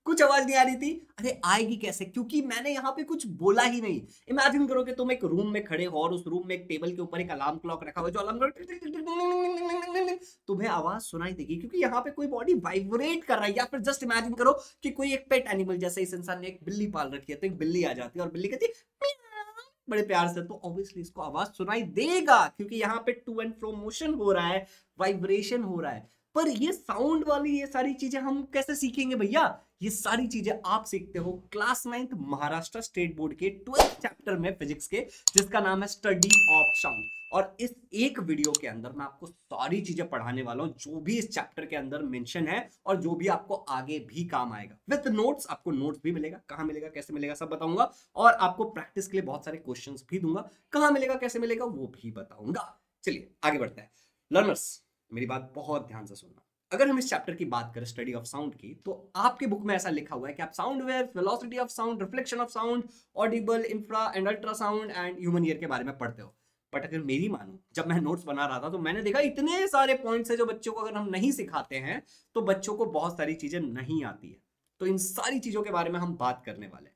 कुछ आवाज नहीं आ रही थी। अरे आएगी कैसे, क्योंकि मैंने यहाँ पे कुछ बोला ही नहीं। इमेजिन करो कि तुम एक रूम में खड़े हो और उस रूम में एक टेबल के ऊपर एक अलार्म क्लॉक रखा हुआ है जो अलार्म तुम्हें आवाज सुनाई देगी, क्योंकि यहाँ पे कोई बॉडी वाइब्रेट कर रहा है। या फिर जस्ट इमेजिन करो कि कोई एक पेट एनिमल, जैसे इस इंसान ने एक बिल्ली पाल रखी है, तो एक बिल्ली आ जाती है और बिल्ली कहती है बड़े प्यार से, तो ऑब्वियसली इसको आवाज सुनाई देगा, क्योंकि यहाँ पे टू एंड फ्रो मोशन हो रहा है, वाइब्रेशन हो रहा है। पर ये साउंड वाली ये सारी चीजें हम कैसे सीखेंगे भैया? ये सारी चीजें आप सीखते हो class 9th Maharashtra state board के 12th चैप्टर में फिजिक्स के, जिसका नाम है स्टडी ऑफ साउंड। और इस एक वीडियो के अंदर मैं आपको सारी चीजें पढ़ाने वाला हूं जो भी इस चैप्टर के अंदर मेंशन है और जो भी आपको आगे भी काम आएगा विद नोट्स। आपको नोट्स भी मिलेगा, कहां मिलेगा, कैसे मिलेगा, सब बताऊंगा। और आपको प्रैक्टिस के लिए बहुत सारे क्वेश्चंस भी दूंगा, कहां मिलेगा, कैसे मिलेगा, वो भी बताऊंगा। चलिए आगे बढ़ते हैं। लर्नर्स, मेरी बात बहुत ध्यान से सुनना। अगर हम इस चैप्टर की बात करें स्टडी ऑफ साउंड की, तो आपके बुक में ऐसा लिखा हुआ है कि आप sound waves, velocity of sound, reflection of sound, Audible, infra and ultrasound and human ear के बारे में पढ़ते हो। बट अगर मेरी मानो, जब मैं नोट्स बना रहा था तो मैंने देखा इतने सारे पॉइंट्स है जो बच्चों को अगर हम नहीं सिखाते हैं तो बच्चों को बहुत सारी चीजें नहीं आती है। तो इन सारी चीजों के बारे में हम बात करने वाले हैं।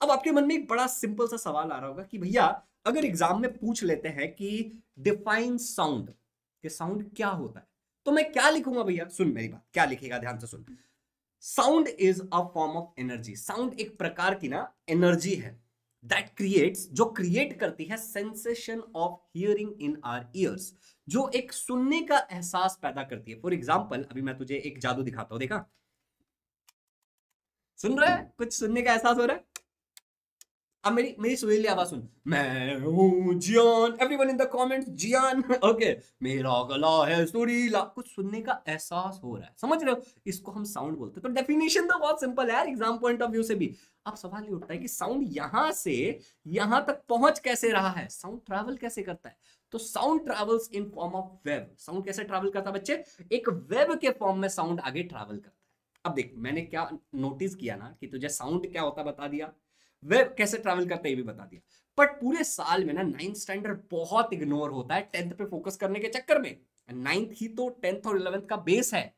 अब आपके मन में एक बड़ा सिंपल सा सवाल आ रहा होगा कि भैया अगर एग्जाम में पूछ लेते हैं कि डिफाइन साउंड, कि साउंड क्या होता है, तो मैं क्या लिखूंगा भैया? सुन मेरी बात, क्या लिखेगा, ध्यान से सुन। Sound is a form of energy. Sound एक प्रकार की ना एनर्जी है दैट क्रिएट्स, जो क्रिएट करती है sensation of hearing in our ears, जो एक सुनने का एहसास पैदा करती है। फॉर एग्जाम्पल अभी मैं तुझे एक जादू दिखाता हूं, देखा? सुन रहा है? कुछ सुनने का एहसास हो रहा है? अब मेरी मेरी सुरीली आवाज सुन। मैं हूं Jiyan, everyone in the comments Jiyan, okay. मेरा गला है सुरीला, कुछ सुनने का एहसास हो रहा है, समझ रहे हो? इसको हम साउंड बोलते हैं। तो डेफिनेशन तो बहुत सिंपल है यार, एग्जाम पॉइंट ऑफ व्यू से भी। अब सवाल ये उठता है कि साउंड यहां से यहां तक पहुंच कैसे रहा है, साउंड ट्रैवल कैसे करता है? तो sound travels in form of wave. Sound कैसे ट्रैवल करता है बच्चे? एक वेव के फॉर्म में साउंड आगे ट्रैवल करता है। अब देख, मैंने क्या नोटिस किया ना कि तुझे साउंड क्या होता बता दिया, वेब कैसे ट्रैवल करता है ये भी बता दिया। बट पूरे साल में ना 9th स्टैंडर्ड बहुत इग्नोर होता है 10th पे फोकस करने के चक्कर में। 9th ही तो 10th और 11th का बेस है,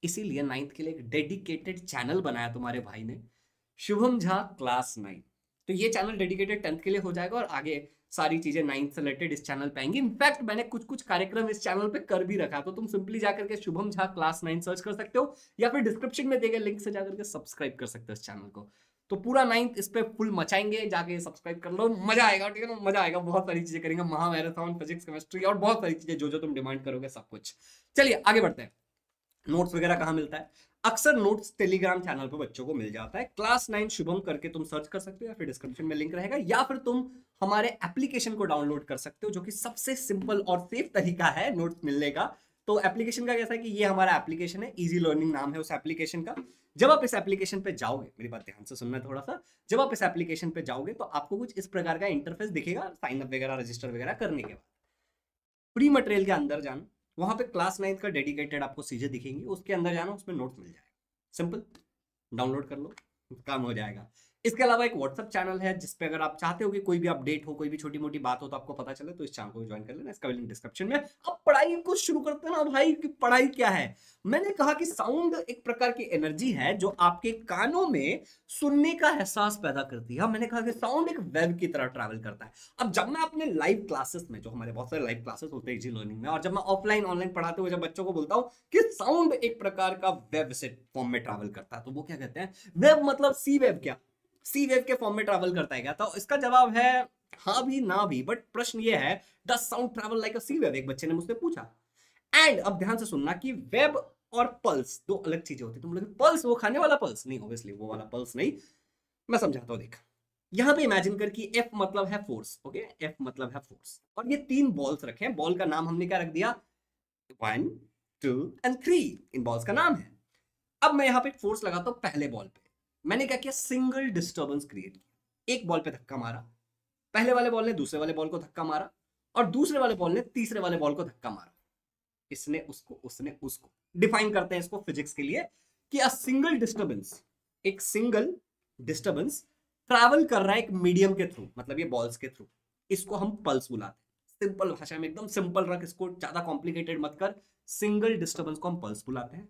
इसीलिए 9th के लिए एक डेडिकेटेड चैनल बनाया तुम्हारे भाई ने, शुभम झा क्लास 9। तो ये चैनल डेडिकेटेड 10th के लिए हो जाएगा और आगे सारी चीजें 9th से रिलेटेड इस चैनल पे आएंगी। इनफैक्ट मैंने कुछ कुछ कार्यक्रम इस चैनल पे कर भी रखा, तो तुम सिंपली जाकर के शुभम झा क्लास 9 सर्च कर सकते हो या फिर डिस्क्रिप्शन में दिए गए लिंक से जाकर के सब्सक्राइब कर सकते हो इस चैनल को। तो पूरा 9th इस पे फुल मचाएंगे, जाके सब्सक्राइब कर लो, मजा आएगा, ठीक है ना? मजा आएगा, बहुत सारी चीजें करेंगे, महामैराथन, फिजिक्स, केमिस्ट्री और बहुत सारी चीजें जो जो तुम डिमांड करोगे, सब कुछ। चलिए आगे बढ़ते हैं। नोट्स वगैरह कहाँ मिलता है? अक्सर नोट्स टेलीग्राम चैनल पे बच्चों को मिल जाता है, क्लास 9 शुभम करके तुम सर्च कर सकते हो या फिर डिस्क्रिप्शन में लिंक रहेगा, या फिर तुम हमारे एप्लीकेशन को डाउनलोड कर सकते हो, जो कि सबसे सिंपल और सेफ तरीका है नोट्स मिलने का। तो एप्लीकेशन का कैसा है कि ये हमारा एप्लीकेशन है, इजी लर्निंग नाम है उस एप्लीकेशन का। जब आप इस एप्लीकेशन पे जाओगे, मेरी बात ध्यान से सुनना थोड़ा सा, जब आप इस एप्लीकेशन पे जाओगे तो आपको कुछ इस प्रकार का इंटरफेस दिखेगा साइन अप वगैरह, रजिस्टर वगैरह करने के बाद। प्री मटेरियल के अंदर जाना, वहां पे क्लास 9 का डेडिकेटेड आपको चीजें दिखेंगी, उसके अंदर जाना, उसमें नोट्स मिल जाएगा, सिंपल, डाउनलोड कर लो, काम हो जाएगा। इसके अलावा एक व्हाट्सएप चैनल है जिसपे अगर आप चाहते हो कि कोई भी अपडेट हो, कोई भी छोटी मोटी बात हो तो आपको पता चले, तो इस चैनल को ज्वाइन कर लेना, इसका लिंक डिस्क्रिप्शन में। अब पढ़ाई को शुरू करते हैं ना भाई, कि पढ़ाई क्या है। मैंने कहा कि साउंड एक प्रकार की एनर्जी है जो आपके कानों में सुनने का एहसास पैदा करती है। मैंने कहा कि साउंड एक वेव की तरह ट्रैवल करता है। अब जब मैं अपने लाइव क्लासेस में, जो हमारे बहुत सारे लाइव क्लासेस होते हैं इजी लर्निंग में, और जब मैं ऑफलाइन ऑनलाइन पढ़ाते हुए जब बच्चों को बोलता हूँ कि साउंड एक प्रकार का वेव से फॉर्म में ट्रैवल करता है, तो वो क्या कहते हैं, वेव मतलब सी वेव, क्या सी वेव के फॉर्म में ट्रैवल करता है क्या? तो इसका जवाब है हाँ भी ना भी, बट प्रश्न ये है does sound travel like a sea wave, एक बच्चे ने मुझसे पूछा। एंड अब ध्यान से सुनना कि वेब और पल्स दो अलग चीजें होती है। तुम लोग पल्स वो खाने वाला पल्स नहीं, ऑब्वियसली वो वाला पल्स नहीं, मैं समझाता हूं। देख, यहां पे इमेजिन कर कि एफ मतलब है फोर्स, ओके, एफ मतलब है फोर्स, और ये 3 बॉल्स रखे हैं। बॉल का नाम हमने क्या रख दिया, 1 2 एंड 3, इन बॉल्स का नाम है। अब मैं यहां पे फोर्स लगाता हूं पहले बॉल पे, मैंने क्या किया, सिंगल डिस्टर्बेंस क्रिएट किया, एक बॉल पे धक्का मारा, पहले वाले बॉल ने दूसरे वाले बॉल को धक्का मारा, और दूसरे वाले बॉल ने तीसरे वाले बॉल को धक्का मारा, इसने उसको, उसने उसको। डिफाइन करते हैं इसको फिजिक्स के लिए कि अ सिंगल डिस्टर्बेंस, एक सिंगल डिस्टर्बेंस ट्रैवल कर रहा है एक मीडियम के थ्रू, मतलब ये बॉल्स के थ्रू, इसको हम पल्स बुलाते हैं। सिंपल भाषा में, एकदम सिंपल रख, इसको ज्यादा कॉम्प्लिकेटेड मत कर, सिंगल डिस्टर्बेंस को हम पल्स बुलाते हैं।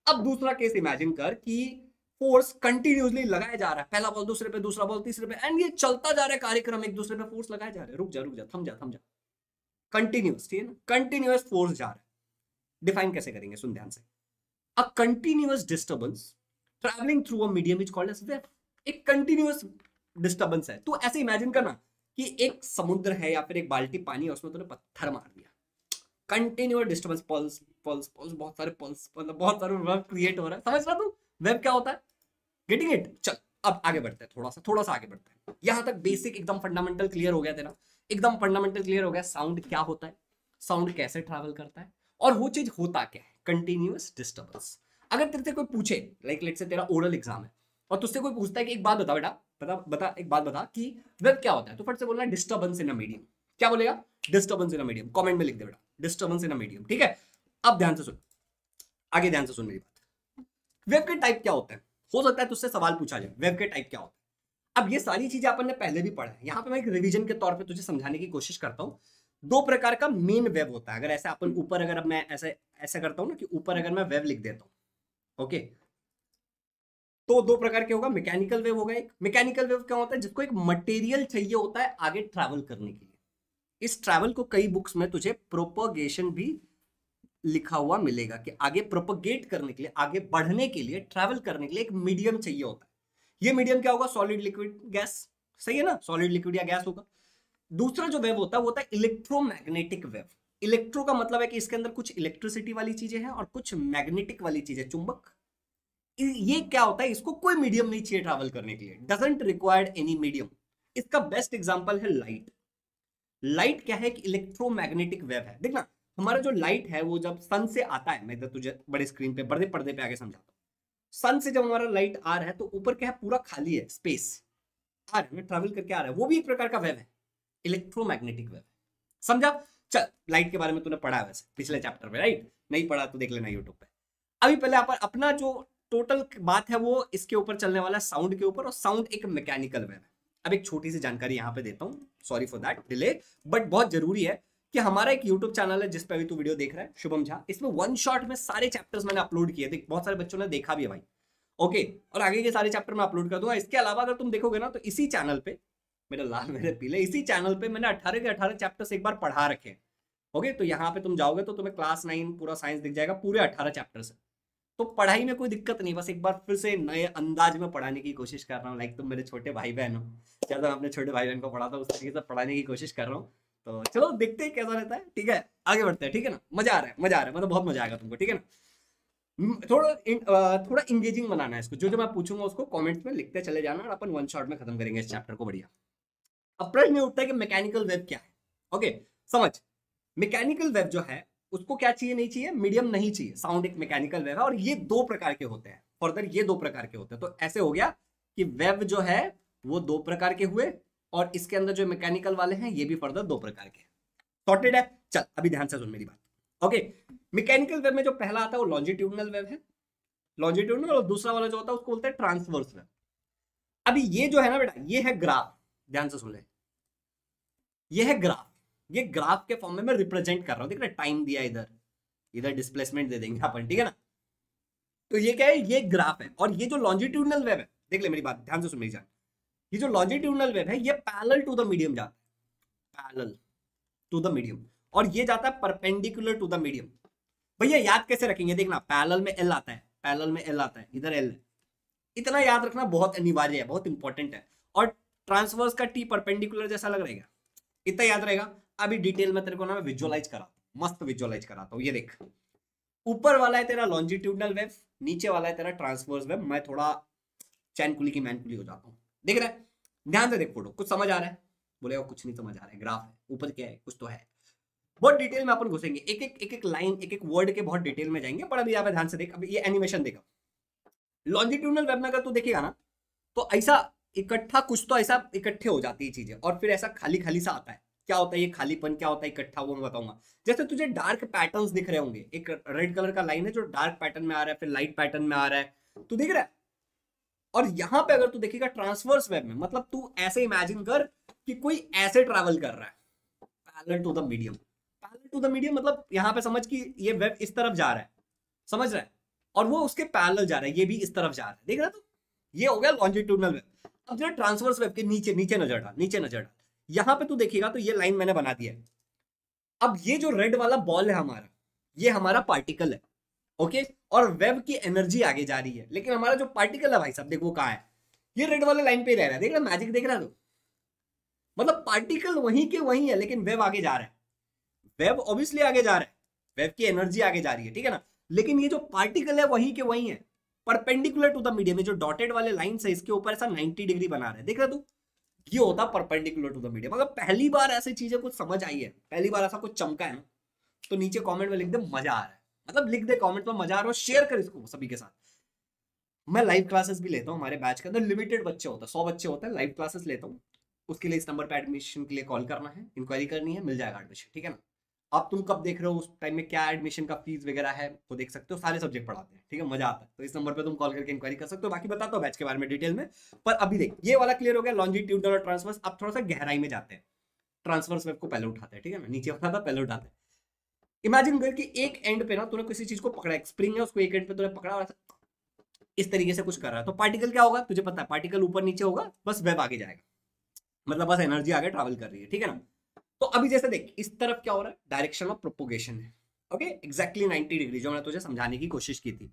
अब दूसरा केस इमेजिन कर कि फोर्स कंटिन्यूसली लगाया जा रहा है, पहला बॉल दूसरे पे, दूसरा बॉल तीसरे पे, एंड ये चलता जा रहा है कार्यक्रम, एक दूसरे पे फोर्स लगाया जा रहा है। रुक जा, थम जा, कंटिन्यूस, ठीक है ना, कंटिन्यूस फोर्स जा रहा है। डिफाइन कैसे करेंगे, सुन ध्यान से। A continuous disturbance travelling through a medium is called as wave. एक कंटिन्यूस डिस्टर्बेंस है, तो ऐसे इमेजिन करना कि एक समुद्र है या फिर एक बाल्टी पानी है, उसमें तूने पत्थर मार दिया, continuous disturbance, pulse pulse pulse, बहुत सारे पल्स, मतलब बहुत सारे वेव क्रिएट हो रहा है। समझ रहा तू वेव क्या होता है? Getting it? चल अब आगे बढ़ते हैं, थोड़ा सा आगे बढ़ते हैं। यहां तक बेसिक एकदम फंडामेंटल क्लियर हो गया तेरा, एकदम फंडामेंटल क्लियर हो गया। साउंड क्या होता है, साउंड कैसे ट्रैवल करता है, और वो चीज होता क्या है, कंटिन्यूअस डिस्टर्बेंस। अगर तेरे से कोई पूछे, लाइक लेट्स से तेरा ओरल एग्जाम है और तुझसे कोई पूछता है कि एक बात बता बेटा, बता एक बात बता कि वेव क्या होता है, तो फट से बोलना डिस्टर्बेंस इन अ मीडियम। क्या बोलेगा? Disturbance in a medium. Comment में लिख दे बेटा, डिस्टर्बेंस इन अ मीडियम, ठीक है। अब ध्यान से सुन, आगे ध्यान से सुन मेरी बात। वेव के टाइप क्या होते हैं? हो सकता है तुझसे सवाल पूछा जाए, वेव के टाइप क्या होता है। अब ये सारी चीजें अपन ने पहले भी पढ़ा है, यहां पे मैं एक रिवीजन के तौर पे तुझे समझाने की कोशिश करता हूं। दो प्रकार का मेन वेव होता है। अगर ऐसे अपन ऊपर, अगर मैं ऐसे ऐसे करता हूं ना कि ऊपर अगर मैं वेव लिख देता हूं, ओके, तो दो प्रकार के होगा। मैकेनिकल वेव होगा एक। मैकेनिकल वेव क्या होता है? जिसको एक मटेरियल चाहिए होता है आगे ट्रैवल करने के लिए। इस ट्रैवल को कई बुक्स में तुझे प्रोपोगेशन भी लिखा हुआ मिलेगा कि आगे प्रोपोगेट करने के लिए, आगे बढ़ने के लिए, ट्रैवल करने के लिए एक मीडियम चाहिए होता है। ये मीडियम क्या होगा? Solid, liquid, gas. सही है ना, सॉलिड, लिक्विड या गैस होगा। दूसरा जो वेव होता है वो होता है इलेक्ट्रोमैग्नेटिक वेव। इलेक्ट्रो का मतलब है कि इसके अंदर कुछ इलेक्ट्रिसिटी वाली चीजें हैं और कुछ मैग्नेटिक वाली चीजें, चुंबक। ये क्या होता है? इसको कोई मीडियम नहीं चाहिए ट्रैवल करने के लिए, डजंट रिक्वायर्ड एनी मीडियम। इसका बेस्ट एग्जांपल है लाइट। लाइट क्या है? कि इलेक्ट्रोमैग्नेटिक वेव है। देखना, हमारा जो लाइट है वो जब सन से आता है, मैं इधर तुझे बड़े स्क्रीन पे, बड़े पर्दे पे आगे समझाता हूँ। सन से जब हमारा लाइट आ रहा है तो ऊपर क्या है? पूरा खाली है, स्पेस आ रहा है, ट्रैवल करके आ रहा है, वो भी एक प्रकार का वेव है, इलेक्ट्रोमैग्नेटिक वेव। समझा? चल, लाइट के बारे में तूने पढ़ा है वैसे पिछले चैप्टर में, राइट? नहीं पढ़ा तो देख लेना यूट्यूब पे। अभी पहले अपना जो टोटल बात है वो इसके ऊपर चलने वाला है, साउंड के ऊपर, और साउंड एक मैकेनिकल वेव है। अब एक छोटी सी जानकारी यहां पे देता हूं, sorry for that delay, but बहुत जरूरी है कि हमारा एक यूट्यूब चैनल है जिस पे अभी तू वीडियो देख रहा है, शुभम झा। इसमें वन शॉट में सारे चैप्टर्स मैंने अपलोड किए थे, बहुत सारे बच्चों ने देखा भी है भाई, ओके। और आगे के सारे चैप्टर मैं अपलोड कर दूंगा। इसके अलावा अगर तुम देखोगे ना तो इसी चैनल पे, मेरे लाल मेरे पीले, इसी चैनल पे मैंने 18 के 18 चैप्टर्स एक बार पढ़ा रखे हैं, ओके। तो यहाँ पे तुम जाओगे तो तुम्हें क्लास 9 पूरा साइंस दिख जाएगा, पूरे 18 चैप्टर्स है। तो पढ़ाई में कोई दिक्कत नहीं, बस एक बार फिर से नए अंदाज में पढ़ाने की कोशिश कर रहा हूँ। लाइक तुम मेरे छोटे भाई बहन हो, जैसा मैं अपने छोटे भाई बहन को पढ़ाता हूँ उस तरीके से पढ़ाने की कोशिश कर रहा हूँ। तो चलो देखते हैं कैसा रहता है, ठीक है। आगे बढ़ते हैं, ठीक है ना। मजा आ रहा है, मतलब बहुत मजा आएगा तुमको, ठीक है ना। थोड़ा इंगेजिंग बनाना है इसको, जो जो मैं पूछूंगा उसको कमेंट्स में लिखते चले जाना, और अपन वन शॉट में खत्म करेंगे इस चैप्टर को, बढ़िया। अब प्रश्न उठता है कि मैकेनिकल वेव क्या है, ओके। समझ, मैकेनिकल वेव जो है उसको क्या चाहिए? नहीं चाहिए, मीडियम नहीं चाहिए। साउंड एक मैकेनिकल वेव है, और ये दो प्रकार के होते हैं, फर्दर ये दो प्रकार के होते हैं। तो ऐसे हो गया कि वेव जो है वो दो प्रकार के हुए, और इसके अंदर जो मैकेनिकल वाले हैं ये भी फर्दर दो प्रकार के। सॉर्टेड है? चल अभी ध्यान से सुन मेरी बात, ओके। मैकेनिकल वेव में जो पहला आता है वो लॉन्जिट्यूडनल वेव है, लॉन्जिट्यूडनल, और दूसरा वाला जो होता है उसको बोलते हैं ट्रांसवर्स वेव। अभी ये जो है ना बेटा, ये है ग्राफ, ध्यान से सुन ले, ये है ग्राफ। ये ग्राफ के फॉर्म में मैं रिप्रेजेंट कर रहा हूं, देख रहे, टाइम दिया इधर, इधर डिस्प्लेसमेंट दे देंगे अपन, ठीक है ना। तो ये क्या है? ये ग्राफ है। और ये जो लॉन्जिट्यूडनल वेव है, देख ले मेरी बात, ध्यान से सुन मेरी जान, ये जो लॉन्जिट्यूडनल वेव है ये पैरेलल टू द मीडियम जाता है, पैरेलल टू द मीडियम, और ये जाता है परपेंडिकुलर टू द मीडियम। भैया याद कैसे रखेंगे? देखना, पैरेलल में एल आता है, पैरेलल में एल आता है, इधर एल, इतना याद रखना बहुत अनिवार्य है, बहुत इंपॉर्टेंट है। और ट्रांसवर्स का टी परपेंडिकुलर जैसा लग रहेगा, इतना याद रहेगा। अभी डिटेल में तेरे को ना मैं विजुअलाइज कराता हूं, मस्त विजुअलाइज कराता हूं। ये देख, ऊपर वाला है तेरा लॉन्जिट्यूडनल वेव, नीचे वाला है तेरा ट्रांसवर्स वेव। मैं थोड़ा चैनकुली की मैनकुली हो जाता हूं, देख रहा है? ध्यान से देख फोटो, कुछ समझ आ रहा है? बोलेगा कुछ नहीं समझ आ रहा है, ग्राफ है, ऊपर क्या है, कुछ तो है। बहुत डिटेल में अपन घुसेंगे, एक एक लाइन, एक एक वर्ड के बहुत डिटेल में जाएंगे, पर अभी यहाँ पे ध्यान से देख, अभी ये एनिमेशन देखा। लॉन्जिट्यूडनल वेव में अगर तू देखेगा ना तो ऐसा इकट्ठा, कुछ तो ऐसा इकट्ठे हो जाती है चीजें, और फिर ऐसा खाली खाली सा आता है। क्या होता है ये खालीपन, क्या होता है इकट्ठा, वो मैं बताऊंगा। जैसे तुझे डार्क पैटर्न्स दिख रहे होंगे, एक रेड कलर का लाइन है जो डार्क पैटर्न में आ रहा है, फिर लाइट पैटर्न में आ रहा है, तू दिख रहा है। और यहां पे अगर तू देखेगा ट्रांसवर्स वेव में, मतलब तू ऐसे इमेजिन कर कि कोई ऐसे ट्रैवल कर रहा है, parallel to the medium. Parallel to the medium मतलब यहां पे समझ कि ये वेव इस तरफ जा रहा है, समझ रहा है, और वो उसके पैरेलल जा रहा है, ये भी इस तरफ जा रहा है, देख रहा है तू? ये हो गया लॉन्जिट्यूडनल वेव। अब जरा ट्रांसवर्स वेव के नीचे नीचे नजर डाल, नीचे नजर डाल, यहां पे तू देखिएगा तो ये लाइन मैंने बना दिया है। अब ये जो रेड वाला बॉल है हमारा, ये हमारा पार्टिकल है, ओके, और वेव की एनर्जी आगे जा रही है, लेकिन हमारा जो पार्टिकल है भाई साहब देख वो कहाँ है, ये रेड वाले लाइन पे रह रहा है, देख रहा मैजिक देख रहा है तो, मतलब पार्टिकल वहीं के वहीं है लेकिन वेव आगे जा रहा है, वेव ऑब्वियसली आगे जा रहा है, वेव की एनर्जी आगे जा रही है, ठीक है ना, लेकिन ये जो पार्टिकल है वहीं के वहीं है, परपेंडिकुलर टू द मीडियम, जो डॉटेड वाले लाइन है इसके ऊपर ऐसा 90 डिग्री बना रहा है, देख रहा तू, ये होता परपेंडिकुलर टू द मीडियम। अगर पहली बार ऐसी चीजें कुछ समझ आई है, पहली बार ऐसा कुछ चमका है ना, तो नीचे कमेंट में लिख दे मजा आ रहा है, मतलब लिख दे कमेंट में मजा आ रहा है, शेयर कर इसको सभी के साथ। मैं लाइव क्लासेस भी लेता हूँ, हमारे बैच के अंदर लिमिटेड बच्चे होते हैं, 100 बच्चे होते हैं, लाइव क्लासेस लेता हूँ, उसके लिए इस नंबर पे एडमिशन के लिए कॉल करना है, इंक्वायरी करनी है, मिल जाएगा एडमिशन, ठीक है ना। आप तुम कब देख रहे हो, उस टाइम में क्या एडमिशन का फीस वगैरह है वो देख सकते हो, सारे सब्जेक्ट पढ़ाते हैं, ठीक है, मजा आता है, तो इस नंबर पे तुम कॉल करके इंक्वायरी कर सकते हो, बाकी बताता हूँ बैच के बारे में डिटेल में। पर अभी देख ये वाला क्लियर हो गया, लॉन्जिट्यूडनल और ट्रांसवर्स। अब थोड़ा सा गहराई में जाते हैं, ट्रांसवर्स वेव को पहले उठाते हैं, ठीक है ना, नीचे वाला था पहले उठाते हैं। इमेजिन कर कि एक एंड पे ना तूने किसी चीज को पकड़ा, एक स्प्रिंग है, उसको एक एंड पे तूने पकड़ा और इस तरीके से कुछ कर रहा है, तो पार्टिकल क्या होगा तुझे पता है, पार्टिकल ऊपर नीचे होगा, बस वेव आगे जाएगा, मतलब बस एनर्जी आगे ट्रैवल कर रही है, ठीक है ना। तो अभी जैसे देख इस तरफ क्या हो रहा है, डायरेक्शन ऑफ प्रोपोगेशन है, ओके, एग्जैक्टली 90 डिग्री, जो मैंने तुझे समझाने की कोशिश की थी।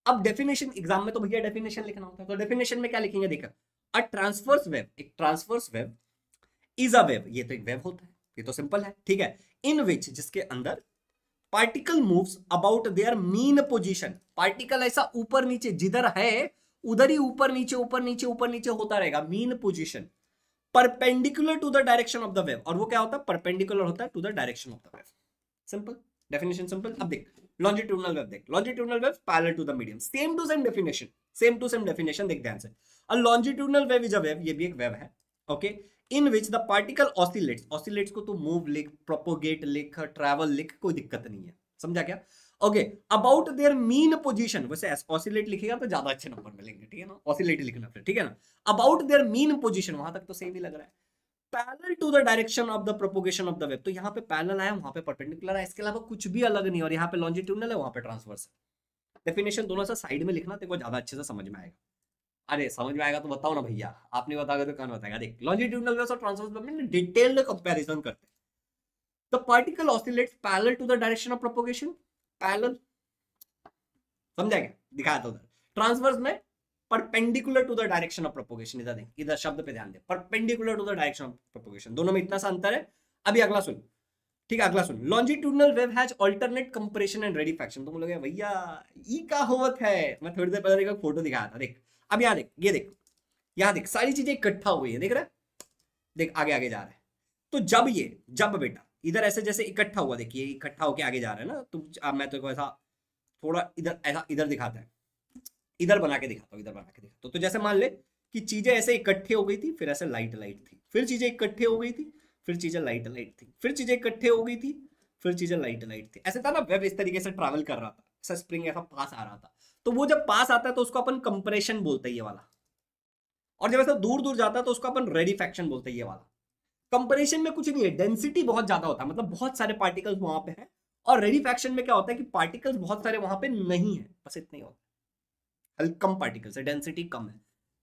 अब डेफिनेशन एग्जाम में तो भैया डेफिनेशन लिखना होता है, तो डेफिनेशन में क्या लिखेंगे, देखा, अ ट्रांसवर्स वेव, एक transverse wave is a wave, ये तो एक वेव होता है, ये तो सिंपल है, ठीक है, इन विच, जिसके अंदर particle moves about their mean position, particle ऐसा ऊपर नीचे जिधर है उधर ही ऊपर नीचे ऊपर नीचे ऊपर नीचे होता रहेगा, mean position, perpendicular to the direction of the wave, और वो क्या होता है, परपेंडिकुलर होता है to the direction of the wave, simple definition simple. अब देख लॉन्जिट्यूडनल वेव, देख longitudinal wave parallel to the medium, same to same definition, same to same definition, देख ध्यान से, a longitudinal wave is a wave, ये भी एक wave है, okay, in which the particle oscillates, oscillates को तो मूव लिख, प्रोपोगेट लिख, ट्रैवल लिख, कोई दिक्कत नहीं है, समझा क्या, okay, about their mean position, वैसे ऑसिलेट लिखेगा तो ज्यादा अच्छे नंबर मिलेंगे, ठीक है ना, ऑसिलेट लिखना फिर, ठीक है ना, अबाउट देयर मीन पोजीशन, वहां तक तो सेम ही लग रहा है, parallel to the direction of the propagation of the wave, तो यहाँ पे पैरेलल है, वहां पे परपेंडिकुलर है, इसके अलावा कुछ भी अलग नहीं, और यहाँ पे लॉन्जिट्यूडनल है, वहां पे ट्रांसवर्स है। डेफिनेशन दोनों से साइड में लिखना, तेरे को ज्यादा अच्छे से समझ में आएगा। अरे समझ में आएगा तो बताओ ना भैया, आपने बताओगे तो कौन बताएगा। देख लॉन्जिट्यूडनल वेव्स और ट्रांसवर्स वेव में डिटेल्ड कंपैरिजन करते हैं। The particle oscillates parallel to the direction of propagation, parallel, समझा क्या, दिखाया था उधर, ट्रांसवर्स में perpendicular to the direction of propagation, इधर देख, इधर शब्द पे ध्यान दे, perpendicular to the direction of propagation, दोनों में इतना सा अंतर है। अभी अगला सुन, ठीक है, अगला सुन, longitudinal wave has alternate compression and rarefaction. तुम लोग भैया ई का होवत है, मैं थोड़ी देर पहले एक फोटो दिखाया था, देख अब यहाँ देख, ये देख, यहाँ देख, सारी चीजें इकट्ठा हुई है, देख रहा है, देख आगे आगे जा रहा है, तो जब बेटा इधर ऐसे जैसे इकट्ठा हुआ, देखिए इकट्ठा होके आगे जा रहा है ना, तो मैं तो ऐसा थोड़ा इधर ऐसा इधर दिखाता है, इधर बना के दिखाता हूँ, इधर बना के दिखाता हूँ, तो जैसे मान ले कि चीजें ऐसे इकट्ठे हो गई थी, फिर ऐसे लाइट लाइट थी, फिर चीजें इकट्ठे हो गई थी, फिर चीजें लाइट लाइट थी, फिर चीजें इकट्ठे हो गई थी, फिर चीजें लाइट लाइट थी, ऐसे था ना, वेव इस तरीके से ट्रैवल कर रहा था, ऐसा स्प्रिंग ऐसा पास आ रहा था, तो वो जब पास आता है तो उसको अपन कंप्रेशन बोलते हैं, ये वाला, और जब ऐसा दूर दूर जाता है तो उसको अपन रेडिफैक्शन बोलते हैं, ये वाला। कंपैरिजन में कुछ नहीं है, डेंसिटी बहुत ज्यादा होता है, मतलब बहुत सारे पार्टिकल्स वहां पे हैं, और रेडिफैक्शन में क्या होता है कि पार्टिकल्स बहुत सारे वहां पे नहीं है, बस इतना ही होता है, कम पार्टिकल्स है, डेंसिटी कम है।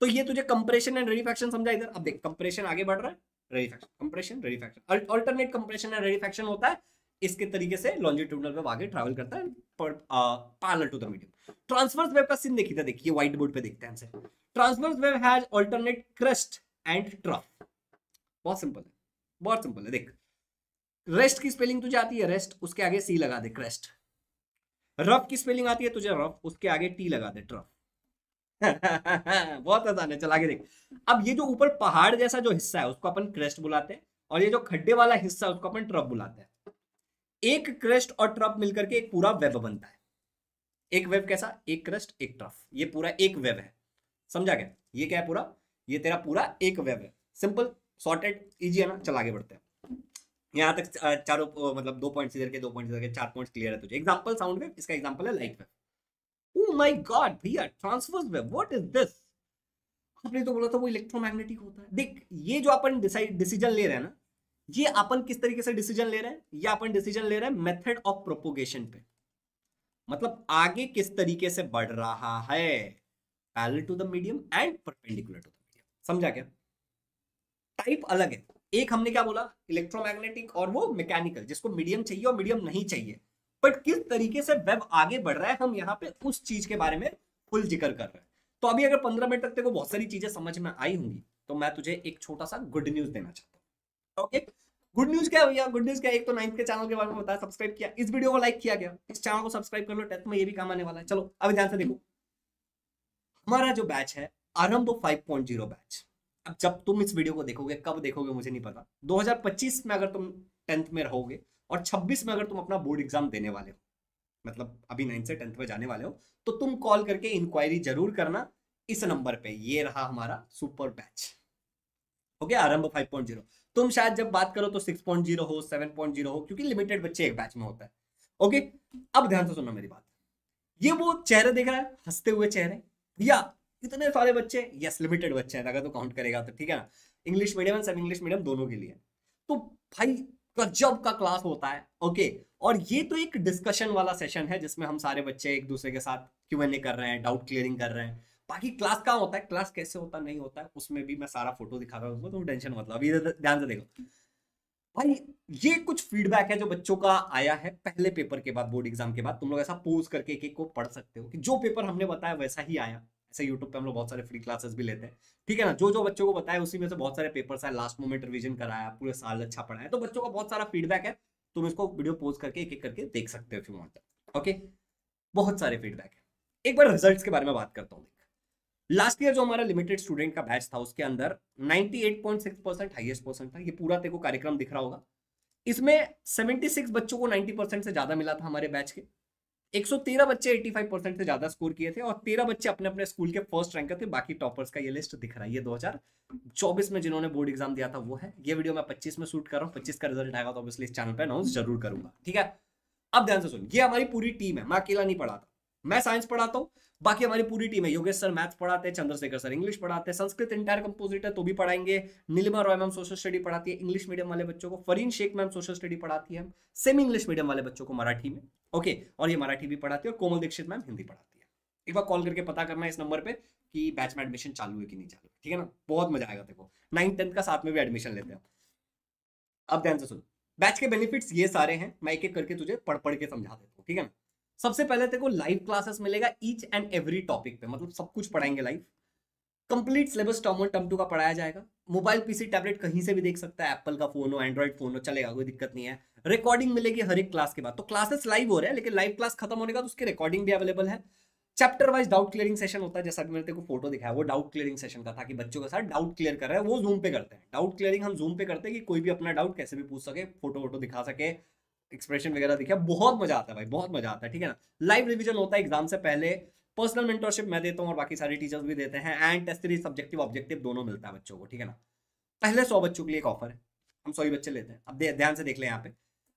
तो ये तुझे कंप्रेशन एंड रेडिफैक्शन समझा इधर। अब देख कंप्रेशन आगे बढ़ रहा है, रेडिफैक्शन, कंप्रेशन रेडिफैक्शन, अल्टरनेट कंप्रेशन एंड रेडिफैक्शन होता है, इसके तरीके से लॉन्जिट्यूडनल वेव आगे ट्रैवल करता है parallel to the medium. Transverse wave का सीन देखिए, देखिए व्हाइट बोर्ड पे देखते हैं। Transverse wave has alternate crest and trough. बहुत सिंपल है, बहुत सिंपल है। देख रेस्ट की स्पेलिंग तुझे आती है, रेस्ट उसके आगे सी लगा दे, क्रेस्ट। रफ की स्पेलिंग आती है तुझे, रफ उसके आगे टी लगा दे, ट्रफ। बहुत आसान है, चल आगे देख। अब ये जो ऊपर पहाड़ जैसा जो हिस्सा है उसको अपन क्रेस्ट बुलाते हैं, और ये जो खड्डे वाला हिस्सा है उसको अपन ट्रफ बुलाते हैं। एक क्रेस्ट और ट्रफ मिलकर के एक पूरा वेब बनता है। एक वेब कैसा, एक क्रेस्ट एक ट्रफ, ये पूरा एक वेब है, समझा क्या? ये क्या है पूरा, ये तेरा पूरा एक वेब है। सिंपल, सॉर्टेड, इजी है ना। चल आगे बढ़ते हैं। यहाँ तक चारों मतलब 2 पॉइंट्स इधर के, 2 पॉइंट्स इधर के, 4 पॉइंट्स क्लियर है तुझे। एग्जांपल साउंड वेव, इसका एग्जांपल है light wave. Oh my god भैया, transverse wave, what is this? आपने तो बोला था वो इलेक्ट्रोमैग्नेटिक होता है। देख ये जो अपन डिसीजन ले रहे हैं ना, ये अपन किस तरीके से डिसीजन ले रहे हैं? ये अपन डिसीजन ले रहे हैं मेथड ऑफ प्रोपोगेशन पे, मतलब आगे किस तरीके से बढ़ रहा है। Parallel to the medium and perpendicular to the medium. समझा क्या? टाइप अलग है, एक हमने क्या बोला इलेक्ट्रोमैग्नेटिक और वो मैकेनिकल, जिसको मीडियम चाहिए और मीडियम नहीं चाहिए। बट किस तरीके से वेब आगे बढ़ रहा है हम यहाँ पे उस चीज के बारे में फुल जिक्र कर रहे हैं। तो अभी अगर 15 मिनट तक तेरे को बहुत सारी चीजें समझ में आई होंगी, तो मैं तुझे एक छोटा सा गुड न्यूज देना चाहता हूँ। ओके, गुड न्यूज क्या है भैया? गुड न्यूज क्या है? एक तो 9th के चैनल के बारे में बताया, सब्सक्राइब किया, इस वीडियो को लाइक किया गया, इस चैनल को सब्सक्राइब कर लो, 10th में ये भी काम आने वाला है। चलो अभी ध्यान से देखो, हमारा जो बैच है आरंभ 5.0 बैच, अब जब तुम इस वीडियो को देखोगे, कब देखोगे मुझे नहीं पता, 2025 में अगर तुम 10th में रहोगे और 26 में अगर तुम अपना बोर्ड एग्जाम देने वाले हो, मतलब अभी 9th से 10th में जाने वाले हो, तो तुम कॉल करके इंक्वायरी जरूर करना इस नंबर पे। ये रहा हमारा सुपर बैच, ओके, आरंभ 5.0। तुम शायद जब बात करो तो 6.0 हो, 7.0 हो, क्योंकि लिमिटेड बच्चे एक बैच में होता है। ओके, अब ध्यान से सुनना मेरी बात। ये वो चेहरे देख रहा है, हंसते हुए चेहरे, भैया इतने सारे बच्चे, यस लिमिटेड बच्चे हैं, अगर तो काउंट करेगा तो, ठीक है ना, इंग्लिश मीडियम सब इंग्लिश मीडियम दोनों के लिए। तो भाई गजब का क्लास होता है, ओके। और ये तो एक डिस्कशन वाला सेशन है जिसमें हम सारे बच्चे एक दूसरे के साथ Q&A कर रहे हैं, डाउट क्लियरिंग कर रहे हैं। बाकी क्लास कहाँ होता है, क्लास कैसे होता नहीं होता है, उसमें भी मैं सारा फोटो दिखा रहा हूँ, तो टेंशन मत लो। अभी ध्यान से देखो भाई, ये कुछ फीडबैक है जो बच्चों का आया है पहले पेपर के बाद, बोर्ड एग्जाम के बाद। तुम लोग ऐसा पोज करके एक एक को पढ़ सकते हो कि जो पेपर हमने बताया वैसा ही आया। ऐसे यूट्यूब पे हम लोग बहुत सारे फ्री क्लासेस भी लेते हैं, ठीक है ना, जो जो बच्चों को बताया उसी में से बहुत सारे पेपर्स आए, लास्ट मोमेंट रिवीजन कराया, पूरे साल अच्छा पढ़ाया, तो बच्चों का बहुत सारा फीडबैक है। तुम इसको वीडियो पोज करके एक एक करके देख सकते हो इफ यू वांट, ओके। बहुत सारे फीडबैक है। एक बार रिजल्ट्स के बारे में बात करता हूँ। लास्ट ईयर जो हमारा लिमिटेड स्टूडेंट का बैच था उसके अंदर 98.6% हाईएस्ट परसेंट था। ये पूरा तेरे को कार्यक्रम दिख रहा होगा। इसमें 76 बच्चों को 90% से ज्यादा मिला था हमारे बैच के। 113 बच्चे 85% से ज्यादा स्कोर किए थे और 13 बच्चे अपने अपने स्कूल के फर्स्ट रैंकर थे। बाकी टॉपर्स का ये लिस्ट दिख रहा है, ये 2024 में जिन्होंने बोर्ड एग्जाम दिया था वो है। ये वीडियो मैं 25 में शूट कर रहा हूँ, 25 का रिजल्ट आएगा तो ऑब्वियसली इस चैनल पे अनाउंस जरूर करूंगा, ठीक है। अब ध्यान से सुन, ये हमारी पूरी टीम है, मैं अकेला नहीं पढ़ाता। मैं साइंस पढ़ाता हूँ, बाकी हमारी पूरी टीम है। योगेश सर मैथ्स पढ़ाते हैं, चंद्रशेखर सर इंग्लिश पढ़ाते हैं, संस्कृत इंटायर कंपोजिट है तो भी पढ़ाएंगे, Neelima Roy ma'am social study पढ़ाती है इंग्लिश मीडियम वाले बच्चों को, Fareen Sheikh ma'am social study पढ़ाती है सेमी इंग्लिश मीडियम वाले बच्चों को मराठी में, ओके, और ये मराठी भी पढ़ाती है, और कोमल दीक्षित मैम हिंदी पढ़ाती है। एक बार कॉल करके पता करना इस नंबर पे कि बैच में एडमिशन चालू है कि नहीं चालू है, ठीक है ना। बहुत मजा आएगा देखो, 9th 10th का साथ में भी एडमिशन लेते हैं। अब ध्यान से सुन, बैच के बेनिफिट्स ये सारे हैं, मैं एक एक करके तुझे पढ़ पढ़ के समझा देता हूँ, ठीक है ना। सबसे पहले तेरे को लाइव क्लासेस मिलेगा ईच एंड एवरी टॉपिक पे, मतलब सब कुछ पढ़ाएंगे live. Complete syllabus term 1 term 2 का पढ़ाया जाएगा। मोबाइल पीसी टैबलेट कहीं से भी देख सकता है, एप्पल का फोन हो एंड्रॉइड फोन हो चलेगा, कोई दिक्कत नहीं है। रिकॉर्डिंग मिलेगी हर एक क्लास के बाद। तो क्लासेस लाइव हो रहे हैं, लेकिन लाइव क्लास खत्म होने का तो उसकी रिकॉर्डिंग भी अवेलेबल है। Chapter wise doubt clearing session होता है, जैसा कि मैंने तेरे को फोटो दिखाया, वो डाउट क्लियरिंग सेशन का था कि बच्चों के साथ डाउट क्लियर कर रहे हैं, वो जूम पे करते हैं। डाउट क्लियरिंग हम जूम पे करते हैं कि कोई भी अपना डाउट कैसे भी पूछ सके, फोटो वोटो दिखा सके, एक्सप्रेशन वगैरह दिखा। बहुत मजा आता है भाई, बहुत मजा आता है, ठीक है ना। लाइव रिवीजन होता है एग्जाम से पहले। पर्सनल मेंटरशिप मैं देता हूँ और बाकी सारे टीचर्स भी देते हैं। And test series subjective objective दोनों मिलता है बच्चों को, ठीक है ना। पहले 100 बच्चों के लिए एक ऑफर है, हम 100 ही बच्चे लेते हैं। अब ध्यान से देख ले यहाँ पे,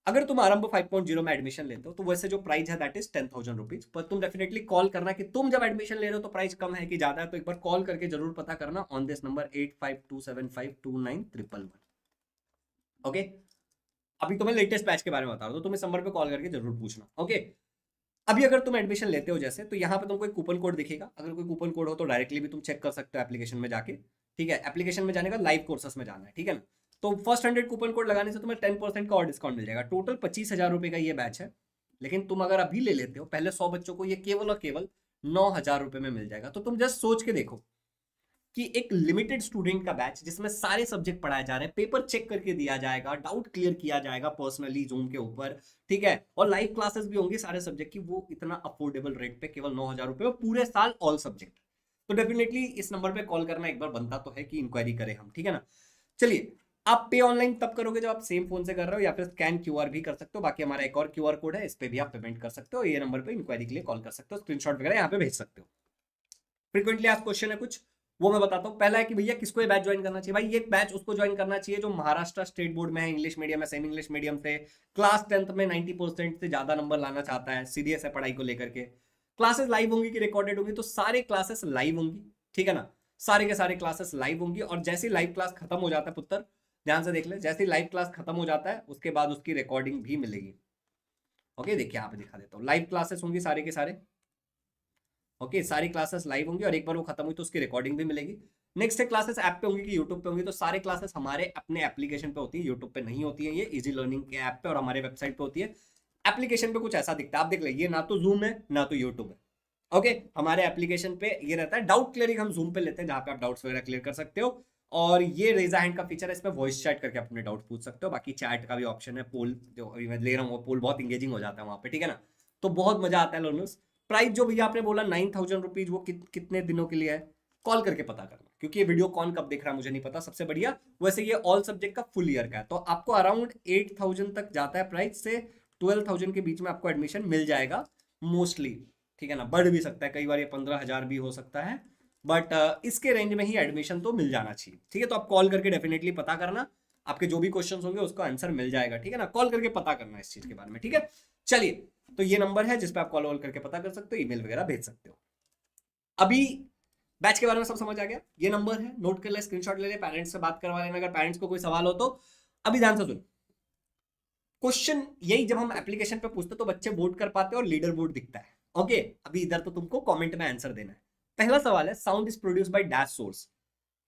अगर तुम आरंभ 5.0 में एडमिशन लेते हो तो वैसे जो प्राइस है दैट इज 10,000 रुपीज। पर तुम डेफिनेटली कॉल करना कि तुम जब एडमिशन ले रहे हो तो प्राइस कम है कि ज्यादा है, तो एक बार कॉल करके जरूर पता करना ऑन दिस नंबर 8527529111, ओके। अभी तुम्हें लेटेस्ट बैच के बारे में बता रहा हूँ, तो तुम इस नंबर पे कॉल करके जरूर पूछना, ओके। अभी अगर तुम एडमिशन लेते हो जैसे, तो यहाँ पे तुमको एक कूपन कोड दिखेगा। अगर कोई कूपन कोड हो तो डायरेक्टली भी तुम चेक कर सकते हो एप्लीकेशन में जाके, ठीक है। एप्लीकेशन में जाने का लाइव कोर्सेस में जाना है, ठीक है ना। तो फर्स्ट 100 कूपन कोड लगाने से तुम्हें 10% का और डिस्काउंट मिल जाएगा। टोटल 25,000 रुपए का ये बैच है, लेकिन तुम अगर अभी ले लेते हो पहले 100 बच्चों को, ये केवल और केवल 9,000 रुपए में मिल जाएगा। तो तुम जस्ट सोच के देखो कि एक लिमिटेड स्टूडेंट का बैच जिसमें सारे सब्जेक्ट पढ़ाए जा रहे हैं, पेपर चेक करके दिया जाएगा, डाउट क्लियर किया जाएगा पर्सनली जूम के ऊपर, ठीक है, और लाइव क्लासेस भी होंगी सारे सब्जेक्ट की, वो इतना अफोर्डेबल रेट पे केवल 9,000 रुपए पूरे साल ऑल सब्जेक्ट। तो डेफिनेटली इस नंबर पे कॉल करना एक बार बनता तो है कि इंक्वायरी करें हम, ठीक है ना। चलिए, आप पे ऑनलाइन तब करोगे जब आप सेम फोन से कर रहे हो, या फिर स्कैन क्यूआर भी कर सकते हो। बाकी हमारा एक और क्यूआर कोड है, इस पे भी आप पेमेंट कर सकते हो। ये नंबर पे इंक्वायरी के लिए कॉल कर सकते हो, स्क्रीनशॉट वगैरह यहाँ पे भेज सकते हो। फ्रीक्वेंटली आस्क्ड क्वेश्चन है कुछ, वो मैं बताता हूँ। पहला है कि भैया किसको ये बैच ज्वाइन करना चाहिए। भाई ये बैच उसको ज्वाइन करना चाहिए जो महाराष्ट्र स्टेट बोर्ड में है, इंग्लिश मीडियम है, सेमी इंग्लिश मीडियम से, क्लास 10th में 90% से ज्यादा नंबर लाना चाहता है, सीरियस है पढ़ाई को लेकर के। क्लासेस लाइव होंगी कि रिकॉर्डेड होंगी, तो सारे क्लासेस लाइव होंगी, ठीक है ना। सारे के सारे क्लासेस लाइव होंगी, और जैसे लाइव क्लास खत्म हो जाता है पुत्र, ध्यान से देख ले, जैसे लाइव क्लास खत्म हो जाता है उसके बाद उसकी रिकॉर्डिंग भी मिलेगी, ओके। देखिए यहाँ पे दिखा देता हूँ, लाइव क्लासेस होंगी सारे के सारे, ओके, सारी क्लासेस लाइव होंगी और एक बार वो खत्म हुई तो उसकी रिकॉर्डिंग भी मिलेगी। नेक्स्ट है क्लासेस ऐप पे होंगी कि यूट्यूब पे होंगी, तो सारे क्लासेस हमारे अपने एप्लीकेशन पे होती है, यूट्यूब पे नहीं होती है। ये इजी लर्निंग के ऐप पे और हमारे वेबसाइट पे होती है। एप्लीकेशन पे कुछ ऐसा दिखता है, आप देख लीजिए, ना तो जूम है ना तो यूट्यूब है। ओके, हमारे एप्लीकेशन पे ये रहता है डाउट क्लियरिंग, हम जूम पे लेते हैं जहां पे आप डाउट्स वगैरह क्लियर कर सकते हो। और ये रेज हैंड का फीचर है, इसमें वॉइस चैट करके अपने डाउट पूछ सकते हो। बाकी चैट का भी ऑप्शन है, पोल जो अभी मैं ले रहा हूँ वो पोल बहुत इंगेजिंग हो जाता है वहां पे, ठीक है ना। तो बहुत मजा आता है लर्नर्स। प्राइस जो भैया आपने बोला 9,000 रुपीज, वो कितने दिनों के लिए है, कॉल करके पता करना, क्योंकि ये वीडियो कौन कब देख रहा है मुझे नहीं पता। सबसे बढ़िया वैसे ये ऑल सब्जेक्ट का फुल ईयर का है, तो आपको अराउंड 8,000 तक जाता है प्राइस, से 12,000 के बीच में आपको एडमिशन मिल जाएगा मोस्टली, ठीक है ना। बढ़ भी सकता है, कई बार ये 15,000 भी हो सकता है, बट इसके रेंज में ही एडमिशन तो मिल जाना चाहिए, ठीक है। तो आप कॉल करके डेफिनेटली पता करना, आपके जो भी क्वेश्चंस होंगे उसका आंसर मिल जाएगा, ठीक है ना। कॉल करके पता करना इस चीज के बारे में, ठीक है। चलिए, तो ये नंबर है जिस पे आप कॉल करके पता कर सकते हो, ईमेल वगैरह भेज सकते हो। अभी बैच के बारे में सब समझ आ गया, ये नंबर है, नोट कर ले, स्क्रीनशॉट ले ले, पेरेंट्स से बात करवा लेना अगर पेरेंट्स को कोई सवाल हो तो। अभी ध्यान से सुन, क्वेश्चन यही जब हम एप्लीकेशन पे पूछते तो बच्चे वोट कर पाते और लीडर बोर्ड दिखता है। ओके, अभी इधर तो तुमको कमेंट में आंसर देना है। पहला सवाल है, sound is produce by dash source,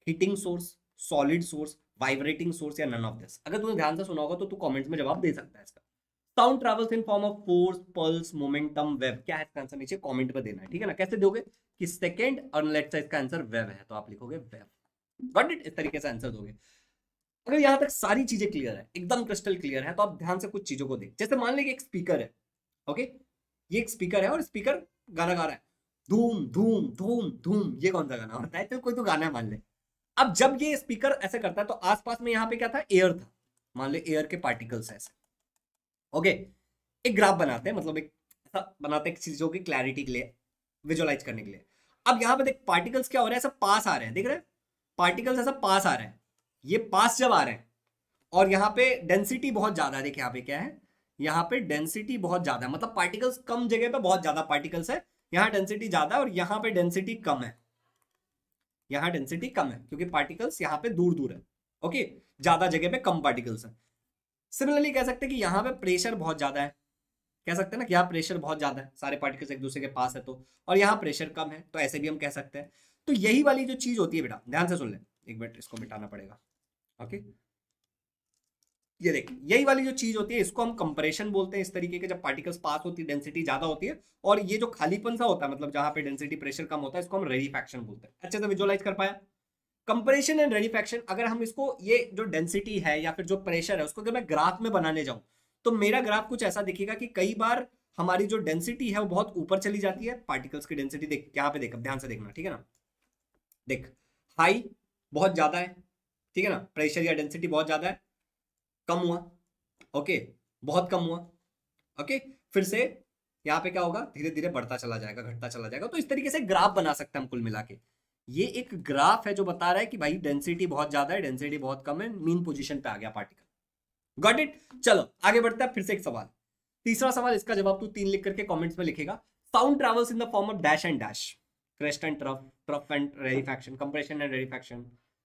heating source, solid source, vibrating source या नन ऑफ दिस। अगर तुमने ध्यान से सुना होगा तो तू कमेंट्स में जवाब दे सकता है इसका। Sound travels in form of force, pulse, momentum, wave. क्या है इसका आंसर, नीचे कमेंट में देना है, ठीक है ना। कैसे दोगे कि सेकंड, और लेट्स से इसका आंसर वेव है तो आप लिखोगे वेव। गॉट इट, इस तरीके से आंसर दोगे। अगर यहां तक सारी चीजें क्लियर है, एकदम क्रिस्टल क्लियर है, तो आप ध्यान से कुछ चीजों को देख। जैसे मान लीजिए एक स्पीकर है, ओके, ये एक स्पीकर है और स्पीकर गाना गा रहा है, धूम धूम धूम धूम। ये कौन सा गाना होता है, तो कोई तो गाना मान ले। अब जब ये स्पीकर ऐसे करता है तो आसपास में यहाँ पे क्या था, एयर था, मान ले एयर के पार्टिकल्स ऐसे। ओके, एक ग्राफ बनाते हैं, मतलब एक ऐसा बनाते हैं चीजों की क्लैरिटी के लिए, विजुअलाइज करने के लिए। अब यहाँ पे देख पार्टिकल्स क्या हो रहा है, ऐसा पास आ रहे हैं, देख रहे हैं पार्टिकल्स ऐसा पास आ रहे हैं। ये पास जब आ रहे हैं और यहाँ पे डेंसिटी बहुत ज्यादा है, देखिए यहाँ पे क्या है, यहाँ पे डेंसिटी बहुत ज्यादा है, मतलब पार्टिकल्स कम जगह पे बहुत ज्यादा पार्टिकल्स है। यहाँ डेंसिटी ज्यादा है और यहाँ पे डेंसिटी कम है, यहाँ डेंसिटी कम है क्योंकि पार्टिकल्स यहाँ पे दूर दूर है। ओके, ज्यादा जगह पे कम पार्टिकल्स है। सिमिलरली कह सकते हैं कि यहाँ पे प्रेशर बहुत ज्यादा है, कह सकते हैं ना कि यहाँ प्रेशर बहुत ज्यादा है, सारे पार्टिकल्स एक दूसरे के पास है तो, और यहाँ प्रेशर कम है, तो ऐसे भी हम कह सकते हैं। तो यही वाली जो चीज होती है बेटा, ध्यान से सुन ले, एक मिनट इसको मिटाना पड़ेगा। ओके, ये देख, यही वाली जो चीज होती है इसको हम कंप्रेशन बोलते हैं। इस तरीके के जब पार्टिकल्स पास होती है, डेंसिटी ज्यादा होती है, और ये जो खालीपन सा होता है, मतलब जहां पे डेंसिटी प्रेशर कम होता है, इसको हम रेडिफैक्शन बोलते हैं। अच्छे से विजुअलाइज कर पाया, कंप्रेशन एंड रेडिफैक्शन। अगर हम इसको, ये जो डेंसिटी है या फिर जो प्रेशर है, उसको अगर मैं ग्राफ में बनाने जाऊं तो मेरा ग्राफ कुछ ऐसा दिखेगा कि कई बार हमारी जो डेंसिटी है वो बहुत ऊपर चली जाती है। पार्टिकल्स की डेंसिटी देख, यहाँ पे देख, ध्यान से देखना, ठीक है ना। देख, हाई बहुत ज्यादा है, ठीक है ना, प्रेशर या डेंसिटी बहुत ज्यादा है, कम हुआ, ओके, बहुत कम हुआ, ओके, फिर से यहाँ पे क्या होगा, धीरे धीरे बढ़ता चला जाएगा, घटता चला जाएगा। तो इस तरीके से ग्राफ बना सकते हैं हम कुल मिला के। ये एक ग्राफ है जो बता रहा है कि भाई डेंसिटी बहुत ज्यादा है, डेंसिटी बहुत कम है, मीन पोजीशन पे आ गया पार्टिकल। Got it. चलो आगे बढ़ता है, फिर से एक सवाल, तीसरा सवाल, इसका जवाब तू 3 लिख करके कमेंट्स में लिखेगा। Sound travels in the form of dash and dash, crest and trough, trough and rarefaction, compression and rarefaction,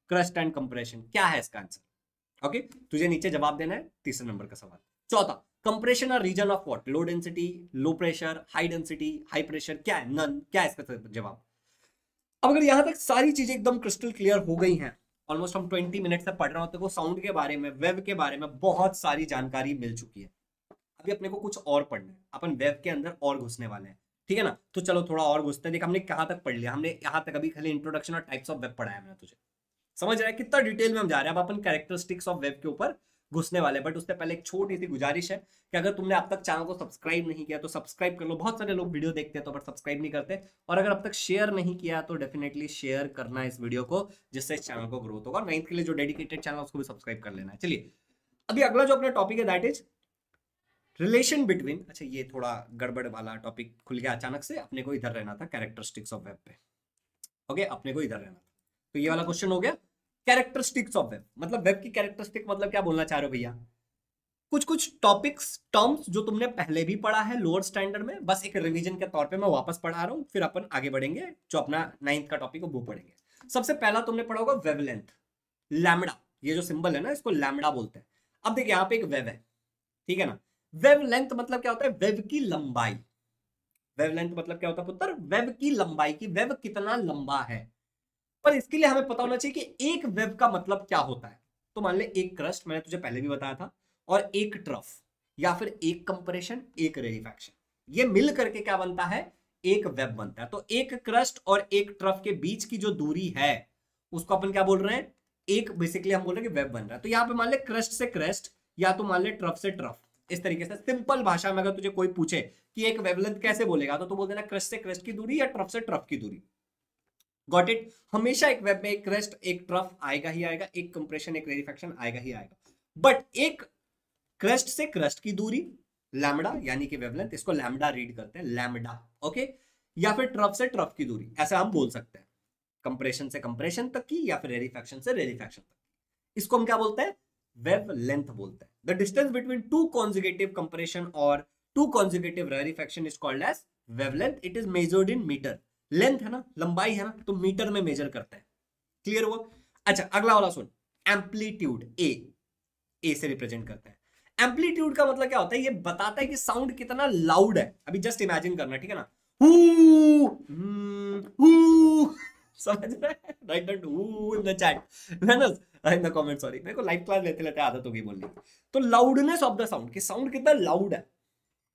crest and compression. क्या है इसका आंसर? ओके, तुझे नीचे जवाब देना है तीसरे नंबर का सवाल। चौथा, कंप्रेशन और region of what, low density, low pressure, high density, high pressure, क्या है, नन। क्या है इसका जवाब? अब अगर यहां तक सारी चीजें एकदम क्रिस्टल क्लियर हो गई हैं, ऑलमोस्ट हम 20 मिनट से पढ़ रहे होते को, साउंड के बारे में, वेब के बारे में बहुत सारी जानकारी मिल चुकी है। अभी अपने को कुछ और पढ़ना है, अपन वेब के अंदर और घुसने वाले हैं, ठीक है ना। तो चलो थोड़ा और घुसते हैं। देख, हमने कहां तक पढ़ लिया, हमने यहाँ तक अभी खाली इंट्रोडक्शन और टाइप्स ऑफ वेब पढ़ाया मैंने तुझे, समझ रहा है कितना डिटेल में हम जा रहे हैं। अब अपन कैरेक्टरिस्टिक्स ऑफ वेब के ऊपर घुसने वाले, बट उससे पहले एक छोटी सी गुजारिश है कि अगर तुमने अब तक चैनल को सब्सक्राइब नहीं किया तो सब्सक्राइब कर लो। बहुत सारे लोग वीडियो देखते हैं तो बट सब्सक्राइब नहीं करते, और अगर अब तक शेयर नहीं किया तो डेफिनेटली शेयर करना इस वीडियो को, जिससे इस चैनल को ग्रोथ होगा। 9th के लिए जो डेडिकेटेड चैनल उसको भी सब्सक्राइब कर लेना है। चलिए, अभी अगला जो अपना टॉपिक है दैट इज रिलेशन बिटवीन, अच्छा ये थोड़ा गड़बड़ वाला टॉपिक खुल गया अचानक से, अपने को इधर रहना था कैरेक्टरिस्टिक्स ऑफ वेब पे। ओके, अपने को इधर रहना था, तो ये वाला क्वेश्चन हो गया कैरेक्टरिस्टिक्स ऑफ वेब। मतलब वेब की कैरेक्टरिस्टिक मतलब क्या बोलना चाह रहे हो भैया? कुछ कुछ टॉपिक्स, टर्म्स जो तुमने पहले भी पढ़ा है लोअर स्टैंडर्ड में, बस एक रिवीजन के तौर पे मैं वापस पढ़ा रहा हूं, फिर अपन आगे बढ़ेंगे, जो अपना 9th का टॉपिक है वो पढ़ेंगे। सबसे पहला तुमने पढ़ा होगा वेवलेंथ, लैम्बडा, ये जो सिंबल है ना इसको लैम्बडा बोलते हैं। अब देखिए यहाँ पे एक वेव है, ठीक है ना। वेवलेंथ मतलब क्या होता है? वेव की लंबाई। वेवलेंथ मतलब क्या होता है पुत्र? वेव की लंबाई, की वेव कितना लंबा है। पर इसके लिए हमें पता होना चाहिए कि एक वेव का मतलब क्या होता है। तो मान ले एक क्रस्ट, मैंने तुझे पहले भी बताया था, और एक ट्रफ, या फिर एक कंप्रेशन, एक रेडिफैक्शन, ये मिल करके क्या बनता है? एक वेब बनता है। तो एक क्रस्ट और एक ट्रफ के बीच की जो दूरी है उसको अपन क्या बोल रहे हैं? एक, बेसिकली हम बोल रहे हैं कि वेब बन रहा है। तो यहां पे मान ले क्रस्ट से क्रस्ट, या तो मान ले ट्रफ से ट्रफ। इस तरीके से सिंपल भाषा में अगर तुझे कोई पूछे कि एक वेवलेंथ कैसे बोलेगा, तो तू बोल देना क्रस्ट से क्रस्ट की दूरी या ट्रफ से ट्रफ की दूरी। Got it? हमेशा एक वेब में एक क्रस्ट एक ट्रफ आएगा ही आएगा, एक कंप्रेशन एक रेडिफैक्शन आएगा ही आएगा। बट एक क्रस्ट से क्रस्ट की दूरी लैम्डा, यानी कि वेवलेंथ, इसको लैम्डा रीड करते हैं, लैम्डा, ओके। या फिर ट्रफ से ट्रफ की दूरी, ऐसा हम बोल सकते हैं। कंप्रेशन से कंप्रेशन तक की, या फिर रेडिफैक्शन से रेडिफैक्शन तक की, इसको हम क्या बोलते हैं? वेव लेंथ बोलते हैं। The distance between two conjugative compression और two conjugative rarefaction is called as wavelength. It is measured in metre. Length है ना, लंबाई है ना, तो मीटर में मेजर करते हैं। क्लियर हुआ? अच्छा, अगला वाला सुन। एम्पलीट्यूड, ए से रिप्रेजेंट करते हैं। एम्पलीट्यूड का मतलब क्या होता है? ये बताता है कि साउंड कितना लाउड है। अभी जस्ट इमेजिन करना, ठीक है ना? समझ रहे हैं? Write down who in the chat, in the comment, sorry, मेरे को लाइव क्लास लेते लेते आदत हो गई बोलने की। तो लाउडनेस ऑफ द साउंड, कि साउंड कितना लाउड है,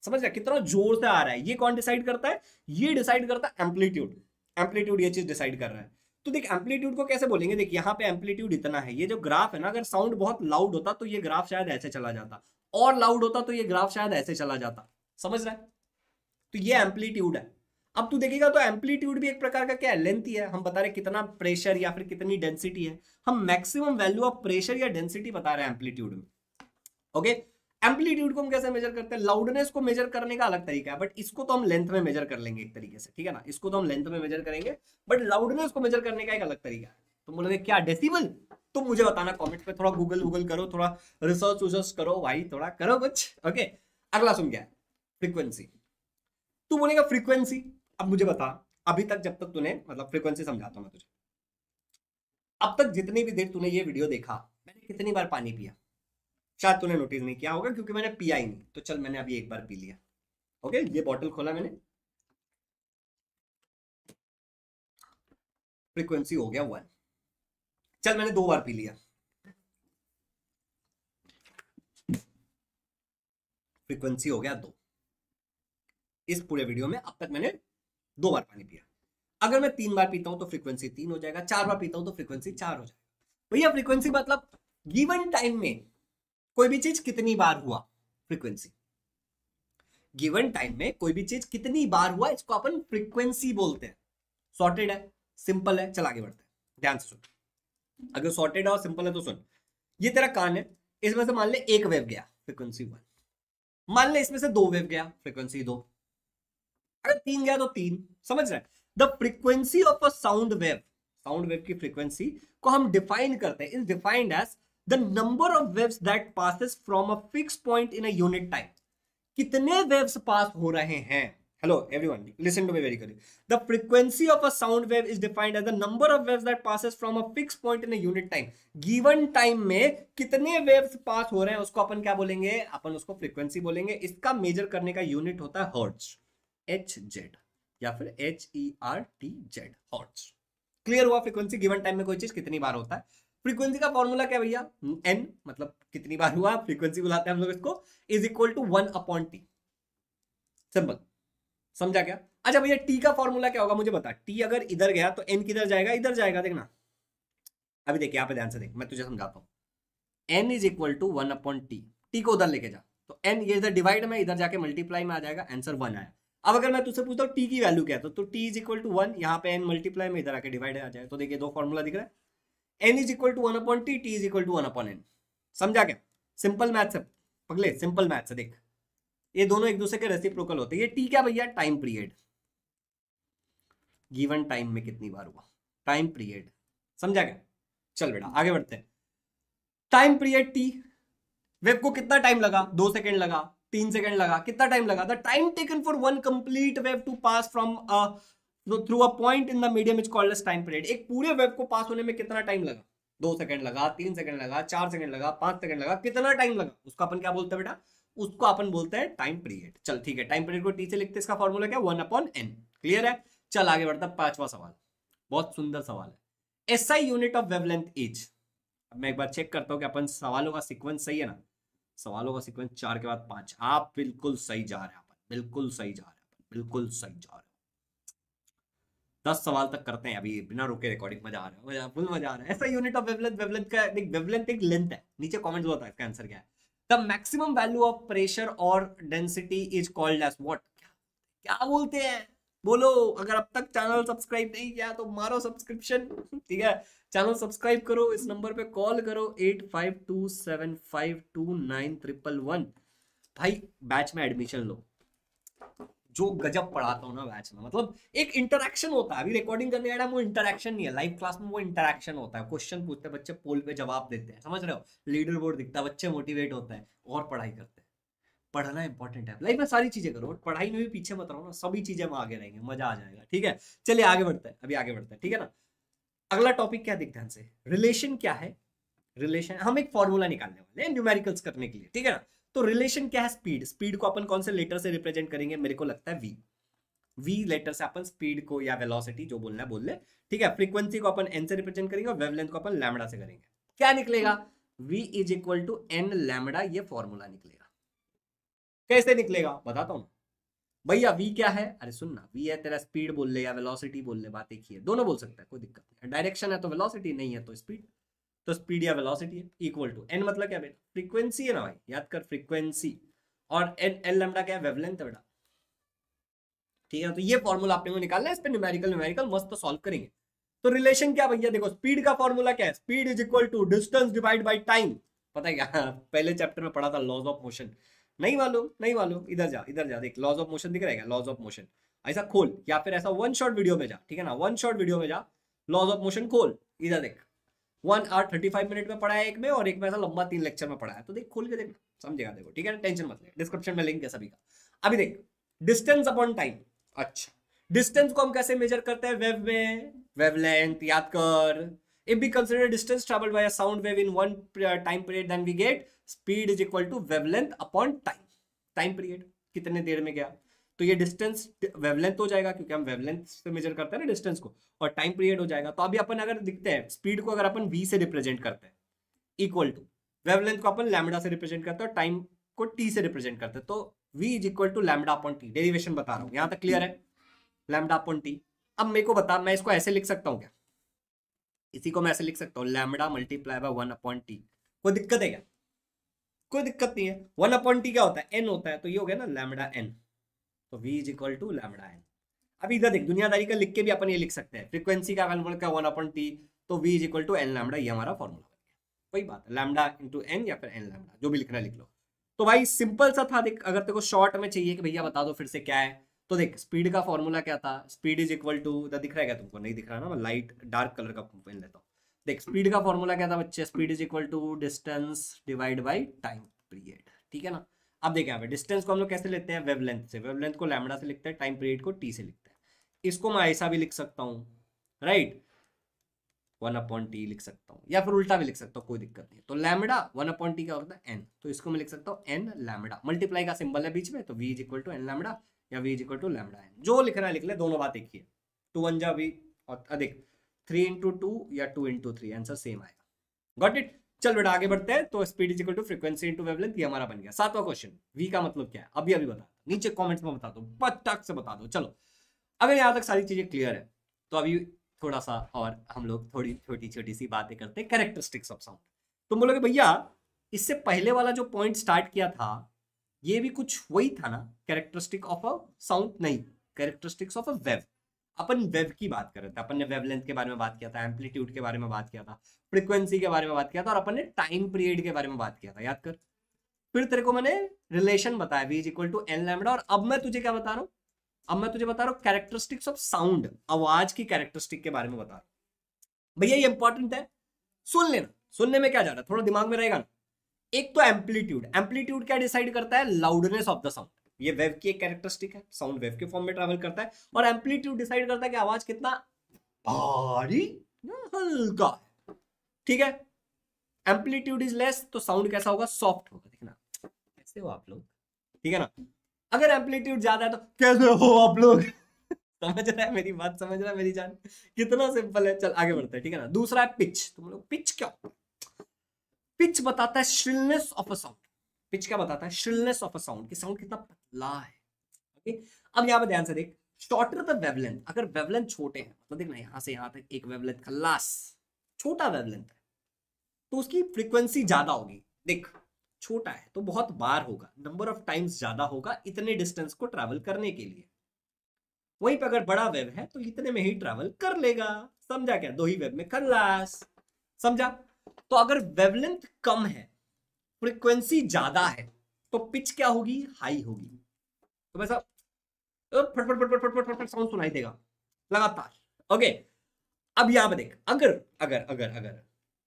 समझ रहे, कितना जोर से आ रहा है, ये कौन डिसाइड करता है? ये डिसाइड करता है एम्पलीट्यूड। एम्पलीट्यूड ये चीज डिसाइड कर रहा है। तो देख, एम्पलीट्यूड को कैसे बोलेंगे? देख, यहाँ पे एम्पलीट्यूड इतना है, ये जो ग्राफ है ना, अगर साउंड बहुत लाउड होता तो ये ग्राफ शायद ऐसे चला जाता, और लाउड होता तो ये ग्राफ शायद ऐसे चला जाता। समझ रहा है? तो ये एम्पलीट्यूड है। अब तू देखेगा तो एम्पलीट्यूड भी एक प्रकार का क्या है? लेंथ ही है। हम बता रहे कितना प्रेशर या फिर कितनी डेंसिटी है। हम मैक्सिमम वैल्यू ऑफ प्रेशर या डेंसिटी बता रहे हैं एम्पलीट्यूड में, ओके। एम्पलीट्यूड को हम कैसे मेजर करते हैं? लाउडनेस को मेजर करने का अलग तरीका है, बट इसको तो हम लेंथ में मेजर कर लेंगे एक तरीके से, ठीक है ना? इसको तो हम लेंथ में मेजर करेंगे, बट लाउडनेस को मेजर करने का एक अलग तरीका है। तुम बोलोगे क्या डेसिबल? तुम मुझे बताना कमेंट्स पे, थोड़ा गूगल करो, थोड़ा रिसर्च करो भाई, थोड़ा करो कुछ, ओके। अगला सुन, क्या है? फ्रीक्वेंसी। तू बोलेगा फ्रीक्वेंसी। अब मुझे बता, अभी तक जब तक तूने, मतलब फ्रीक्वेंसी समझाता हूं मैं तुझे, अब तक जितनी भी देर तूने ये वीडियो देखा, मैंने कितनी बार पानी पिया? शायद तूने नोटिस नहीं किया होगा, क्योंकि मैंने पिया ही नहीं। तो चल, मैंने अभी एक बार पी लिया, ओके। ये बॉटल खोला मैंने, फ्रीक्वेंसी हो गया 1। चल, मैंने 2 बार पी लिया, फ्रीक्वेंसी हो गया 2। इस पूरे वीडियो में अब तक मैंने 2 बार पानी पिया। अगर मैं 3 बार पीता हूं तो फ्रीक्वेंसी 3 हो जाएगा, 4 बार पीता हूं तो फ्रीक्वेंसी 4 हो जाएगा। भैया फ्रीक्वेंसी मतलब गिवन टाइम में कोई भी चीज कितनी बार हुआ, फ्रीक्वेंसी। गिवन टाइम में कोई भी चीज कितनी बार हुआ, इसको अपन फ्रीक्वेंसी बोलते हैं। सॉर्टेड है, सिंपल है। चल आगे बढ़ते हैं, ध्यान से सुन। अगर सॉर्टेड है और सिंपल है तो सुन। ये तेरा कान है, इसमें से मान ले एक वेव गया, फ्रीक्वेंसी 1। मान ले इसमें से 2 वेव गया, फ्रीक्वेंसी 2। अगर 3 गया तो 3। समझ रहे हैं? The frequency of a sound wave की फ्रीक्वेंसी को हम डिफाइन करते हैं, is defined as the number of waves that passes from a fix point in a unit time. कितने वेव्स पास हो रहे हैं? Hello everyone, listen to me very carefully. The frequency of a sound wave is defined as the number of waves that passes from a fix point in a unit time. Given time में कितने waves pass हो रहे हैं उसको अपन क्या बोलेंगे? अपन उसको frequency बोलेंगे। इसका मेजर करने का यूनिट होता है हर्ट्ज, HZ, या फिर HERTZ, हर्ट्ज। क्लियर हुआ? फ्रीक्वेंसी गिवन टाइम में कोई चीज कितनी बार होता है। फ्रीक्वेंसी का फॉर्मूला क्या भैया? n, मतलब कितनी बार हुआ, फ्रीक्वेंसी बुलाते हैं हम लोग इसको, is equal to 1/t। Simple, समझा क्या? अच्छा भैया, t का फॉर्मूला क्या होगा मुझे बता। t अगर इधर गया तो n किधर जाएगा? इधर जाएगा। देखना, अभी देख, यहाँ पे ध्यान से देख, मैं तुझे समझाता हूँ। n is equal to 1/t। t को उधर लेके जा, तो n ये इधर डिवाइड में, इधर जाके मल्टीप्लाई में आ जाएगा, आंसर 1 आया। अब अगर मैं तुझसे पूछता हूँ t की वैल्यू क्या है, तो t इज इक्वल टू 1, यहाँ पे n मल्टीप्लाई में, इधर आके डिवाइड आ जाए। तो देखिए 2 फॉर्मूला दिख रहा है, n is equal to 1/t, t is equal to 1/n। समझा क्या? सिंपल मैथ्स है पगले, सिंपल मैथ्स है। देख, ये दोनों एक दूसरे के रेसिप्रोकल होते हैं। ये t क्या भैया? टाइम पीरियड, गिवन टाइम में कितनी बार हुआ, टाइम पीरियड। समझा क्या? चल बेटा आगे बढ़ते हैं। टाइम पीरियड t, वेव को कितना टाइम लगा? 2 सेकंड लगा, 3 सेकंड लगा, कितना टाइम लगा? The time taken for one complete wave to pass from through a point in the medium is called as time period. एक पूरे वेव को पास होने में कितना टाइम लगा? 2 सेकंड लगा, 3 सेकंड लगा, 4 सेकंड लगा, 5 सेकंड लगा, कितना टाइम लगा उसका अपन क्या बोलते हैं बेटा? उसको अपन बोलते हैं टाइम पीरियड। चल ठीक है, टाइम पीरियड को टी से लिखते हैं, इसका फॉर्मूला क्या, 1/n। क्लियर है? चल आगे बढ़ता, पांचवा सवाल, बहुत सुंदर सवाल है। SI unit of wavelength is. अब मैं एक बार चेक करता हूं कि अपन सवालों का सीक्वेंस सही है ना। सवालों का सीक्वेंस 4 के बाद 5। आप बिल्कुल सही जा रहे हैं, अपन बिल्कुल सही जा रहे हैं, अपन बिल्कुल सही जा रहे हैं। 10 सवाल तक करते हैं अभी बिना रुके, रिकॉर्डिंग। मजा आ रहा है, मजा फुल मजा आ रहा है। ऐसा यूनिट ऑफ वेवलेंथ, वेवलेंथ का वेवलेंथ एक लेंथ है। नीचे कमेंट्स होता है इसका आंसर क्या है। The maximum value of pressure और density is called as what. क्या बोलते हैं, बोलो। अगर अब तक चैनल सब्सक्राइब नहीं किया तो मारो सब्सक्रिप्शन, ठीक है। चैनल सब्सक्राइब करो, इस नंबर पे कॉल करो 8527529111। भाई बैच में एडमिशन लो। जो गजब पढ़ाता हूँ ना बैच में, मतलब एक इंटरेक्शन होता है। अभी रिकॉर्डिंग करने का वो इंटरेक्शन नहीं है, लाइव क्लास में वो इंटरेक्शन होता है। क्वेश्चन पूछते हैं बच्चे, पोल पे जवाब देते हैं, समझ रहे हो। लीडर बोर्ड दिखता है, बच्चे मोटिवेट होते हैं और पढ़ाई करते हैं। पढ़ना इंपॉर्टेंट है, लाइफ में सारी चीजें करो, पढ़ाई में भी पीछे मत रहो ना, सभी चीजें में आगे रहेंगे, मजा आ जाएगा, ठीक है। चलिए आगे बढ़ते हैं, अभी आगे बढ़ते हैं, ठीक है ना। अगला टॉपिक क्या दिख ध्यान से, रिलेशन क्या है। रिलेशन, हम एक फॉर्मूला निकालने वाले हैं न्यूमेरिकल्स करने के लिए, ठीक है ना। तो रिलेशन क्या है, स्पीड। स्पीड को अपन कौन से लेटर से रिप्रेजेंट करेंगे, मेरे को लगता है वी। वी लेटर से अपन स्पीड को, या वेलोसिटी जो बोलना है बोल ले, ठीक है। फ्रीक्वेंसी को अपन एन से रिप्रेजेंट करेंगे और वेवलेंथ को अपन लैम्बडा से करेंगे। क्या निकलेगा, v is equal to N lambda, ये फॉर्मूला निकलेगा। कैसे निकलेगा बताता हूं भैया। v क्या है, अरे सुन ना, v है तेरा स्पीड बोल ले या वेलोसिटी बोल ले, बात एक ही है, दोनों बोल सकता है, कोई दिक्कत नहीं। डायरेक्शन है तो वेलोसिटी, नहीं है तो स्पीड। तो स्पीड या वेलोसिटी है, इक्वल टू n मतलब क्या बेटा, फ्रीक्वेंसी है ना भाई, याद कर फ्रीक्वेंसी। और एन लैम्बडा क्या है, वेवलेंथ है बेटा, ठीक है। तो ये फॉर्मूला आपने को निकालना है, इस पे न्यूमेरिकल मस्त सॉल्व करेंगे। तो रिलेशन क्या भैया, देखो स्पीड का फॉर्मूला क्या है, speed is equal to distance divide by time. पता है क्या, पहले चैप्टर में पढ़ा था लॉज ऑफ मोशन। नहीं मालूम, नहीं मालूम, इधर जा देख, लॉज ऑफ मोशन दिख रहा है, लॉज ऑफ मोशन ऐसा खोल, या फिर ऐसा वन शॉट वीडियो में जा, ठीक है ना, वन शॉट वीडियो में जा, लॉज ऑफ मोशन खोल, इधर देख। 1 hour 35 minute में पढ़ा है एक में, और एक में ऐसा लंबा 3 लेक्चर में पढ़ा है, तो देख खोल के देख, समझेगा, देखो, ठीक है ना, टेंशन मत ले, डिस्क्रिप्शन में लिंक है सभी का। अभी देख, डिस्टेंस अपॉन टाइम। अच्छा, डिस्टेंस को हम कैसे मेजर करते हैं, वेव में, वेवलेंथ, याद कर। If we consider distance travelled by a sound wave in one time period, then we get speed is equal to wavelength upon time. Time period कितने देर में गया, तो ये डिस्टेंस वेवलेंथ हो जाएगा, क्योंकि हम वेवलेंथ से मेजर करते हैं ना डिस्टेंस को, और टाइम पीरियड हो जाएगा। तो अभी अपन अगर दिखते हैं, स्पीड को अगर अपन v से रिप्रेजेंट करते हैं, इक्वल टू वेवलेंथ को अपन लैम्बडा से रिप्रेजेंट करते हैं, और टाइम को t से रिप्रेजेंट करते हैं, तो v is equal to lambda upon T. Derivation बता रहा हूं, यहां तक क्लियर है, लैम्बडा अपॉन टी। अब मेरे को बता, मैं इसको ऐसे लिख सकता हूं क्या, इसी को मैं ऐसे लिख सकता हूं, lambda multiply by 1 upon T. कोई दिक्कत है क्या, कोई दिक्कत नहीं है। 1 अपॉन टी क्या होता है, n होता है, तो ये हो गया ना लैम्बडा n, तो v is equal to lambda n। अब इधर देख, दुनियादारी का लिख के भी अपन ये लिख सकते हैं, फ्रीक्वेंसी का फॉर्मूला क्या, 1 अपॉन टी, तो v is equal to n lambda, ये हमारा फॉर्मूला बन गया। कोई बात है, लैम्बडा इंटू n या फिर n लैम्बडा, जो भी लिखना है लिख लो। तो भाई सिंपल सा था। देख, अगर तेरे को शॉर्ट में चाहिए कि भैया बता दो फिर से क्या है, तो देख स्पीड का फॉर्मूला क्या था, स्पीड इज इक्वल टू, दिख रहा है क्या तुमको, नहीं दिख रहा ना, मैं लाइट डार्क कलर का पेन लेता हूँ। देख स्पीड का फॉर्मूला क्या था बच्चे, speed is equal to distance divide by time period, ठीक है ना। अब देखें यहाँ पे डिस्टेंस को हम लोग कैसे लेते हैं, वेवलेंथ से, वेवलेंथ को लैम्बडा से लिखते हैं, टाइम पीरियड को टी से लिखते हैं। इसको मैं ऐसा भी लिख सकता हूँ, राइट, 1 अपॉन टी लिख सकता हूँ, या फिर उल्टा भी लिख सकता हूँ, कोई दिक्कत नहीं। तो लैम्बडा 1 अपॉन टी क्या होता है, एन, तो इसको मैं लिख सकता हूँ एन लैम्बडा, मल्टीप्लाई का सिंबल है बीच में, तो V is equal to N lambda या V is equal to lambda N, जो लिखना है लिख ले, दोनों बात एक ही है। 2 1 जा वी, और अधिक 3 इंटू 2 या 2 इंटू 3, आंसर सेम आएगा। Got it. चल बेटा आगे बढ़ते हैं। तो speed is equal to frequency into wavelength, ये हमारा बन गया। 7वां क्वेश्चन, वी का मतलब क्या है, अभी अभी बता, नीचे कमेंट्स में बता दो, पटक से बता दो। चलो, अगर यहाँ तक सारी चीजें क्लियर है, तो अभी थोड़ा सा और हम लोग थोड़ी छोटी छोटी सी बातें करते हैं, कैरेक्टरिस्टिक्स ऑफ साउंड। तुम बोलोगे भैया इससे पहले वाला जो पॉइंट स्टार्ट किया था, ये भी कुछ वही था ना, कैरेक्टरिस्टिक ऑफ अ साउंड, नहीं, characteristics of a wave. Upon wave की बात कर रहे थे, अपन ने वेवलेंथ के बारे में बात किया था, एम्पलीट्यूड के बारे में बात किया था, फ्रीक्वेंसी के बारे में बात किया था, और अपन ने टाइम पीरियड के बारे में बात किया था, याद कर। फिर तेरे को मैंने रिलेशन बताया, v is equal to N lambda, और अब मैं तुझे क्या बता रहा हूँ, अब मैं तुझे बता रहा हूँ कैरेक्टरिस्टिक्स ऑफ साउंड, आवाज की कैरेक्टरिस्टिक के बारे में बता रहा हूँ। भैया ये इंपॉर्टेंट है, सुन लेना, सुनने में क्या जा रहा है थोड़ा दिमाग में रहेगा ना। एक तो एम्पलीट्यूड, एम्पलीट्यूड क्या डिसाइड करता है, लाउडनेस ऑफ द साउंड, ये वेव की एक कैरेक्टरिस्टिक है, साउंड वेव के फॉर्म में ट्रैवल करता है, और एम्पलीट्यूड डिसाइड करता है कि आवाज कितना भारी या हल्का है, ठीक है। एम्पलीट्यूड इज लेस तो साउंड कैसा होगा, सॉफ्ट होगा, देखना कैसे हो आप लोग, ठीक है ना। अगर एम्पलीट्यूड ज्यादा है तो कैसे हो आप लोग समझ रहा है मेरी बात, समझ रहा है मेरी जान, कितना सिंपल है। चल आगे बढ़ते हैं, ठीक है ना। दूसरा है पिच। तुम लोग पिच क्या होता है? पिच बताता है shrillness of a sound. Pitch क्या बताता है? श्रिलनेस ऑफ अ साउंड, कि साउंड कितना पतला है। ओके, अब यहां पे ध्यान से देख, शॉर्टर द वेवलेंथ, अगर वेवलेंथ छोटे हैं, मतलब देख ना यहां से यहां तक एक वेवलेंथ खल्लास, छोटा वेवलेंथ है, तो उसकी फ्रीक्वेंसी ज्यादा होगी। देख छोटा है तो बहुत बार होगा, नंबर ऑफ टाइम्स ज्यादा होगा इतने डिस्टेंस को ट्रैवल करने के लिए। वहीं पे अगर बड़ा वेव है तो इतने में ही ट्रैवल कर लेगा। समझा क्या? दो ही वेव में खल्लास। समझा? तो अगर वेवलेंथ कम है, फ्रीक्वेंसी ज्यादा है, तो पिच क्या होगी? हाई होगी। तो वैसा फट फट फट फट फट फट फट साउंड सुनाई देगा लगातार। ओके, अब यहां पे देख, अगर अगर अगर अगर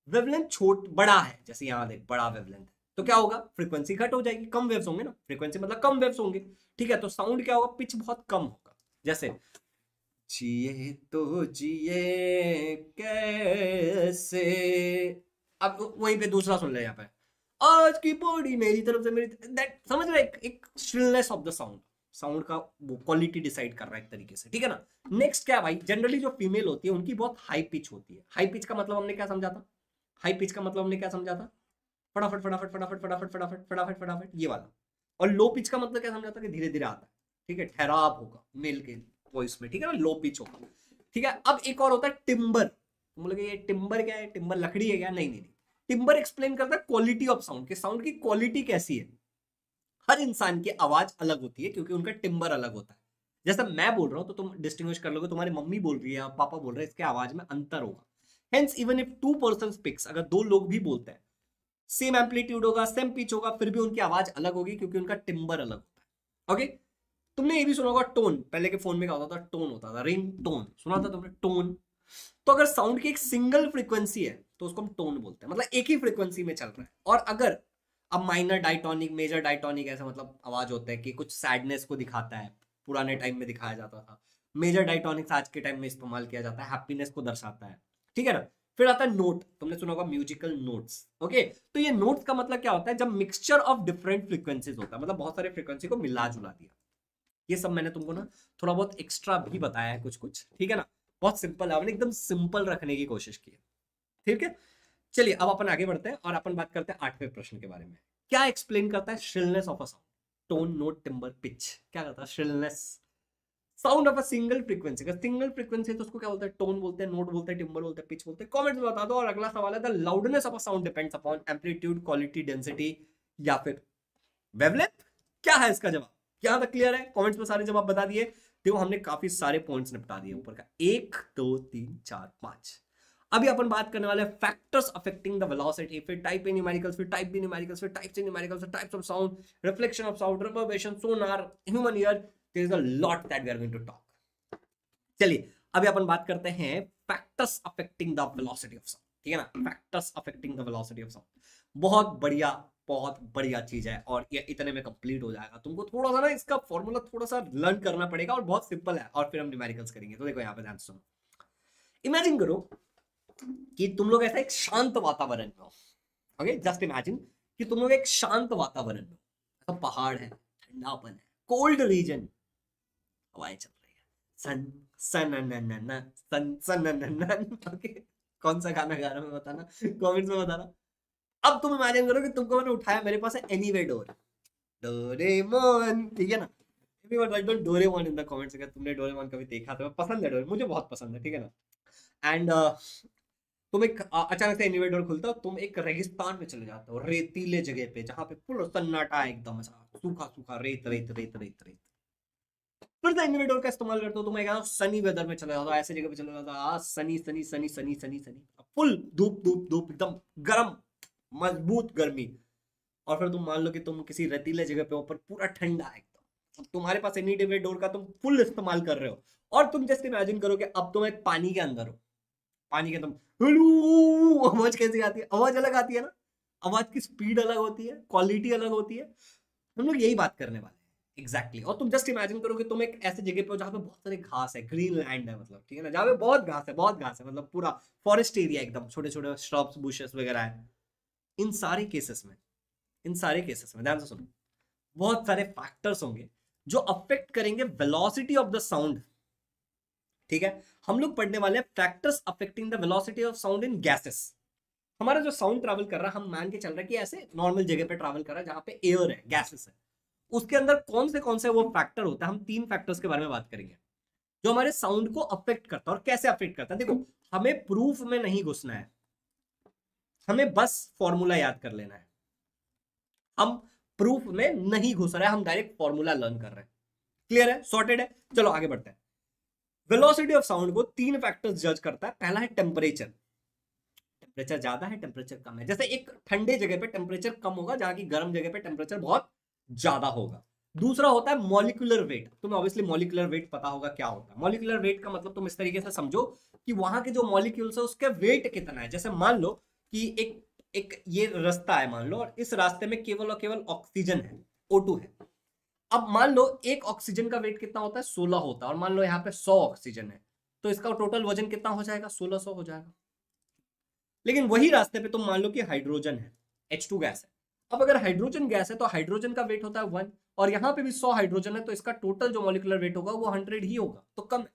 वेवलेंथ छोट बड़ा है, जैसे यहां देख बड़ा वेवलेंथ, तो क्या होगा? फ्रीक्वेंसी घट हो जाएगी, कम वेव्स होंगे ना, फ्रीक्वेंसी मतलब कम वेव्स होंगे, ठीक है। तो साउंड क्या होगा? पिच बहुत कम होगा। जैसे जिए तो जिए कैसे, अब वहीं पे दूसरा सुन ले यहाँ पे, आज की बॉडी मेरी तरफ से मेरी, दैट समझ रहे, एक shrillness of the sound, sound का वो क्वालिटी डिसाइड कर रहा है एक तरीके से, ठीक है ना। नेक्स्ट क्या भाई, जनरली जो फीमेल होती है उनकी बहुत हाई पिच होती है। हाई पिच का मतलब हमने क्या समझा था? हाई पिच का मतलब हमने क्या समझा था? फटाफट फटाफट फटाफट फटाफट फटाफट फटाफट फटाफट, ये वाला। और लो पिच का मतलब क्या समझा था? कि धीरे धीरे आता है, ठीक है, ठहराव होगा मेल के वॉइस में, ठीक है ना, लो पिच होगा, ठीक है। अब एक और होता है टिम्बर। तुम लोग ये टिम्बर क्या है? टिम्बर लकड़ी है क्या? नहीं नहीं नहीं, टिम्बर एक्सप्लेन करता है क्वालिटी ऑफ साउंड, के साउंड की क्वालिटी कैसी है। हर इंसान की आवाज अलग होती है क्योंकि उनका टिम्बर अलग होता है। जैसा मैं बोल रहा हूं तो तुम डिस्टिंग्विश कर लोगे, तुम्हारी मम्मी बोल रही है या पापा बोल रहे हैं, इसके आवाज में अंतर होगा। Hence even if two person speaks, अगर दो लोग भी बोलते हैं, सेम एम्पलीट्यूड होगा, सेम पिच होगा, फिर भी उनकी आवाज अलग होगी क्योंकि उनका टिम्बर अलग होता है। ओके, तुमने ये भी सुना होगा टोन, पहले के फोन में क्या होता था? टोन होता था, रिंग टोन सुना था तुमने? टोन। तो अगर साउंड की एक सिंगल फ्रीक्वेंसी है तो उसको हम टोन बोलते हैं, मतलब एक ही फ्रीक्वेंसी में चल रहा है। और अगर अब माइनर डायटोनिक, मेजर डायटोनिक, ऐसा मतलब आवाज होता है कि कुछ सैडनेस को दिखाता है, पुराने टाइम में दिखाया जाता था। मेजर डायटोनिक्स आज के टाइम में इस्तेमाल किया जाता है, हैप्पीनेस को दर्शाता है, ठीक है ना। फिर आता है नोट, तुमने सुना होगा म्यूजिकल नोट्स। ओके, तो ये नोट्स का मतलब क्या होता है? जब मिक्सचर ऑफ डिफरेंट फ्रीक्वेंसीज होता है, मतलब बहुत सारे फ्रीक्वेंसी को मिला जुला दिया। ये सब मैंने तुमको ना थोड़ा बहुत एक्स्ट्रा भी बताया है, कुछ कुछ, ठीक है ना। बहुत सिंपल है, हमने एकदम सिंपल रखने की कोशिश की है, ठीक है। चलिए अब अपन आगे बढ़ते हैं और अपन बात करते हैं 8वें प्रश्न के बारे में। क्या एक्सप्लेन करता है shrillness of a sound? Tone, note, timber, pitch, क्या करता है? Shrillness, sound of a single frequency. अगर सिंगल फ्रीक्वेंसी है तो उसको क्या बोलते हैं? टोन बोलते हैं, नोट बोलते हैं, टिम्बर बोलते हैं, पिच बोलते हैं। कमेंट में बता दो। और अगला सवाल है, the loudness of a sound depends upon amplitude, quality, density या फिर वेवलेंथ। क्या है इसका जवाब? यहां तक क्लियर है? कमेंट्स में सारे जवाब बता दिए। देखो हमने काफी सारे पॉइंट्स निपटा दिए ऊपर का, 1 2 3 4 5। अभी अपन बात करने वाले फैक्टर्स अफेक्टिंग द वेलोसिटी, फिर टाइप ए न्यूमेरिकल्स, फिर टाइप बी न्यूमेरिकल्स, फिर टाइप सी न्यूमेरिकल्स, फिर types of sound, reflection of sound, reverberation, sonar, human ear. There is a lot that we are going to talk. चलिए अभी अपन बात करते हैं factors affecting the velocity of sound, ठीक है ना। Factors affecting the velocity of sound, बहुत बढ़िया चीज है और ये इतने में कंप्लीट हो जाएगा। तुमको थोड़ा सा ना इसका फॉर्मूला थोड़ा सा लर्न करना पड़ेगा और बहुत सिंपल है, और फिर हम न्यूमेरिकल्स करेंगे। तो देखो यहाँ पे ध्यान सुनो, इमेजिन करो कि तुम लोग ऐसा एक शांत वातावरण में हो। ओके, जस्ट इमेजिन कि तुम लोग एक शांत वातावरण में, ऐसा पहाड़ है, ठंडापन है, कोल्ड रीजन, हवाएं चल रही है, सन सन सन सन। ओके, कौन सा गाना गा रहा हूं मैं बताना, कमेंट्स में बताना। अब तुम इमेजिन करो कि तुमको मैंने उठाया, मेरे पास है एनीवे डोर, डोरेमोन, ठीक है ना। Everyone write down Doraemon in the comments अगर तुमने डोरेमोन कभी देखा तो। पसंद है डोरेमोन, मुझे बहुत पसंद है, ठीक है ना। एंड तुम एक अचानक से एनीवे डोर खुलता हो, तुम एक रेगिस्तान में चले जाते हो, रेतीले जगह पे, जहां पे पूरा सन्नाटा है, एकदम ऐसा सूखा सूखा, रेत रेत रेत रेत रेत। फिर एनीवे डोर का इस्तेमाल करते हो, तुम एक सनी वेदर में चले जाते हो, ऐसे जगह पे चले जाते हो, आज सनी सनी सनी सनी सनी सनी, फुल धूप धूप धूप, एकदम गर्म, मजबूत गर्मी। और फिर तुम मान लो कि तुम किसी रेतीले जगह पे ऊपर, पूरा ठंडा है एकदम, तुम्हारे पास एनीवे डोर का तुम फुल इस्तेमाल कर रहे हो। और तुम जैसे इमेजिन करो कि अब तुम एक पानी के अंदर हो, पानी के तुम हेलो, आवाज कैसी आती है? आवाज अलग आती है ना, आवाज की स्पीड अलग होती है, क्वालिटी अलग होती है। हम लोग यही बात करने वाले हैं एग्जैक्टली। और तुम जस्ट इमेजिन करो कि तुम एक ऐसे जगह पे हो जहाँ पे बहुत सारे घास है, ग्रीन लैंड है, मतलब ठीक है ना, जहाँ पे बहुत घास है, बहुत घास है, मतलब पूरा फॉरेस्ट एरिया, एकदम छोटे छोटे श्रब्स, बुशेस वगैरह है। इन सारे केसेस में ध्यान से सुनो, बहुत सारे फैक्टर्स होंगे जो अफेक्ट करेंगे वेलोसिटी ऑफ द साउंड। ठीक है, हम लोग पढ़ने वाले हैं factors affecting the velocity of sound in gases. हमारा जो साउंड ट्रैवल कर रहा है, हम मान के चल रहे हैं कि ऐसे नॉर्मल जगह पे ट्रैवल कर रहा है जहां पे एयर है, गैसेस है, उसके अंदर कौन से वो फैक्टर होता है। हम 3 फैक्टर्स के बारे में बात करेंगे जो हमारे साउंड को अफेक्ट करता है। और कैसे अफेक्ट करता है, देखो हमें प्रूफ में नहीं घुसना है, हमें बस फॉर्मूला याद कर लेना है। हम प्रूफ में नहीं घुस रहे हैं, हम डायरेक्ट फॉर्मूला लर्न कर रहे हैं। क्लियर है, सॉर्टेड है। चलो आगे बढ़ते हैं। वेलोसिटी ऑफ साउंड को 3 फैक्टर्स जज करता है। पहला है टेम्परेचर, टेम्परेचर ज्यादा है, टेम्परेचर कम है। जैसे एक ठंडे जगह पे टेम्परेचर कम होगा, जहां की गर्म जगह पे टेम्परेचर बहुत ज्यादा होगा। दूसरा होता है मॉलिक्यूलर वेट। तुम्हें ऑब्वियसली मॉलिक्यूलर वेट पता होगा क्या होता है। मॉलिक्यूलर वेट का मतलब तुम इस तरीके से समझो कि वहां के जो मॉलिक्यूल्स है उसका वेट कितना है। जैसे मान लो कि एक ये रास्ता है मान लो, और इस रास्ते में केवल और केवल ऑक्सीजन है, O2 है। अब मान लो एक ऑक्सीजन का वेट कितना होता है, 16 होता है, और मान लो यहाँ पे 100 ऑक्सीजन है, तो इसका टोटल वजन कितना हो जाएगा, 1600 हो जाएगा। लेकिन वही रास्ते पे तुम मान लो कि हाइड्रोजन है, H2 गैस है। अब अगर हाइड्रोजन गैस है तो हाइड्रोजन का वेट होता है 1, और यहाँ पे भी 100 हाइड्रोजन है, तो इसका टोटल जो मॉलिक्यूलर वेट होगा वो 100 ही होगा, तो कम है।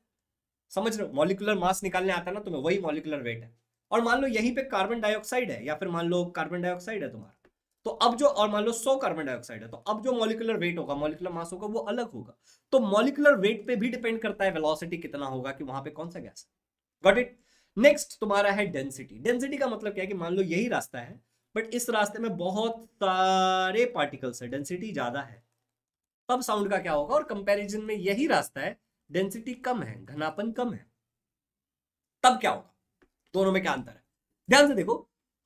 समझ रहे हो, मॉलिक्यूलर मास निकालने आता है ना तुम्हें, वही मॉलिक्यूलर वेट है। और मान लो यहीं पे कार्बन डाइऑक्साइड है, या फिर मान लो कार्बन डाइऑक्साइड है तुम्हारा, तो अब जो, और मान लो 100 कार्बन डाइऑक्साइड है, तो अब जो मॉलिक्यूलर वेट होगा, मॉलिक्यूलर मास होगा, वो अलग होगा। तो मॉलिक्यूलर वेट पे भी डिपेंड करता है वेलोसिटी कितना होगा, कि वहां पे कौन सा गैस है। Got it. नेक्स्ट तुम्हारा है डेंसिटी। डेंसिटी का मतलब क्या है कि मान लो यही रास्ता है, बट इस रास्ते में बहुत सारे पार्टिकल्स है, डेंसिटी ज्यादा है, तब साउंड का क्या होगा। और कंपैरिजन में यही रास्ता है, डेंसिटी कम है, घनापन कम है, तब क्या होगा। दोनों में क्या अंतर है, ध्यान से देखो।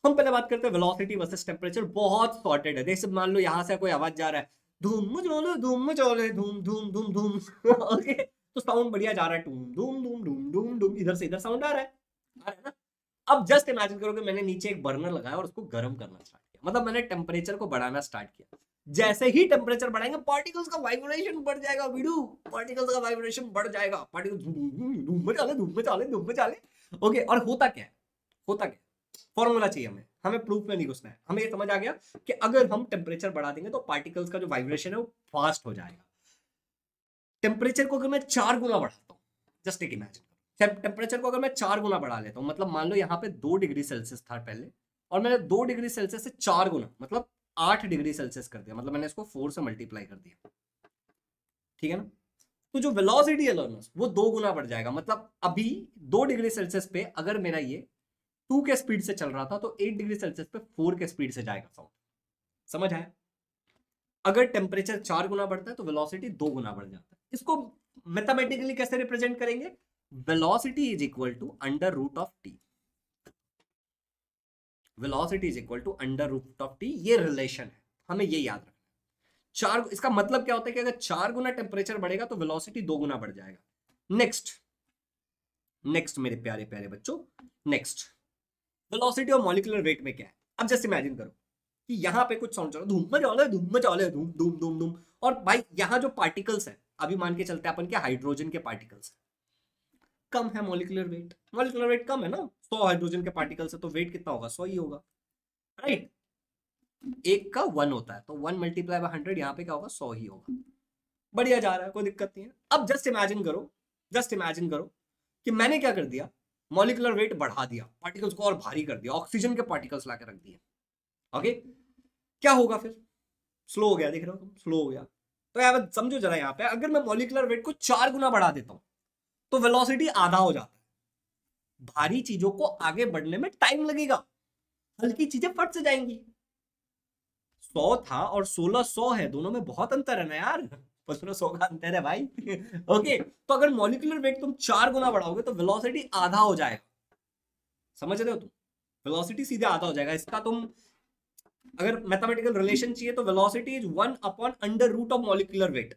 हम पहले बात करते हैं वेलोसिटी वर्सेस टेम्परेचर। बहुत सॉर्टेड है। जैसे मान लो यहां से कोई आवाज जा रहा है, धूम मचोले धूम मचोले धूम धूम धूम धूम ओके, तो साउंड बढ़िया जा रहा है, धूम धूम धूम धूम धूम धूम, इधर से इधर साउंड आ रहा है ना। अब जस्ट इमेजिन करो कि मैंने नीचे एक बर्नर लगाया और उसको गर्म करना स्टार्ट किया, मतलब मैंने टेम्परेचर को बढ़ाना स्टार्ट किया। जैसे ही टेम्परेचर बढ़ाएंगे, पार्टिकल्स का वाइब्रेशन बढ़ जाएगा, वीडू पार्टिकल्स का वाइब्रेशन बढ़ जाएगा, पार्टिकल धूम में चाले धूम में चाले धूम में चाले। ओके, और होता क्या है, होता क्या, फॉर्मूला चाहिए हमें प्रूफ में नहीं घुसना है। हमें ये समझ आ गया कि अगर हम टेम्परेचर बढ़ा देंगे तो पार्टिकल्स का जो वाइब्रेशन है वो फास्ट हो जाएगा। टेम्परेचर को अगर मैं 4 गुना बढ़ाता हूँ, जस्ट एक इमेजिन, टेम्परेचर को अगर मैं 4 गुना बढ़ा लेता हूँ, मतलब मान लो यहाँ पे 2 डिग्री सेल्सियस था पहले, और मैंने 2 डिग्री सेल्सियस से 4 गुना मतलब 8 डिग्री सेल्सियस कर दिया, मतलब मैंने इसको 4 से मल्टीप्लाई कर दिया, ठीक है ना। तो जो वेलोसिटी है लर्नर्स, वो 2 गुना बढ़ जाएगा। मतलब अभी 2 डिग्री सेल्सियस पे अगर मेरा ये 2 के स्पीड से चल रहा था, तो 8 डिग्री सेल्सियस पे 4 के स्पीड से जाएगा साउंड। समझ आया। अगर टेम्परेचर 4 गुना बढ़ता है तो वेलोसिटी 2 गुना बढ़ जाता है। इसको मैथमेटिकली कैसे रिप्रेजेंट करेंगे, velocity is equal to under root of T. Velocity is equal to under root of T, ये रिलेशन है, हमें ये याद रखना। 4, इसका मतलब क्या होता है कि अगर 4 गुना टेम्परेचर बढ़ेगा तो वेलोसिटी 2 गुना बढ़ जाएगा। नेक्स्ट मेरे प्यारे प्यारे बच्चों, नेक्स्ट वेलोसिटी और मॉलिक्यूलर वेट में क्या है। अब जस्ट इमेजिन करो कि यहाँ पे कुछ साउंड चल रहा है, धूम में चले धूम धूम धूम धूम, और भाई यहाँ जो पार्टिकल्स है, अभी मान के चलते हैं अपन क्या, हाइड्रोजन के पार्टिकल्स है, कम है मॉलिक्यूलर वेट कम है ना, 100 हाइड्रोजन के पार्टिकल्स है, तो वेट कितना होगा, 100 ही होगा, राइट। एक का 1 होता है, तो 1 मल्टीप्लाई बाय 100, यहाँ पे क्या होगा, 100 ही होगा। बढ़िया जा रहा है, कोई दिक्कत नहीं है। अब जस्ट इमेजिन करो कि मैंने क्या कर दिया, मॉलिक्यूलर वेट बढ़ा दिया, पार्टिकल्स को और भारी कर दिया, ऑक्सीजन के पार्टिकल्स लाके रख दिए। ओके, क्या होगा फिर, स्लो हो गया, देख रहे हो तुम, स्लो हो गया। तो यार समझो जरा, यहाँ पे अगर मैं मॉलिक्यूलर वेट को 4 गुना बढ़ा देता हूं तो वेलोसिटी आधा हो जाता है। भारी चीजों को आगे बढ़ने में टाइम लगेगा, हल्की चीजें फट से जाएंगी। 100 था और 1600 है, दोनों में बहुत अंतर है ना यार, 1500 का अंतर है भाई ओके, तो अगर मॉलिक्यूलर वेट तुम 4 गुना बढ़ाओगे तो वेलोसिटी आधा हो जाएगा। समझ रहे हो तुम, वेलोसिटी सीधे आधा हो जाएगा। इसका तुम अगर मैथमेटिकल रिलेशन चाहिए तो velocity is 1 upon under root of molecular weight.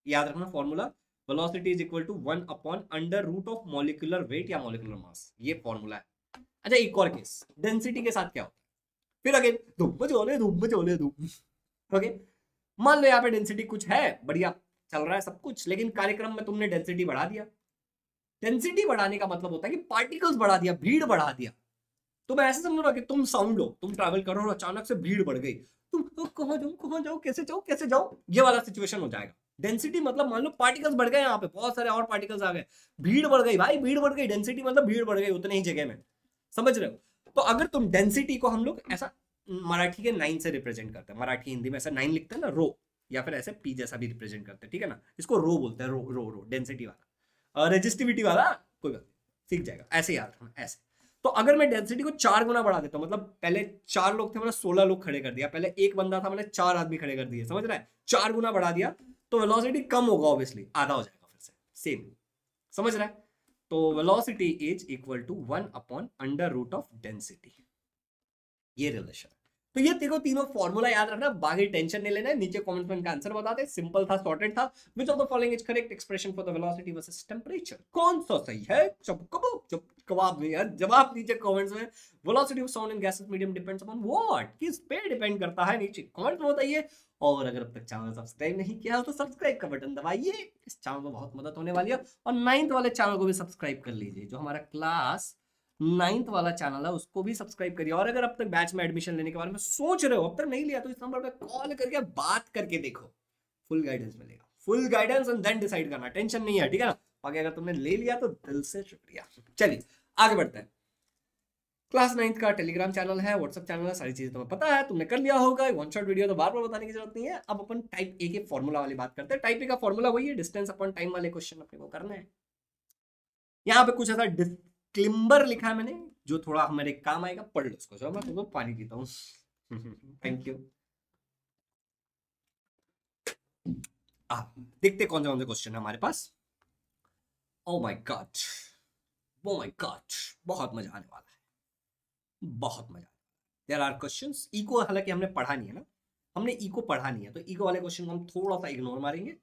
याद रखना formula, velocity is equal to 1 upon under root of molecular weight या मॉलिक्यूलर मास, ये फॉर्मूला है। अच्छा, एक और केस, डेंसिटी के साथ क्या होता है, फिर अगेन धूम। ओके, मान लो यहाँ पे डेंसिटी कुछ है, बढ़िया चल रहा है सब कुछ, लेकिन कार्यक्रम में तुमने डेंसिटी बढ़ा दिया। डेंसिटी बढ़ाने का मतलब होता है कि पार्टिकल्स बढ़ा दिया, भीड़ बढ़ा दिया, तो मैं ऐसे समझो ना कि तुम साउंड हो, तुम ट्रैवल करो और अचानक से भीड़ बढ़ गई, तुम कहाँ जाऊँ कैसे जाऊँ, ये वाला सिचुएशन हो जाएगा। डेंसिटी मतलब मान लो पार्टिकल्स बढ़ गए, यहाँ पे बहुत सारे और पार्टिकल्स आ गए, भीड़ बढ़ गई भाई, भीड़ बढ़ गई, डेंसिटी मतलब भीड़ बढ़ गई उतने ही जगह में, समझ रहे हो। तो अगर तुम डेंसिटी को हम लोग ऐसा मराठी के 9 से रिप्रेजेंट करते हैं, मराठी हिंदी में ऐसा 9 लिखते हैं ना, रो, या फिर ऐसे पी जैसा भी रिप्रेजेंट करते हैं, ठीक है ना, इसको रो बोलते हैं, रो रो रो, डेंसिटी वाला, रेजिस्टिविटी वाला, कोई बात नहीं, सीख जाएगा, ऐसे याद रखना ऐसे। तो अगर मैं डेंसिटी को 4 गुना बढ़ा देता हूँ, मतलब पहले 4 लोग थे, मैंने 16 लोग खड़े कर दिया, पहले एक बंदा था, मैंने 4 आदमी खड़े कर दिए, समझ रहा है, 4 गुना बढ़ा दिया, तो वेलोसिटी कम होगा, ऑब्वियसली आधा हो जाएगा, फिर से सेम, समझ रहा है। तो velocity is equal to 1 upon under root of density, ये रिलेशन। तो ये देखो तीनों फॉर्मूला याद रखना, बाकी टेंशन नहीं लेना है, नीचे कमेंट में इनका आंसर बताते, सिंपल था, सॉर्टेड था। Which of the following is correct expression for the velocity versus temperature, कौन सा सही है, जवाब नहीं यार, जवाब नीचे कमेंट्स में। Velocity of sound in gases medium depends upon what, किस पे डिपेंड करता है, नीचे कमेंट में बताइए। और अगर अब तक चैनल सब्सक्राइब नहीं किया हो तो सब्सक्राइब का बटन दबाइए, इस चैनल को बहुत मदद होने वाली है। और 9th वाले चैनल को भी सब्सक्राइब कर लीजिए, जो हमारा क्लास 9th वाला चैनल है उसको भी सब्सक्राइब करिए। और अगर अब तक बैच में एडमिशन लेने के बारे में सोच रहे हो, अब तक नहीं लिया, तो इस नंबर पे कॉल करके बात करके देखो, फुल गाइडेंस मिलेगा, full guidance, and then decide करना, टेंशन नहीं है, ठीक है ना। बाकी अगर तुमने ले लिया तो दिल से शुक्रिया। चलिए आगे बढ़ते हैं। क्लास 9th का टेलीग्राम चैनल है, व्हाट्सएप चैनल है, सारी चीजें तुम्हें पता है, तुमने कर लिया होगा, वन शॉट वीडियो तो बार बार बताने की जरूरत नहीं है। अब अपन टाइप ए के फॉर्मूला वाली बात करते हैं। टाइप ए का फॉर्मूला वही है, डिस्टेंस अपॉन टाइम वाले क्वेश्चन अपने को करना है। यहाँ पे कुछ ऐसा डिस्क्लेमर लिखा है मैंने, जो थोड़ा हमारे काम आएगा, पढ़ लो उसको। चलो मैं तुमको पानी पीता हूँ। Thank you. देखते कौन से क्वेश्चन है हमारे पास। Oh my god, oh my god, बहुत मजा आने वाला है, बहुत मजा। There are questions. इको हालांकि हमने पढ़ा नहीं है ना, हमने इको पढ़ा नहीं है, तो इको वाले क्वेश्चन को हम थोड़ा सा इग्नोर मारेंगे,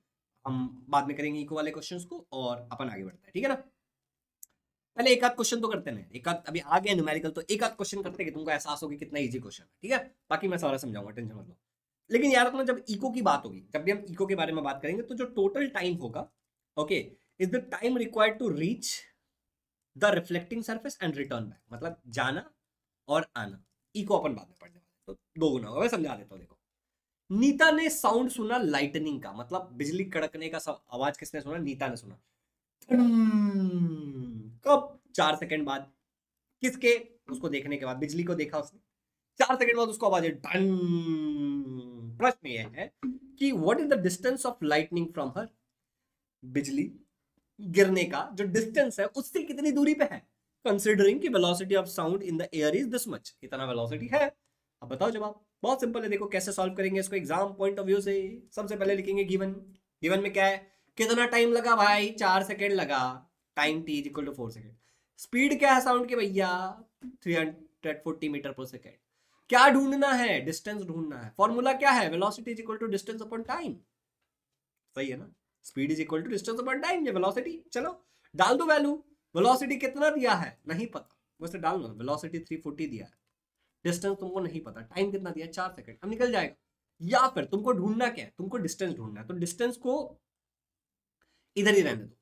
हम बाद में करेंगे इको वाले क्वेश्चंस को, और अपन आगे बढ़ते हैं, ठीक है ना। पहले एक आध क्वेश्चन तो करते हैं, एक आध अभी आ गया न्यूमेरिकल, तो एक आध क्वेश्चन करते हैं कि तुमको एहसास होगी कितना इजी क्वेश्चन है, ठीक है। बाकी मैं सारा समझाऊंगा, टेंशन मत लो। लेकिन याद रखना, जब इको की बात होगी, जब भी हम इको के बारे में बात करेंगे, तो जो टोटल टाइम होगा, okay, is the time required to reach the reflecting surface and return back, मतलब जाना और आना। इको अपन बाद में पढ़ने वाले, तो 2 गुना होगा। मैं समझा देता हूँ, देखो। नीता ने साउंड सुना लाइटनिंग का, मतलब बिजली कड़कने का आवाज किसने सुना, नीता ने सुना। कब, 4 सेकंड बाद। किसके, उसको देखने के बाद, बिजली को देखा उसने, 4 सेकंड बाद उसको आवाज टन। प्रश्न यह है कि what is the distance of lightning from her, बिजली गिरने का जो डिस्टेंस है उससे कितनी दूरी पे है, कंसिडरिंग कि velocity of sound in the air is this much, इतना वेलोसिटी है। अब बताओ जवाब। बहुत सिंपल है, देखो कैसे सॉल्व करेंगे इसको एग्जाम पॉइंट ऑफ व्यू से। सबसे पहले लिखेंगे गिवन, गिवन में क्या है, कितना टाइम लगा भाई, 4 सेकंड लगा, time t is equal to 4 second. Speed क्या है साउंड की भैया, 340 मीटर पर सेकंड। क्या ढूंढना है, डिस्टेंस ढूंढना है। फॉर्मूला क्या है, velocity is equal to distance upon time, सही है ना। Speed is equal to distance upon time, ये वेलोसिटी। चलो डाल दो वैल्यू, वेलोसिटी कितना दिया है नहीं पता, वैसे डाल दो, वेलोसिटी 340 दिया है, डिस्टेंस तुमको नहीं पता, टाइम कितना दिया 4 सेकंड, अब निकल जाएगा। या फिर तुमको ढूंढना क्या है, तुमको डिस्टेंस ढूंढना है, तो डिस्टेंस को इधर ही रहने दो,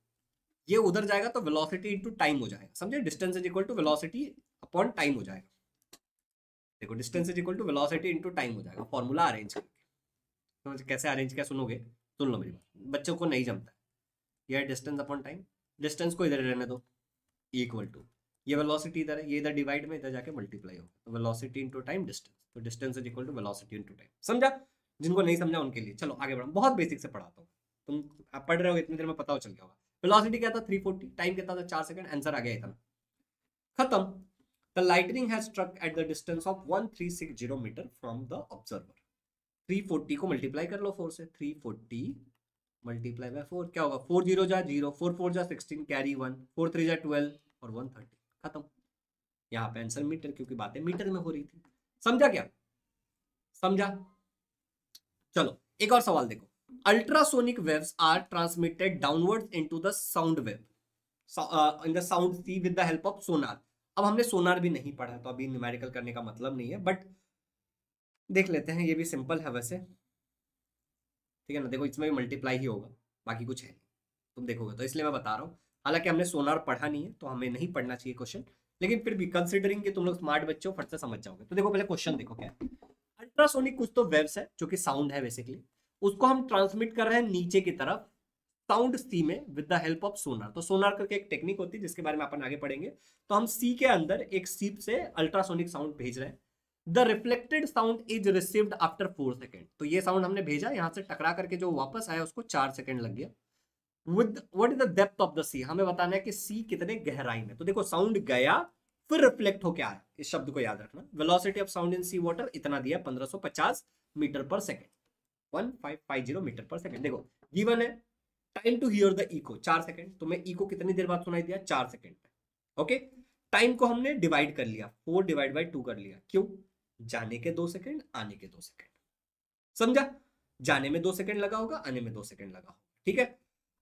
ये उधर जाएगा तो वेलोसिटी इनटू टाइम हो जाएगा, समझे। Distance is equal to velocity upon time हो जाएगा। देखो distance is equal to velocity into time हो जाएगा, फॉर्मूला अरेंज करके। तो कैसे अरेंज किया सुनोगे, सुन लो मेरी बात, बच्चों को नहीं जमता है। ये डिस्टेंस अपॉन टाइम, डिस्टेंस को इधर रहने दो, इक्वल टू ये वेलोसिटी इधर है, ये इधर डिवाइड में इधर जाके मल्टीप्लाई होगा, तो वेलोसिटी इनटू टाइम डिस्टेंस, तो distance is equal to velocity into time. समझा, जिनको नहीं समझा उनके लिए। चलो आगे बढ़ो, बहुत बेसिक से पढ़ाता हूँ, तुम आप पढ़ रहे हो इतनी देर में पता हो चल गया होगा। वेलोसिटी क्या था 340, टाइम कितना था 4 सेकंड, आंसर आ गया इतना, खत्म। The lightning has struck at the distance of 1360 metre from the observer। 340 को मल्टीप्लाई कर लो 4 से, 340 मल्टीप्लाई बाय 4 क्या होगा, 4 0 जा 0, 4 4 जा 16, कैरी 1, 4 3 जा 12 और 130, खत्म। यहाँ पे आंसर मीटर, क्योंकि बातें मीटर में हो रही थी। समझा क्या, समझा। चलो एक और सवाल देखो। Ultrasonic waves are transmitted downwards into the sound wave in the sound sea with the help of sonar. अब हमने सोनार भी नहीं पढ़ा, तो अभी न्यूमेरिकल करने का मतलब नहीं है, बट देख लेते हैं, ये भी सिंपल है वैसे, ठीक है ना। देखो इसमें भी मल्टीप्लाई ही होगा, बाकी कुछ है नहीं, तुम देखोगे तो, इसलिए मैं बता रहा हूँ। हालांकि हमने सोनार पढ़ा नहीं है, तो हमें नहीं पढ़ना चाहिए क्वेश्चन, लेकिन फिर भी कंसिडरिंग कि तुम लोग स्मार्ट बच्चे हो, फट से समझ जाओगे। तो देखो पहले क्वेश्चन देखो क्या है। अल्ट्रासोनिक कुछ तो वेव्स है जो कि साउंड है बेसिकली, उसको हम ट्रांसमिट कर रहे हैं नीचे की तरफ साउंड सी में विद द हेल्प ऑफ सोनार। तो सोनार करके एक टेक्निक होती है जिसके बारे में अपन आगे पढ़ेंगे। तो हम सी के अंदर एक सीप से अल्ट्रासोनिक साउंड भेज रहे हैं। The reflected sound is received after 4 second. तो ये साउंड हमने भेजा, यहां से टकरा करके जो वापस आया उसको 4 सेकेंड लग गया। With what is the depth of the sea, हमें बताना है कि सी कितने गहराई में। तो देखो साउंड गया फिर रिफ्लेक्ट होके आया, इस शब्द को याद रखना। Velocity of sound in sea water इतना दिया 1550 metre per second, 1550 metre per second. देखो गिवन है time to hear the echo 4 second, तुम्हें इको कितनी देर बाद सुनाई दिया? 4 सेकेंड में। ओके, टाइम को हमने डिवाइड कर लिया, 4 डिवाइड बाई 2 कर लिया। क्यों? जाने के 2 सेकेंड, आने के 2 सेकेंड। समझा? जाने में 2 सेकेंड लगा होगा, आने में 2 सेकेंड लगा होगा। ठीक है,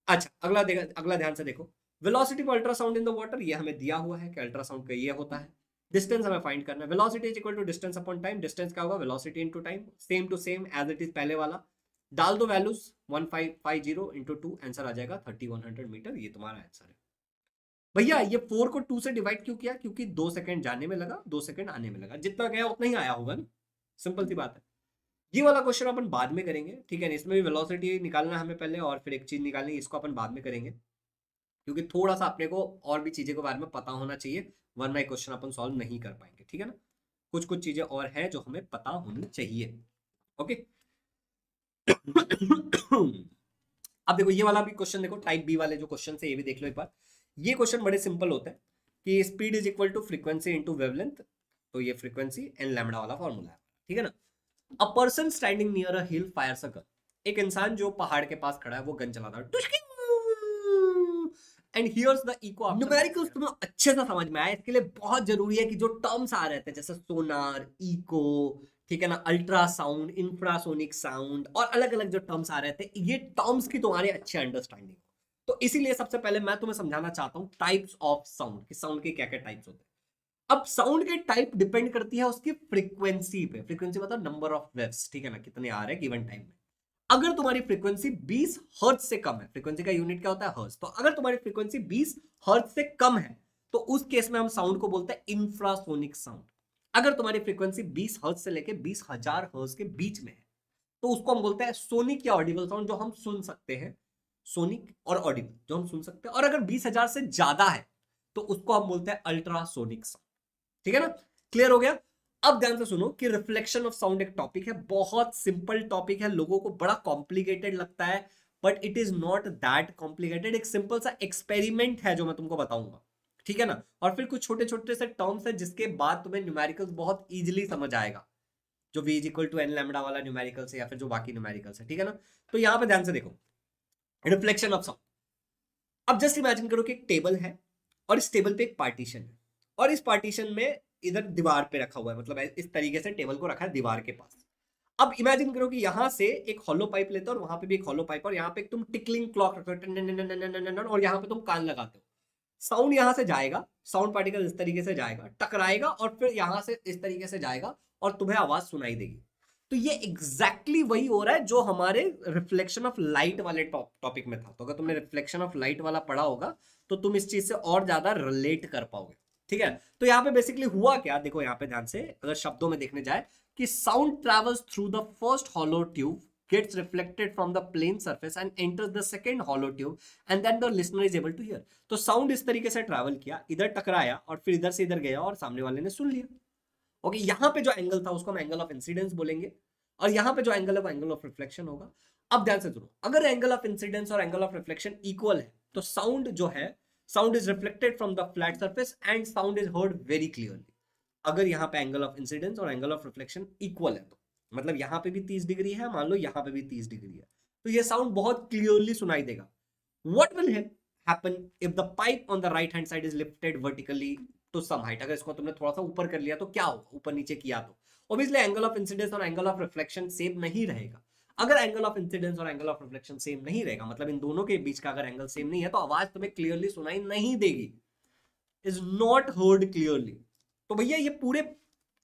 अच्छा अगला ध्यान से देखो। Velocity of ultrasound in the water, ये हमें दिया हुआ है कि अल्ट्रासाउंड का ये होता है। डिस्टेंस हमें फाइंड करना है। Velocity is equal to distance upon time. Distance क्या होगा? Velocity into time, same to same as it is पहले वाला। डाल दो वैल्यूज, 1550 इंटू 2, आंसर आ जाएगा 3100 मीटर। ये तुम्हारा आंसर है। भैया ये 4 को 2 से डिवाइड क्यों किया? क्योंकि 2 सेकंड जाने में लगा, 2 सेकंड आने में लगा, जितना गया उतना ही आया होगा ना। सिंपल सी बात है। ये वाला क्वेश्चन अपन बाद में करेंगे, ठीक है ना। इसमें भी वेलोसिटी निकालना हमें पहले, और फिर एक चीज निकालनी है, इसको अपन बाद में करेंगे, क्योंकि थोड़ा सा अपने को और भी चीजें के बारे में पता होना चाहिए, वरना एक क्वेश्चन अपन सॉल्व नहीं कर पाएंगे। ठीक है ना, कुछ कुछ चीजें और हैं जो हमें पता होनी चाहिए। ओके अब देखो ये वाला भी क्वेश्चन देखो, टाइप बी वाले जो क्वेश्चन है ये भी देख लो एक बार। ये क्वेश्चन बड़े सिंपल होते हैं कि speed is equal to frequency into wavelength. तो ये फ्रीक्वेंसी एन लैम्डा वाला फॉर्मूला है, ठीक है ना। A person standing near a hill fires a gun. एक इंसान जो पहाड़ के पास खड़ा है वो गन चलाता है, and hears the echo. Numericals तुम्हें अच्छे से समझ में आए, इसके लिए बहुत जरूरी है कि जो टर्म्स आ रहे थे जैसे सोनार, इको, ठीक है ना, अल्ट्रासाउंड, इंफ्रासोनिक साउंड, और अलग अलग जो टर्म्स आ रहे थे, ये टर्म्स की तुम्हारी अच्छी अंडरस्टैंडिंग। तो इसीलिए सबसे पहले मैं तुम्हें समझाना चाहता हूं टाइप्स ऑफ साउंड, कि साउंड के क्या क्या टाइप्स होते हैं। अब साउंड के टाइप डिपेंड करती है उसकी फ्रीक्वेंसी पे। फ्रीक्वेंसी मतलब नंबर ऑफ वेव्स, ठीक है ना, कितने आ रहे हैं गिवन टाइम में। अगर तुम्हारी फ्रीक्वेंसी 20 हर्ट्ज से कम है, फ्रीक्वेंसी का यूनिट क्या होता है? हर्ट्ज। तो अगर तुम्हारी फ्रीक्वेंसी 20 हर्ट्ज से कम है तो उस केस में हम साउंड को बोलते हैं इंफ्रासोनिक साउंड। अगर तुम्हारी फ्रीक्वेंसी 20 हर्ट्ज से लेके 20,000 हर्ट्ज के बीच में है तो उसको हम बोलते हैं सोनिक या ऑडिबल साउंड, जो हम सुन सकते हैं। सोनिक और ऑडिबल जो हम सुन सकते हैं। और अगर 20,000 से ज्यादा है तो उसको हम बोलते हैं अल्ट्रासोनिक साउंड। ठीक है ना, क्लियर हो गया। अब ध्यान से सुनो कि रिफ्लेक्शन ऑफ साउंड एक टॉपिक है, बहुत सिंपल टॉपिक है, लोगों को बड़ा कॉम्प्लिकेटेड लगता है, but it is not that complicated. एक सिंपल सा एक्सपेरिमेंट है जो मैं तुमको बताऊंगा, ठीक है ना। और फिर कुछ छोटे छोटे से टर्म्स है जिसके बाद तुम्हें न्यूमेरिकल्स बहुत इजीली समझ आएगा, जो v is equal to N lambda वाला न्यूमेरिकल्स है या फिर जो बाकी न्यूमेरिकल्स है, ठीक है ना। तो यहां पे ध्यान से देखो रिफ्लेक्शन ऑफ साउंड। अब जस्ट इमेजिन करो कि एक टेबल है और इस टेबल पे एक पार्टीशन है, और इस पार्टीशन में इधर दीवार पे रखा हुआ है, मतलब इस तरीके से टेबल को रखा है दीवार के पास। अब इमेजिन करो कि यहां से एक हॉलो पाइप लेते हो और वहां पे भी एक हॉलो पाइप, और यहाँ पे तुम टिकलिंग क्लॉक रखते हो, और यहाँ पे तुम कान लगाते हो। साउंड यहां से जाएगा, साउंड पार्टिकल इस तरीके से जाएगा, टकराएगा, और फिर यहां से इस तरीके से जाएगा और तुम्हें आवाज सुनाई देगी। तो ये एग्जैक्टली वही हो रहा है जो हमारे रिफ्लेक्शन ऑफ लाइट वाले टॉपिक में था। तो अगर तुमने रिफ्लेक्शन ऑफ लाइट वाला पढ़ा होगा तो तुम इस चीज से और ज्यादा रिलेट कर पाओगे, ठीक है। तो यहाँ पे बेसिकली हुआ क्या, देखो यहाँ पे ध्यान से अगर शब्दों में देखने जाए कि sound travels through the first hollow tube, gets reflected from the plane surface and enters the second hollow tube and then the listener is able to hear। तो साउंड इस तरीके से ट्रैवल किया, इधर टकराया और फिर इधर से इधर गया और सामने वाले ने सुन लिया। ओके, यहाँ पे जो एंगल था उसको हम एंगल ऑफ इंसिडेंस बोलेंगे, और यहाँ पे जो एंगल है वो एंगल ऑफ रिफ्लेक्शन होगा। अब ध्यान से सुनो, अगर एंगल ऑफ इंसिडेंस और एंगल ऑफ रिफ्लेक्शन इक्वल है तो साउंड जो है, sound is reflected from the flat surface and sound is heard very clearly. अगर यहाँ पे एंगल ऑफ इंसिडेंस और एंगल ऑफ रिफ्लेक्शन इक्वल है तो मतलब यहाँ पे भी 30 डिग्री है, मान लो यहाँ पे भी 30 डिग्री है, तो ये साउंड बहुत क्लियरली सुनाई देगा। What will happen if the pipe on the right hand side is lifted vertically to some height. अगर इसको तुमने थोड़ा सा ऊपर कर लिया तो क्या होगा, ऊपर नीचे किया तो ऑब्वियसली एंगल ऑफ इंसिडेंस और एंगल ऑफ रिफ्लेक्शन सेम नहीं रहेगा। अगर एंगल ऑफ इंसिडेंस और एंगल ऑफ रिफ्लेक्शन सेम नहीं रहेगा, मतलब इन दोनों के बीच का अगर एंगल सेम नहीं है, तो आवाज तुम्हें क्लियरली सुनाई नहीं देगी, इज नॉट हर्ड क्लियरली। तो भैया ये पूरे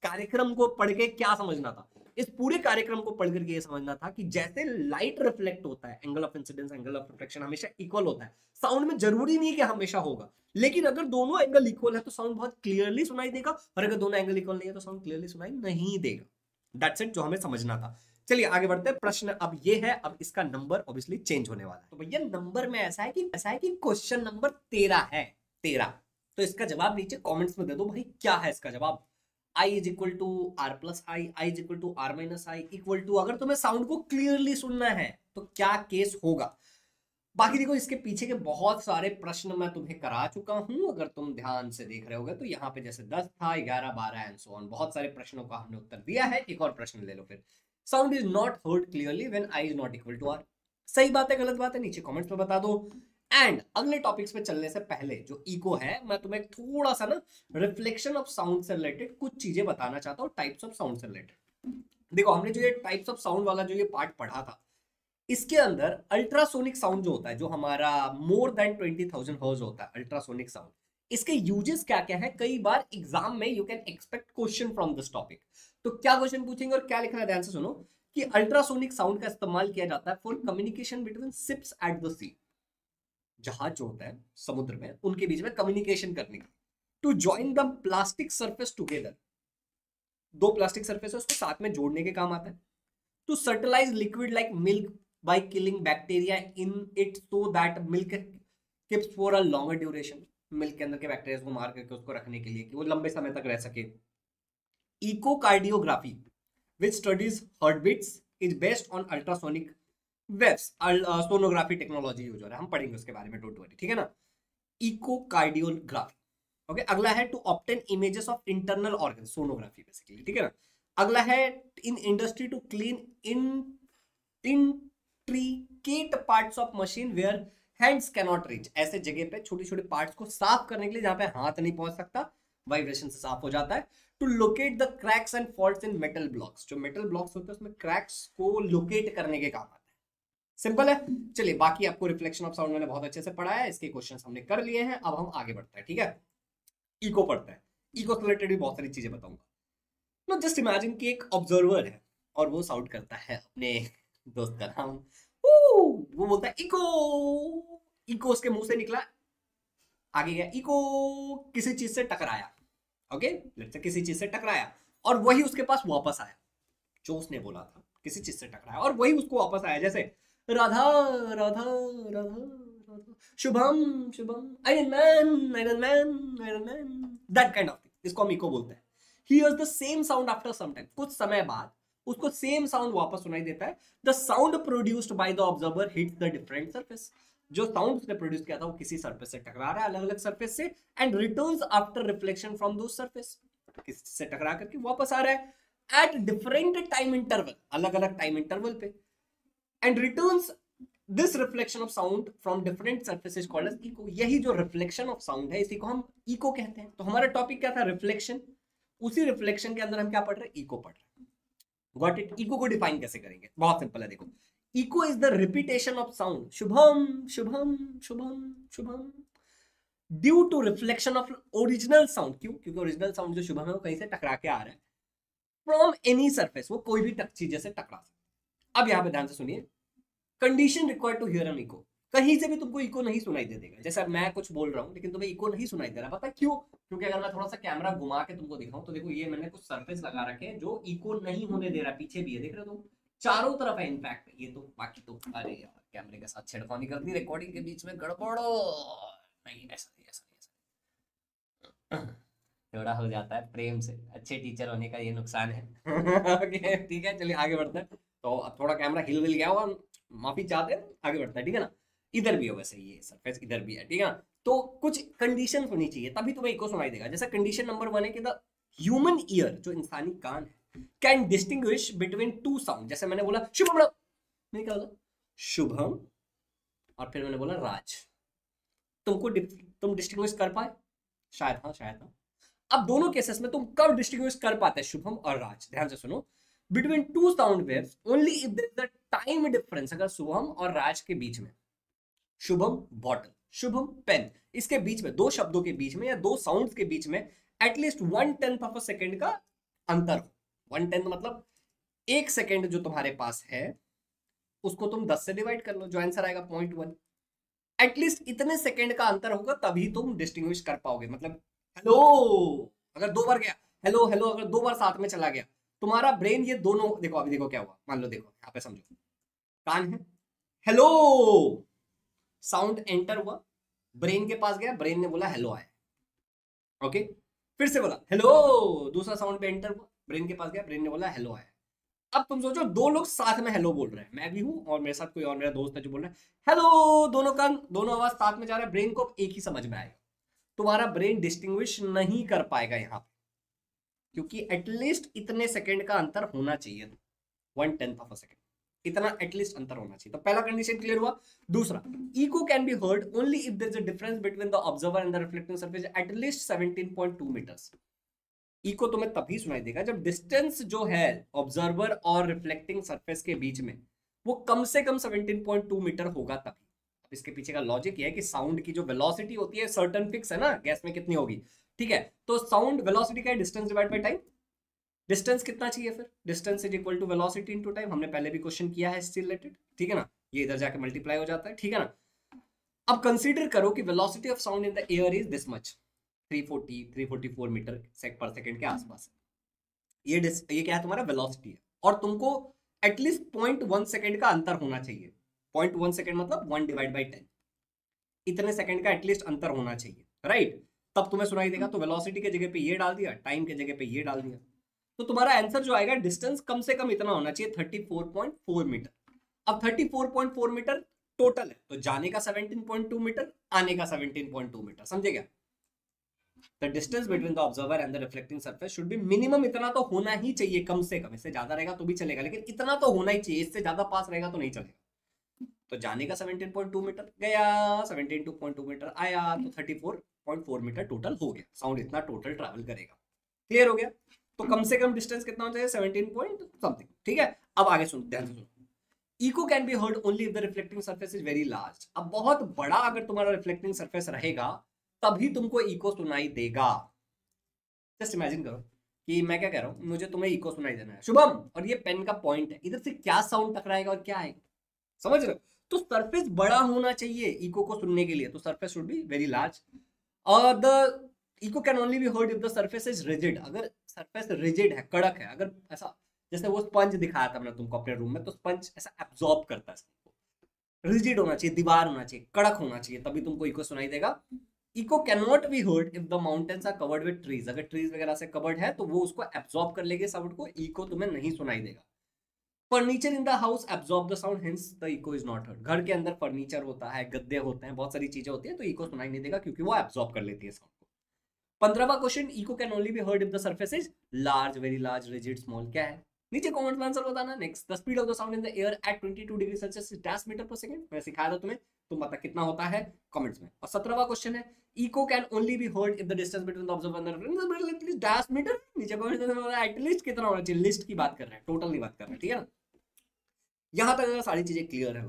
कार्यक्रम को पढ़ के क्या समझना था, इस पूरे कार्यक्रम को पढ़ करके ये समझना था कि जैसे लाइट रिफ्लेक्ट होता है, angle of incidence angle of reflection हमेशा इक्वल होता है, साउंड में जरूरी नहीं कि हमेशा होगा, लेकिन अगर दोनों एंगल इक्वल है तो साउंड बहुत क्लियरली सुनाई देगा, और अगर दोनों एंगल इक्वल नहीं है तो साउंड क्लियरली सुनाई नहीं देगा। दैट्स इट, जो हमें समझना था। चलिए आगे बढ़ते हैं। प्रश्न अब ये है, अब इसका नंबर ऑब्वियसली चेंज होने वाला है। तो भैया नंबर में ऐसा है कि क्वेश्चन नंबर 13 है, 13। तो इसका जवाब नीचे कमेंट्स में दे दो भाई, क्या है इसका जवाब। I is equal to R plus I, I is equal to R minus I, equal to, अगर तुम्हें साउंड को क्लियरली सुनना है तो क्या केस होगा। बाकी देखो इसके पीछे के बहुत सारे प्रश्न मैं तुम्हें करा चुका हूं, अगर तुम ध्यान से देख रहे होगे तो यहाँ पे जैसे 10 था, 11, 12 एंड सो ऑन, बहुत सारे प्रश्नों का हमने उत्तर दिया है। एक और प्रश्न ले लो फिर। Sound is not heard clearly when I is not equal to R. सही बात है गलत बात है, नीचे कमेंट्स में बता दो। एंड अगले टॉपिक्स पे चलने से पहले जो इको है, मैं तुम्हें थोड़ा सा ना रिफ्लेक्शन ऑफ साउंड से रिलेटेड कुछ चीजें बताना चाहता हूँ, टाइप्स ऑफ साउंड से रिलेटेड। देखो हमने जो ये टाइप्स ऑफ साउंड वाला जो ये पार्ट पढ़ा था, इसके अंदर अल्ट्रासोनिक साउंड जो होता है, जो हमारा मोर देन 20,000 हर्ट्ज होता है अल्ट्रासोनिक साउंड, इसके यूजेस क्या क्या है। कई बार एग्जाम में you can expect question from this topic. तो क्या क्वेश्चन पूछेंगे और क्या लिखना है, ध्यान से सुनो कि अल्ट्रासोनिक साउंड का इस्तेमाल किया जाता है for communication between ships at the sea, जहाज जो होता है समुद्र में उनके बीच में कम्युनिकेशन करने की, to join the plastic surface together, दो प्लास्टिक सरफेस को साथ में जोड़ने के काम आता है। To sterilise liquid like milk by killing bacteria in it so that milk keeps for a longer duration, milk के अंदर के बैक्टीरिया को मार करके उसको रखने के लिए कि वो लंबे समय तक रह सके। Echocardiography which studies heartbeats is based on ultrasonic waves, sonography technology use हो रहा है, हम पढ़ेंगे उसके बारे में, डोंट वरी, ठीक है ना। Echocardiography, okay. अगला है to obtain images of internal organ, sonography basically, ठीक है ना। अगला है in industry to clean intricate parts of machine where hands cannot reach, ऐसे जगह पे छोटे छोटे पार्ट्स को साफ करने के लिए जहां पे हाथ नहीं पहुंच सकता, वाइब्रेशन से साफ हो जाता है। To locate the cracks and faults in metal blocks, जो मेटल ब्लॉक्स होते हैं उसमें क्रैक्स को लोकेट करने के काम आता है। सिंपल है। चलिए बाकी आपको रिफ्लेक्शन ऑफ साउंड मैंने बहुत अच्छे से पढ़ा है, इसके क्वेश्चंस हमने कर लिए हैं, अब हम आगे बढ़ते हैं, ठीक है। इको पढ़ते हैं, इको से रिलेटेड भी बहुत सारी चीजें बताऊंगा। नो जस्ट इमेजिन कि एक ऑब्जर्वर है और वो साउंड करता है अपने दोस्त का नाम, वो बोलता है इको, इको उसके मुंह से निकला, आगे गया, इको किसी चीज से टकराया, ओके, लेट्स से किसी चीज से टकराया और वही उसके पास वापस आया, जो उसने बोला था किसी चीज से टकराया और वही उसको वापस आया, जैसे Radha Radha Radha Radha, Shubham Shubham, iron man iron man iron man, that kind of thing, इसको हम इको बोलते हैं। He hears the same sound after some time, कुछ समय बाद उसको सेम साउंड वापस सुनाई देता है। The sound produced by the observer hits the different surface, जो साउंड उसने प्रोड्यूस किया था वो किसी सरफेस से टकरा रहा है, अलग अलग सरफेस से, and returns after reflection from those surface, किसी से टकरा करके वापस आ रहा है एट डिफरेंट टाइम इंटरवल, अलग अलग टाइम इंटरवल पे, and returns this reflection of sound from different surfaces called as echo. यही जो रिफ्लेक्शन ऑफ साउंड है इसी को हम इको कहते हैं। तो हमारा टॉपिक क्या था, रिफ्लेक्शन, उसी रिफ्लेक्शन के अंदर हम क्या पढ़ रहे हैं, इको पढ़ रहे हैं। Got it. इको को डिफाइन कैसे करेंगे, बहुत सिंपल है, देखो echo is the repetition of sound, Shubham Shubham Shubham Shubham, due to reflection of original sound. क्यों? क्योंकि ओरिजिनल साउंड जो शुभम है वो कहीं से टकरा के आ रहा है, फ्रॉम एनी सरफेस, वो कोई भी चीज से टकरा सकता। अब यहां पे ध्यान से सुनिए, condition required to hear an echo, कहीं से भी तुमको इको नहीं सुनाई दे देगा। जैसे मैं कुछ बोल रहा हूं लेकिन तुम्हें इको नहीं सुनाई दे रहा, पता क्यों? क्योंकि अगर मैं थोड़ा सा कैमरा घुमा के तुमको दिखाऊं तो देखो ये मैंने कुछ सरफेस लगा रखे हैं जो इको नहीं होने दे रहा, पीछे भी है, देख रहे हो तुम, चारों तरफ है इनफैक्ट, ये तो बाकी तो, अरे यार कैमरे के साथ छेड़खानी कर दी, रिकॉर्डिंग के बीच में गड़बड़ नहीं, ऐसा नहीं, ऐसा नहीं, थोड़ा हो जाता है प्रेम से, अच्छे टीचर होने का ये नुकसान है। ठीक है, चलिए आगे बढ़ते हैं। तो अब थोड़ा कैमरा हिल विल गया हुआ, माफी चाहते हैं, आगे बढ़ता है, ठीक है ना। इधर भी है वैसे ये सरफेस, इधर भी है, ठीक है ना। तो कुछ कंडीशन होनी चाहिए तभी तुम्हें इको सुनाई देगा। जैसे कंडीशन नंबर 1 है कि द ह्यूमन ईयर, जो इंसानी कान है, can distinguish between two sound. जैसे मैंने बोला शुभम, मैंने क्या बोला, शुभम, और फिर मैंने बोला राज, तुम डिस्टिंग्विश कर पाए? शायद हाँ, शायद हाँ। अब दोनों केसेस में तुम कब डिस्टिंग्विश कर पाते हैं शुभम और राज? ध्यान से सुनो, between two sound waves only if there is a time difference. अगर शुभम और राज के बीच में, शुभम बॉटल, शुभम पेन, इसके बीच में, दो शब्दों के बीच में या दो साउंड्स के बीच में एटलीस्ट 1/10 ऑफ अ सेकेंड का अंतर हो। 1/10 मतलब 1 सेकेंड जो तुम्हारे पास है उसको तुम 10 से डिवाइड कर लो, जो आंसर आएगा 0.1। एटलीस्ट इतने सेकेंड का अंतर होगा तभी तुम डिस्टिंग्विश कर पाओगे। मतलब हेलो अगर 2 बार गया, हेलो हेलो अगर 2 बार साथ में चला गया, तुम्हारा ब्रेन ये दोनों, देखो अभी देखो क्या हुआ, मान लो देखो यहाँ पे समझो, कान है, हेलो साउंड एंटर हुआ, ब्रेन के पास गया, ब्रेन ने बोला हेलो आया, ओके, फिर से बोला हेलो, दूसरा साउंड पे एंटर हुआ, ब्रेन के पास गया, ब्रेन ने बोला हेलो आया। अब तुम सोचो 2 लोग साथ में हेलो बोल रहे हैं, मैं भी हूं और मेरे साथ कोई और मेरा दोस्त है जो बोल रहा है हेलो, दोनों आवाज साथ में जा रहा है, ब्रेन को एक ही समझ में आएगा, तुम्हारा ब्रेन डिस्टिंग्विश नहीं कर पाएगा यहाँ पे, क्योंकि एटलीस्ट इतने सेकंड का अंतर होना चाहिए, 1/10 ऑफ अ सेकंड, इतना एटलीस्ट अंतर होना चाहिए। तो पहला कंडीशन क्लियर हुआ। दूसरा, echo can be heard only if there is a difference between the observer and the reflecting surface at least 17.2 metres. Echo तुम्हें तभी सुनाई देगा जब डिस्टेंस जो है ऑब्जर्वर और रिफ्लेक्टिंग सरफेस के बीच में वो कम से कम 17.2 मीटर होगा तभी। अब इसके पीछे का लॉजिक ये है कि साउंड की जो वेलोसिटी होती है सर्टेन फिक्स है ना, गैस में कितनी होगी, ठीक है, तो साउंड वेलोसिटी का है distance divide by time. Distance कितना चाहिए फिर, distance is equal to velocity into time, हमने पहले भी क्वेश्चन किया है इससे रिलेटेड, ठीक है ना, ये इधर जाके मल्टीप्लाई हो जाता है, ठीक है ना। अब कंसीडर करो कि velocity of sound in the air is this much, 344 metre per second के आसपास। ये क्या है, तुम्हारा वेलोसिटी है, और तुमको एटलीस्ट 0.1 सेकंड का अंतर होना चाहिए। 0.1 सेकंड मतलब 1 डिवाइड बाई 10, इतने सेकंड का एटलीस्ट अंतर होना चाहिए, राइट, तब तुम्हें सुनाई देगा। तो वेलोसिटी के जगह पे ये डाल दिया, टाइम के जगह पे ये डाल दिया, तो तुम्हारा आंसर जो आएगा डिस्टेंस कम से कम इतना होना चाहिए 34.4 मीटर। अब 34.4 मीटर टोटल है, तो जाने का 17.2 मीटर, आने का 17.2 मीटर, समझे क्या। The distance between the observer and the reflecting surface should be minimum, इतना तो होना ही चाहिए कम से कम, इससे ज्यादा रहेगा तो भी चलेगा लेकिन इतना तो होना ही चाहिए, इससे ज्यादा पास रहेगा तो नहीं चलेगा। तो जाने का 17.2 मीटर गया, 17.2 मीटर आया, तो 34.4 मीटर टोटल हो गया, साउंड इतना टोटल ट्रैवल करेगा। क्लियर हो गया। तो कम से कम डिस्टेंस कितना होना चाहिए, 17 पॉइंट समथिंग, ठीक है। अब आगे सुन, ध्यान से सुनो। Echo can be heard only if the reflecting surface is very large. अब बहुत बड़ा अगर तुम्हारा रिफ्लेक्टिंग सरफेस रहेगा तभी तुमको इको सुनाई देगा। जस्ट इमेजिन करो कि मैं क्या कह रहा हूं, मुझे तुम्हें इको सुनाई देना है शुभम, और ये पेन का पॉइंट है, इधर से क्या साउंड टकराएगा और क्या आएगा, समझ रहे हो। तो सरफेस बड़ा होना चाहिए इको को सुनने के लिए, तो surface should be very large. और the echo can only be heard if the surface is rigid. अगर सरफेस रिजिड है, कड़क है, अगर ऐसा जैसे वो स्पंज दिखाया था मैंने तुमको अपने रूम में, तो स्पंज ऐसा एब्जॉर्ब करता है, रिजिड होना चाहिए, दीवार होना चाहिए, कड़क होना चाहिए, तभी तुमको इको सुनाई देगा। Echo can not be heard if the mountains are covered with trees. अगर ट्रीज वगैरह से कवर्ड है तो वो उसको एब्जॉर्ब कर लेंगे साउंड को, इको तुम्हें नहीं सुनाई देगा। Furniture in the house absorb the sound, hence the echo is not heard. घर के अंदर फर्नीचर होता है, गद्दे होते हैं, बहुत सारी चीजें होती है, तो इको सुनाई नहीं देगा क्योंकि वो एब्जॉर्ब कर लेती है साउंड को। 15वां question, echo can only be heard if the surface is large, very large, rigid, small. क्या है, नीचे कमेंट में आंसर बताना। Next, the speed of the sound in the air at 22 degree Celsius is dash metre per second. मैं सिखाया था तुम्हें, तुम बता कितना होता है कमेंट्स में। और 17वां क्वेश्चन है, echo can only be heard if the distance between the observer and the reflector at least dash metre. नीचे कमेंट में बताना एटलीस्ट कितना होना चाहिए, लिस्ट की बात कर रहे हैं, टोटल नहीं बात कर रहे हैं, ठीक है ना। यहां तक अगर सारी चीजें क्लियर है,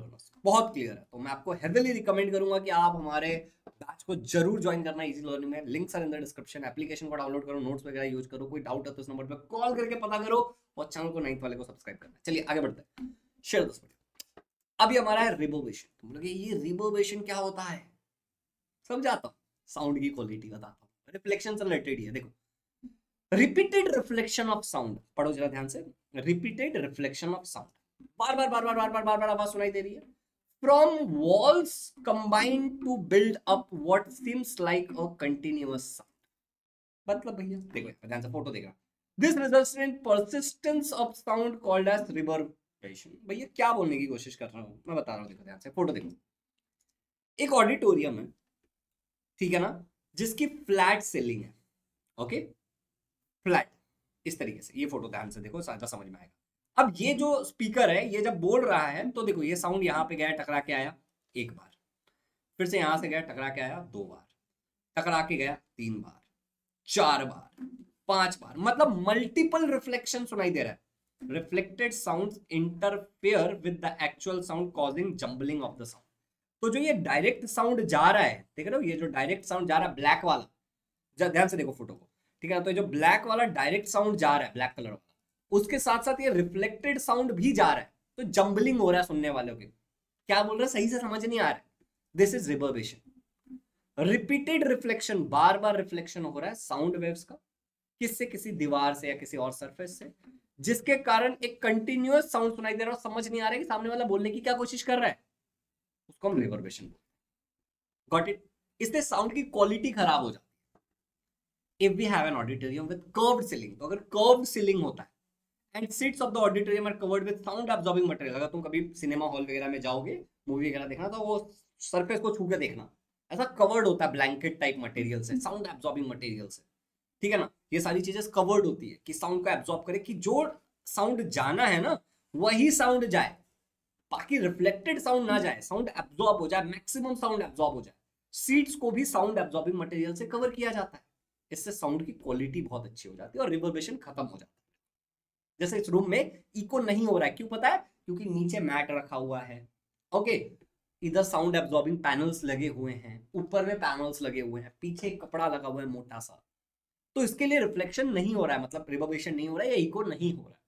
बहुत क्लियर है, तो मैं आपको हेवीली रिकमेंड करूंगा कि आप हमारे बैच को जरूर ज्वाइन करना इजी लर्निंग में। Links are in the description. Application को डाउनलोड करो, नोट्स वगैरह यूज करो, कोई डाउट है तो इस नंबर पे कॉल करके पता करो, और चैनल को 9th वाले को सब्सक्राइब करना। चलिए आगे बढ़ते हैं, शेयर दिस वीडियो। अभी हमारा है रिवर्बेशन। तुम लोग ये रिवर्बेशन क्या होता है समझाता हूं, साउंड की क्वालिटी बताता हूं, रिफ्लेक्शन से रिलेटेड ही है। देखो, रिपीटेड रिफ्लेक्शन ऑफ साउंड, पढ़ो जरा ध्यान से। रिपीटेड रिफ्लेक्शन ऑफ साउंड, बार बार बार बार बार बार बार बार आवाज सुनाई दे रही है, from walls combine to build up what seems like a continuous sound. मतलब भैया देखो ध्यान से, फोटो देखना। This results in persistence of sound called as reverberation. भैया क्या बोलने की कोशिश कर रहा हूं मैं, बता रहा हूं, देखो ध्यान से, फोटो देखो। एक ऑडिटोरियम है, ठीक है ना, जिसकी फ्लैट सीलिंग है, ओके, फ्लैट, इस तरीके से। ये फोटो ध्यान से देखो, ज्यादा समझ में आएगा। अब ये जो स्पीकर है, ये जब बोल रहा है तो देखो, ये साउंड यहाँ पे गया, टकरा के आया 1 बार, फिर से यहां से गया, टकरा के आया 2 बार, टकरा के गया 3 बार, 4 बार, 5 बार, मतलब मल्टीपल रिफ्लेक्शन सुनाई दे रहा है। Reflected sounds interfere with the actual sound causing jumbling of the sound. तो जो ये डायरेक्ट साउंड जा रहा है, देख रहे हो, ये जो डायरेक्ट साउंड जा रहा है ब्लैक वाला, ध्यान से देखो फोटो को, ठीक है ना, तो जो ब्लैक वाला डायरेक्ट साउंड जा रहा है, ब्लैक कलर वाला, उसके साथ साथ ये रिफ्लेक्टेड साउंड भी जा रहा है, तो जंबलिंग हो रहा है सुनने वालों के, क्या बोल रहे हैं सही से समझ नहीं आ रहा है, this is reverberation. Repeated reflection, बार बार रिफ्लेक्शन हो रहा है साउंड वेव्स का, किससे, किसी दीवार से या किसी और सरफेस से, जिसके कारण एक कंटिन्यूअस साउंड सुनाई दे रहा है, समझ नहीं आ रहा है कि सामने वाला बोलने की क्या कोशिश कर रहा है, उसको हम रिवर्बेशन बोलते हैं। Got it? इससे साउंड की क्वालिटी खराब हो जाती है। If we have an auditorium with curved ceiling, तो अगर कर्व्ड सीलिंग होता है and seats of the auditorium are covered with sound absorbing material, अगर तुम कभी सिनेमा हॉल वगैरह में जाओगे मूवी वगैरह देखना, तो वो सरफेस को छू के देखना, ऐसा कवर्ड होता है ब्लैंकेट टाइप मटेरियल से, साउंड एब्जॉर्बिंग मटेरियल से, ठीक है ना। ये सारी चीजें कवर्ड होती है कि साउंड को एब्जॉर्ब करे, कि जो साउंड जाना है ना वही साउंड जाए, बाकी रिफ्लेक्टेड साउंड ना जाए, साउंड एब्जॉर्ब हो जाए, मैक्सिमम साउंड एब्जॉर्ब हो जाए। सीट्स को भी साउंड एब्जॉर्बिंग मटेरियल से कवर किया जाता है, इससे साउंड की क्वालिटी बहुत अच्छी हो जाती है और रिवर्बेशन खत्म हो जाता है। जैसे इस रूम में इको नहीं हो रहा है, क्यों पता है? क्योंकि नीचे मैट रखा हुआ है, ओके, इधर साउंड एब्जॉर्बिंग पैनल्स लगे हुए हैं, ऊपर में पैनल्स लगे हुए हैं, पीछे एक कपड़ा लगा हुआ है मोटा सा, तो इसके लिए रिफ्लेक्शन नहीं हो रहा है, मतलब रिवर्बेशन नहीं हो रहा है या इको नहीं हो रहा है।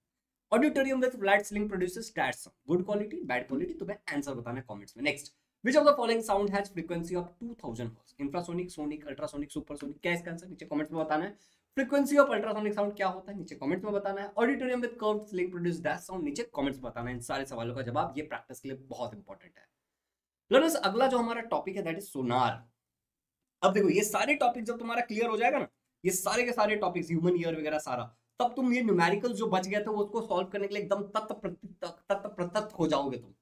Auditorium with flat ceiling produces that sound, good quality, bad quality, तुम्हें आंसर बताना है कमेंट्स में। Next, which of the following sound has frequency of 2000 hertz? Infrasonic, sonic, ultrasonic, supersonic, क्या इसका आंसर? नीचे कमेंट्स में बताना है। फ्रीक्वेंसी ऑफ अल्ट्रासोनिक साउंड क्या होता है? नीचे कमेंट्स में बताना है। Auditorium with curved ceiling produce that sound, नीचे कमेंट्स में बताना है। इन सारे सवालों का जवाब, ये प्रैक्टिस के लिए बहुत इंपॉर्टेंट है। लर्नर्स, अगला जो हमारा टॉपिक है दैट इज सोनार। अब देखो ये सारे टॉपिक जब तुम्हारा क्लियर हो जाएगा ना, ये सारे के सारे टॉपिक्स, ह्यूमन ईयर वगैरह सारा, तब तुम ये न्यूमेरिकल्स जो बच गए थे उसको सॉल्व करने के लिए एकदम तत्त हो जाओगे तुम।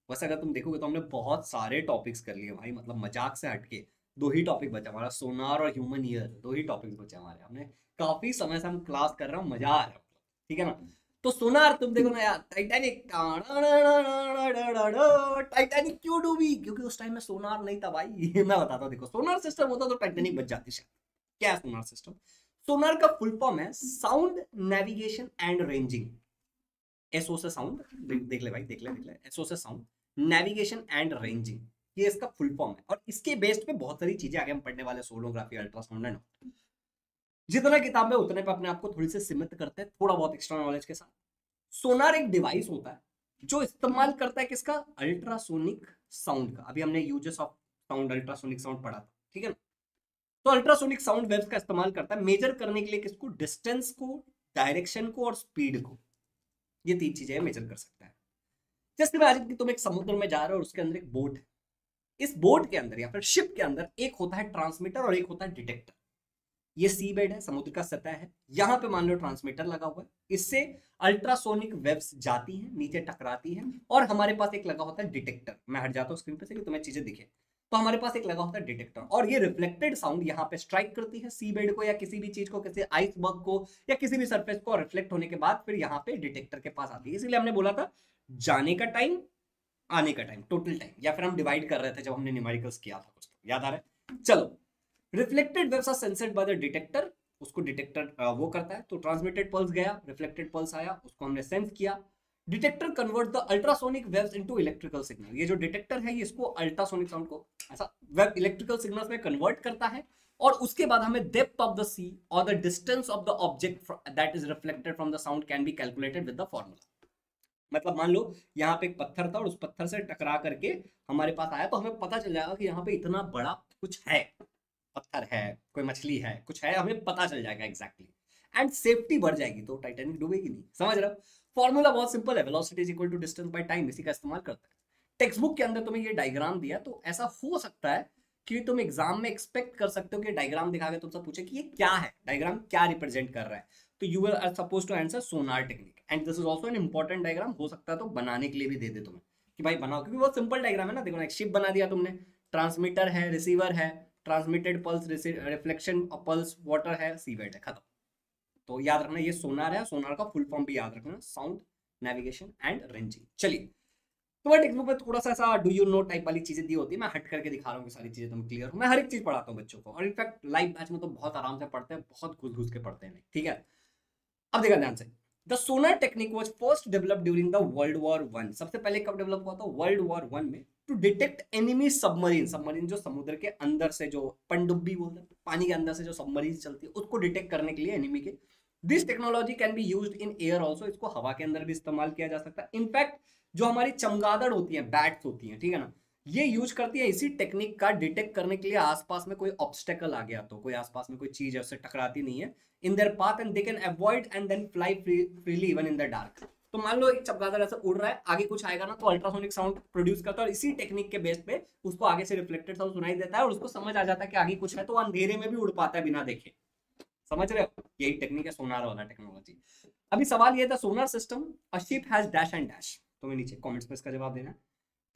वैसे अगर तुम देखोगे तो हमने बहुत सारे टॉपिक्स कर लिए भाई, मतलब मजाक से हटके 2 ही टॉपिक बचा हमारा, सोनार और ह्यूमन ईयर, 2 ही टॉपिक्स बचे हमारे। हमने काफी समय से हम क्लास कर रहे हैं, मजा आ रहा है, ठीक है ना। तो सोनार तुम देखो ना यार, टाइटैनिक, टाइटैनिक क्यों डूबी? क्योंकि उस टाइम में सोनार नहीं था भाई। मैं बताता हूँ, देखो सोनार सिस्टम होता तो टाइटैनिक बच जाती शायद। क्या है सोनार सिस्टम? सोनार का फुल फॉर्म है sound navigation and ranging. SO से साउंड, देख ले भाई, देख ले, एसओ से साउंड, नेविगेशन एंड रेंजिंग, ये इसका फुल फॉर्म है। और इसके बेस्ड पे बहुत सारी चीजें आगे हम पढ़ने वाले, सोनोग्राफी, अल्ट्रासाउंड एंड, जितना किताब में उतने पे अपने आप को थोड़ी सी सीमित करते हैं, थोड़ा बहुत एक्स्ट्रा नॉलेज के साथ। सोनार एक डिवाइस होता है जो इस्तेमाल करता है किसका? अल्ट्रासोनिक साउंड का। अभी हमने uses of sound, ultrasonic sound पढ़ा था, ठीक है ना। तो अल्ट्रासोनिक साउंड वेव्स का इस्तेमाल करता है मेजर करने के लिए किसको? डिस्टेंस को, डायरेक्शन को और स्पीड को। ये 3 चीजें मेजर कर सकता है। जैसे इमेजिन कि तुम एक समुद्र में जा रहे हो और उसके अंदर एक बोट है। इस बोट के अंदर या फिर शिप के अंदर एक होता है ट्रांसमीटर और एक होता है डिटेक्टर। ये सी बेड है, समुद्र का सतह है, यहां पे मान लो ट्रांसमीटर लगा हुआ है, इससे अल्ट्रासोनिक वेव्स जाती हैं, नीचे टकराती हैं, और हमारे पास एक लगा होता है डिटेक्टर। मैं हट जाता हूँ स्क्रीन पे से कि तुम्हें चीजें दिखे। तो हमारे पास एक लगा होता है डिटेक्टर, और ये रिफ्लेक्टेड साउंड यहाँ पे स्ट्राइक करती है सी बेड को या किसी भी चीज को, किसी आइसबर्ग को या किसी भी सरफेस को, रिफ्लेक्ट होने के बाद फिर यहाँ पे डिटेक्टर के पास आती है। इसलिए हमने बोला था जाने का टाइम, आने का टाइम, टोटल टाइम, या फिर हम डिवाइड कर रहे थे जब हमने न्यूमेरिकल्स किया था कुछ, तो याद आ रहा है? चलो, reflected waves are sensored by the detector, उसको डिटेक्टर वो करता है। तो ट्रांसमिटेड पल्स गया, रिफ्लेक्टेड पल्स आया, उसको हमने सेंस किया। Detector convert the ultrasonic waves into electrical signal. ये जो डिटेक्टर है ये इसको अल्ट्रासोनिक साउंड को ऐसा वेव इलेक्ट्रिकल सिग्नल्स में कन्वर्ट करता है, और उसके बाद हमें डेप्थ ऑफ द सी और the distance of the object that is reflected from the sound can be calculated with the formula. मतलब मान लो यहाँ पे एक पत्थर था और उस पत्थर से टकरा करके हमारे पास आया, तो हमें पता चल जाएगा कि यहाँ पे इतना बड़ा कुछ है, पत्थर है, कोई मछली है, कुछ है, हमें पता चल जाएगा एग्जैक्टली, एंड सेफ्टी बढ़ जाएगी, तो टाइटैनिक डूबेगी नहीं। समझ रहे हो? फॉर्मूला बहुत सिंपल है, velocity is equal to distance by time, इसी का इस्तेमाल करते हैं। टेक्स्ट बुक के अंदर तुम्हें ये डायग्राम दिया, तो ऐसा हो सकता है कि तुम एग्जाम में एक्सपेक्ट कर सकते हो कि डायग्राम दिखा के तुमसे पूछे कि ये क्या है, डायग्राम क्या रिप्रेजेंट कर रहा है, तो you are suppose to answer sonar technique, and this is also an important diagram. हो सकता है तो बनाने के लिए भी दे दे तुम्हें कि भाई बनाओ, क्योंकि बहुत सिंपल डायग्राम है ना। देखो ना, एक शिप बना दिया तुमने, ट्रांसमीटर है, रिसीवर है, transmitted pulse, reflection pulse, water है, सीबेड है, खत्म। तो याद रखना ये सोनार है, सोनार का फुल फॉर्म भी याद रखना, साउंड नेविगेशन एंड रेंजिंग। चलिए, तो टेक्स्ट बुक में थोड़ा सा ऐसा डू यू नो टाइप वाली चीजें दी होती है, मैं हट करके दिखा रहा हूँ कि सारी चीजें तुम क्लियर हो। मैं हर एक चीज पढ़ाता हूँ बच्चों को, और इनफैक्ट लाइव बैच में तो बहुत आराम से पढ़ते हैं, बहुत घुस घुस के पढ़ते हैं, ठीक है। अब देखा ध्यान से, the Sonar technique was first developed during the world war 1। सबसे पहले कब डेवलप हुआ था? वर्ल्ड वॉर 1 में, to detect enemy submarine. Submarine जो समुद्र के अंदर से, जो पनडुब्बी बोलते हैं, पानी के अंदर से जो सबमरीन चलती है, उसको डिटेक्ट करने के लिए एनिमी के, this technology can be used in air also, इसको हवा के अंदर भी इस्तेमाल किया जा सकता है। इनफैक्ट जो हमारी चमगादड़ होती है, बैट्स होती हैं, ठीक है ना, ये यूज करती है इसी टेक्निक का डिटेक्ट करने के लिए आसपास में कोई ऑब्स्टेकल आ गया तो, कोई आसपास में कोई चीज है उससे टकराती नहीं है in their path and they can avoid and then fly freely even in the dark. तो मान लो एक चमगादड़ ऐसे उड़ रहा है, आगे कुछ आएगा ना तो अल्ट्रासोनिक साउंड प्रोड्यूस करता है और इसी टेक्निक के बेस पे उसको आगे से रिफ्लेक्टेड साउंड सुनाई देता है और उसको समझ आ जाता है कि आगे कुछ है, तो अंधेरे में भी उड़ पाता है बिना देखे। समझ रहे हो, यही टेक्निक है सोनार वाला टेक्नोलॉजी। अभी सवाल ये था, sonar system a ship has dash and dash, तुम्हें नीचे कमेंट्स में इसका जवाब देना है।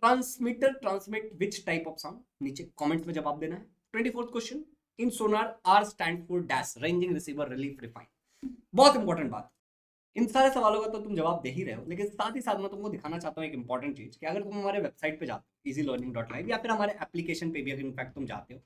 Transmitter transmit which type of sound, नीचे कमेंट्स में जवाब देना है। 24th question, in sonar R stand for dash, ranging, receiver, relief, refine. बहुत इंपॉर्टेंट बात, इन सारे सवालों का तो तुम जवाब दे ही रहे हो, लेकिन साथ ही साथ मैं तुमको दिखाना चाहता हूँ एक इंपॉर्टेंट चीज कि अगर तुम हमारे वेबसाइट पे जाते हो easylearning.live या फिर हमारे एप्लीकेशन पे भी अगर इनफैक्ट तुम जाते हो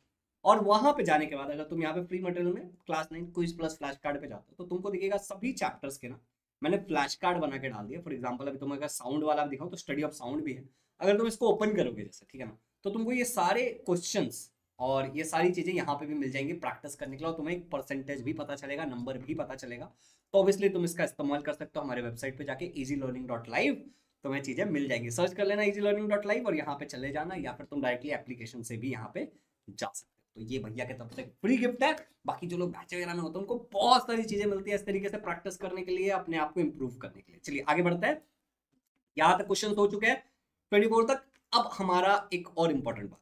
और वहां पे जाने के बाद अगर तुम यहाँ पे फ्री मटेरियल में class 9 quiz plus flash card पे जाते हो तो तुमको दिखेगा सभी चैप्टर्स के ना मैंने फ्लैश कार्ड बना के डाल दिया। फॉर एग्जाम्पल अभी तुम्हें अगर साउंड वाला भी दिखाऊं तो स्टडी ऑफ साउंड भी है, अगर तुम इसको ओपन करोगे जैसे, ठीक है ना, तो तुमको ये सारे क्वेश्चंस और ये सारी चीजें यहाँ पे भी मिल जाएंगी प्रैक्टिस करने के लिए और तुम्हें एक परसेंटेज भी पता चलेगा, नंबर भी पता चलेगा। तो ऑब्वियसली तुम इसका इस्तेमाल कर सकते हो हमारे वेबसाइट पे जाके easylearning.live, तुम्हें चीजें मिल जाएंगी, सर्च कर लेना easylearning.live और यहाँ पे चले जाना, या फिर तुम डायरेक्टली एप्लीकेशन से भी यहाँ पे जा सकते हो। तो ये भैया के तरफ से फ्री गिफ्ट है। बाकी जो लोग बैच वगैरह में होते हैं उनको बहुत सारी चीजें मिलती है इस तरीके से प्रैक्टिस करने के लिए, अपने आप को इंप्रूव करने के लिए। चलिए आगे बढ़ते हैं, यहाँ तक क्वेश्चन हो चुके हैं 24 तक। अब हमारा एक और इंपॉर्टेंट बात,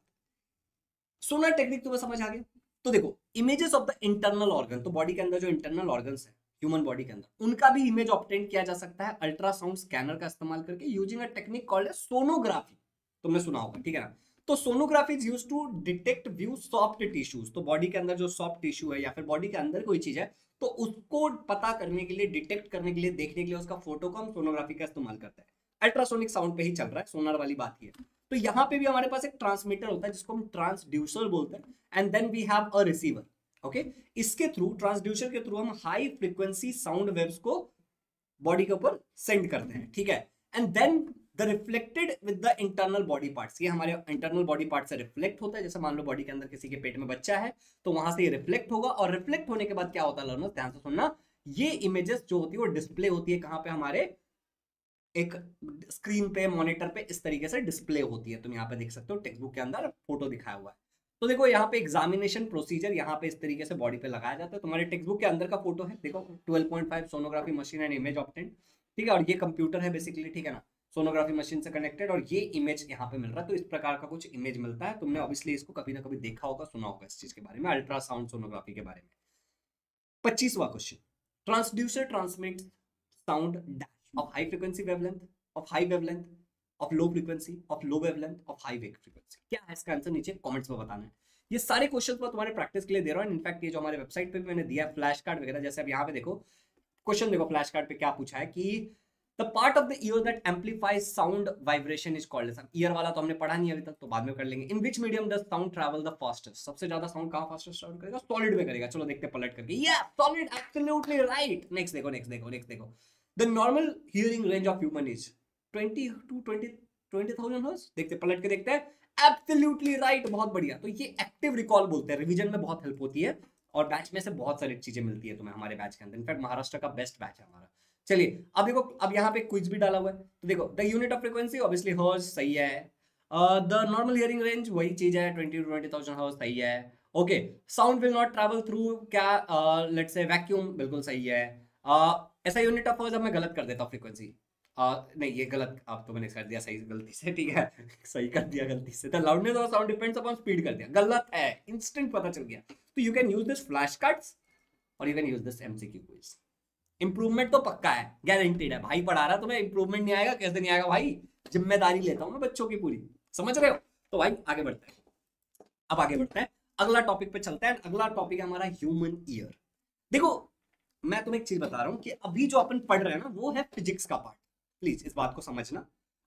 सोनार टेक्निक तुम्हें समझ आ गया। तो देखो, images of the internal organ, तो बॉडी के अंदर जो इंटरनल ऑर्गन्स है ह्यूमन बॉडी के अंदर, उनका भी इमेज ऑब्टेन किया जा सकता है अल्ट्रासाउंड स्कैनर का इस्तेमाल करके using a technique called sonography. तुमने सुना होगा, ठीक है ना। तो sonography is used to detect view soft tissues, तो बॉडी के अंदर जो सॉफ्ट टिश्यू है या फिर बॉडी के अंदर कोई चीज है तो उसको पता करने के लिए, डिटेक्ट करने के लिए, देखने के लिए उसका फोटो को हम सोनोग्राफी का इस्तेमाल करते हैं। अल्ट्रासोनिक साउंड पे ही चल रहा है, सोनार वाली बात ही है। तो यहाँ पे भी हमारे पास एक ट्रांसमीटर होता है जिसको हम ट्रांसड्यूसर बोलते हैं, and then we have a receiver. Okay, इसके थ्रू, ट्रांसड्यूसर के थ्रू हम हाई फ्रीक्वेंसी साउंड वेव्स को बॉडी के ऊपर सेंड करते हैं, ठीक है। And then the reflected with the internal body parts, ये हमारे इंटरनल बॉडी पार्ट से रिफ्लेक्ट होता है। जैसे मान लो बॉडी के अंदर किसी के पेट में बच्चा है तो वहां से ये रिफ्लेक्ट होगा, और रिफ्लेक्ट होने के बाद क्या होता है लर्नर्स, ध्यान से सुनना, ये इमेजेस जो होती है वो डिस्प्ले होती है कहाँ पे, हमारे एक स्क्रीन पे, मॉनिटर पे इस तरीके से डिस्प्ले होती है। तुम यहाँ पे देख सकते हो टेक्स्ट बुक के अंदर फोटो दिखाया हुआ है। तो देखो यहाँ पे एग्जामिनेशन प्रोसीजर यहाँ पे इस तरीके से बॉडी पे लगाया जाता है। तुम्हारे टेक्स्ट बुक के अंदर का फोटो है, देखो 12.5 sonography machine and image obtain, ठीक है, और ये कंप्यूटर है बेसिकली, ठीक है ना, सोनोग्राफी मशीन से कनेक्टेड, और ये इमेज यहाँ पे मिल रहा है। तो इस प्रकार का कुछ इमेज मिलता है। तुमने ऑब्वियसली इसको कभी ना कभी देखा होगा, सुना होगा इस चीज के बारे में, अल्ट्रासाउंड सोनोग्राफी के बारे में। 25वां question, transducer transmit sound dash of high frequency wavelength, of high wavelength, of low frequency, of low wavelength, of high wave frequency. क्या है इसका आंसर, नीचे कमेंट्स में बताना है। ये सारे क्वेश्चन मैं तुम्हारे प्रैक्टिस के लिए दे रहा हूँ। इनफैक्ट ये जो हमारे वेबसाइट पे भी मैंने दिया है फ्लैश कार्ड वगैरह, जैसे अब यहाँ पे देखो क्वेश्चन, देखो फ्लैश कार्ड पे क्या पूछा है कि the part of the year that amplifies sound vibration is called, year वाला तो हमने पढ़ा नहीं अभी तक, तो बाद में कर लेंगे। In which medium does sound travel the fastest, सबसे ज्यादा साउंड कहां फास्टेस्ट ट्रैवल करेगा, सॉलिड में करेगा। चलो देखते हैं पलट करके, या सॉलिड, एब्सोल्युटली राइट। नेक्स्ट देखो, नेक्स्ट देखो, नेक्स्ट देखो, the normal hearing range of human is 20 to 20,000 hertz. देखते पलट के देखते हैं, एब्सोल्युटली राइट, बहुत बढ़िया। तो ये एक्टिव रिकॉल बोलते हैं, रिवीजन में बहुत हेल्प होती है, और बैच में से बहुत सारी चीजें मिलती है तुम्हें हमारे बैच के अंदर। इनफैक्ट महाराष्ट्र का बेस्ट बैच है हमारा। चलिए अब देखो, अब यहाँ पे क्विज भी डाला हुआ है, तो देखो the unit of frequency obviously hertz, सही है। द नॉर्मल हियरिंग रेंज वही चीज है, 20 to 20,000 हर्ट्ज, सही है। Okay, sound will not travel through क्या, लेट्स से वैक्यूम, बिल्कुल सही है। ऐसा यूनिट ऑफ हर्ट्ज, अब मैं गलत कर देता हूँ फ्रीक्वेंसी, नहीं ये गलत, अब तो मैंने कर दिया सही गलती से, ठीक है सही कर दिया गलती से। The loudness of sound depends upon speed कर दिया, गलत है, इंस्टेंट पता चल गया। तो you can use this flash cards और you can use this MCQ quiz. Improvement तो पक्का है, गारंटीड है, भाई पढ़ा रहा तुम्हें, इंप्रूवमेंट नहीं आएगा कैसे नहीं आएगा भाई, जिम्मेदारी लेता हूं मैं बच्चों की पूरी, समझ रहे हो। तो भाई आगे बढ़ते हैं, अब आगे बढ़ते हैं, अगला टॉपिक पे चलते हैं। अगला टॉपिक है हमारा ह्यूमन ईयर। देखो मैं तुम्हें एक चीज बता रहा हूं कि अभी जो अपन पढ़ रहे हैं ना वो है फिजिक्स का पार्ट, प्लीज इस बात को समझना।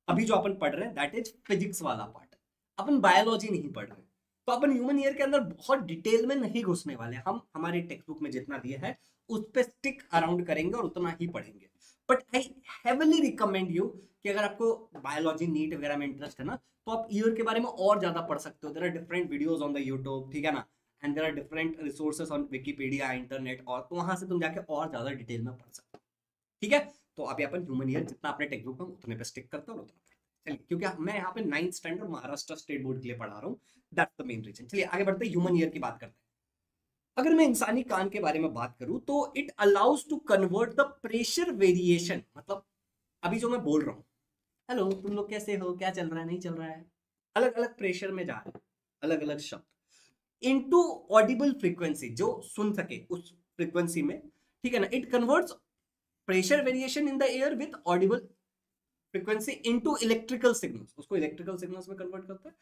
अभी जो अपन पढ़ रहे हैं दैट इज फिजिक्स वाला पार्ट, अपन बायोलॉजी नहीं पढ़ रहे। तो अपन ह्यूमन ईयर के अंदर बहुत डिटेल में नहीं घुसने वाले, हम हमारे टेक्स्ट बुक में जितना दिया है उस पे स्टिक अराउंड करेंगे और उतना ही पढ़ेंगे। But I heavily recommend you कि अगर आपको बायोलॉजी नीट वगैरह में इंटरेस्ट है ना, तो आप ईयर के बारे में और ज्यादा पढ़ सकते हो। There are different videos on the YouTube, ठीक है ना, and there are different resources on Wikipedia, internet, और तो वहां से तुम जाके और ज्यादा डिटेल में पढ़ सकते हो, ठीक है। तो अभी अपन ह्यूमन ईयर जितना अपने टेक्स्ट बुक में उतने पे स्टिक करता हूँ, चलिए, क्योंकि मैं यहाँ पे 9th standard Maharashtra state board के लिए पढ़ा रहा हूँ, दैट्स द मेन रीजन। चलिए आगे बढ़ते हैं, ह्यूमन ईयर की बात करते हैं। अगर मैं इंसानी कान के बारे में बात करूं तो it allows to convert the pressure variation, मतलब अभी जो मैं बोल रहा हूँ, हेलो तुम लोग कैसे हो, क्या चल रहा है, नहीं चल रहा है, अलग अलग प्रेशर में जा रहे हैं, अलग अलग शब्द, इनटू ऑडिबल फ्रीक्वेंसी, जो सुन सके उस फ्रीक्वेंसी में, ठीक है ना। It converts pressure variation in the air with Audible frequency into electrical signals, उसको इलेक्ट्रिकल सिग्नल्स में कन्वर्ट करता है,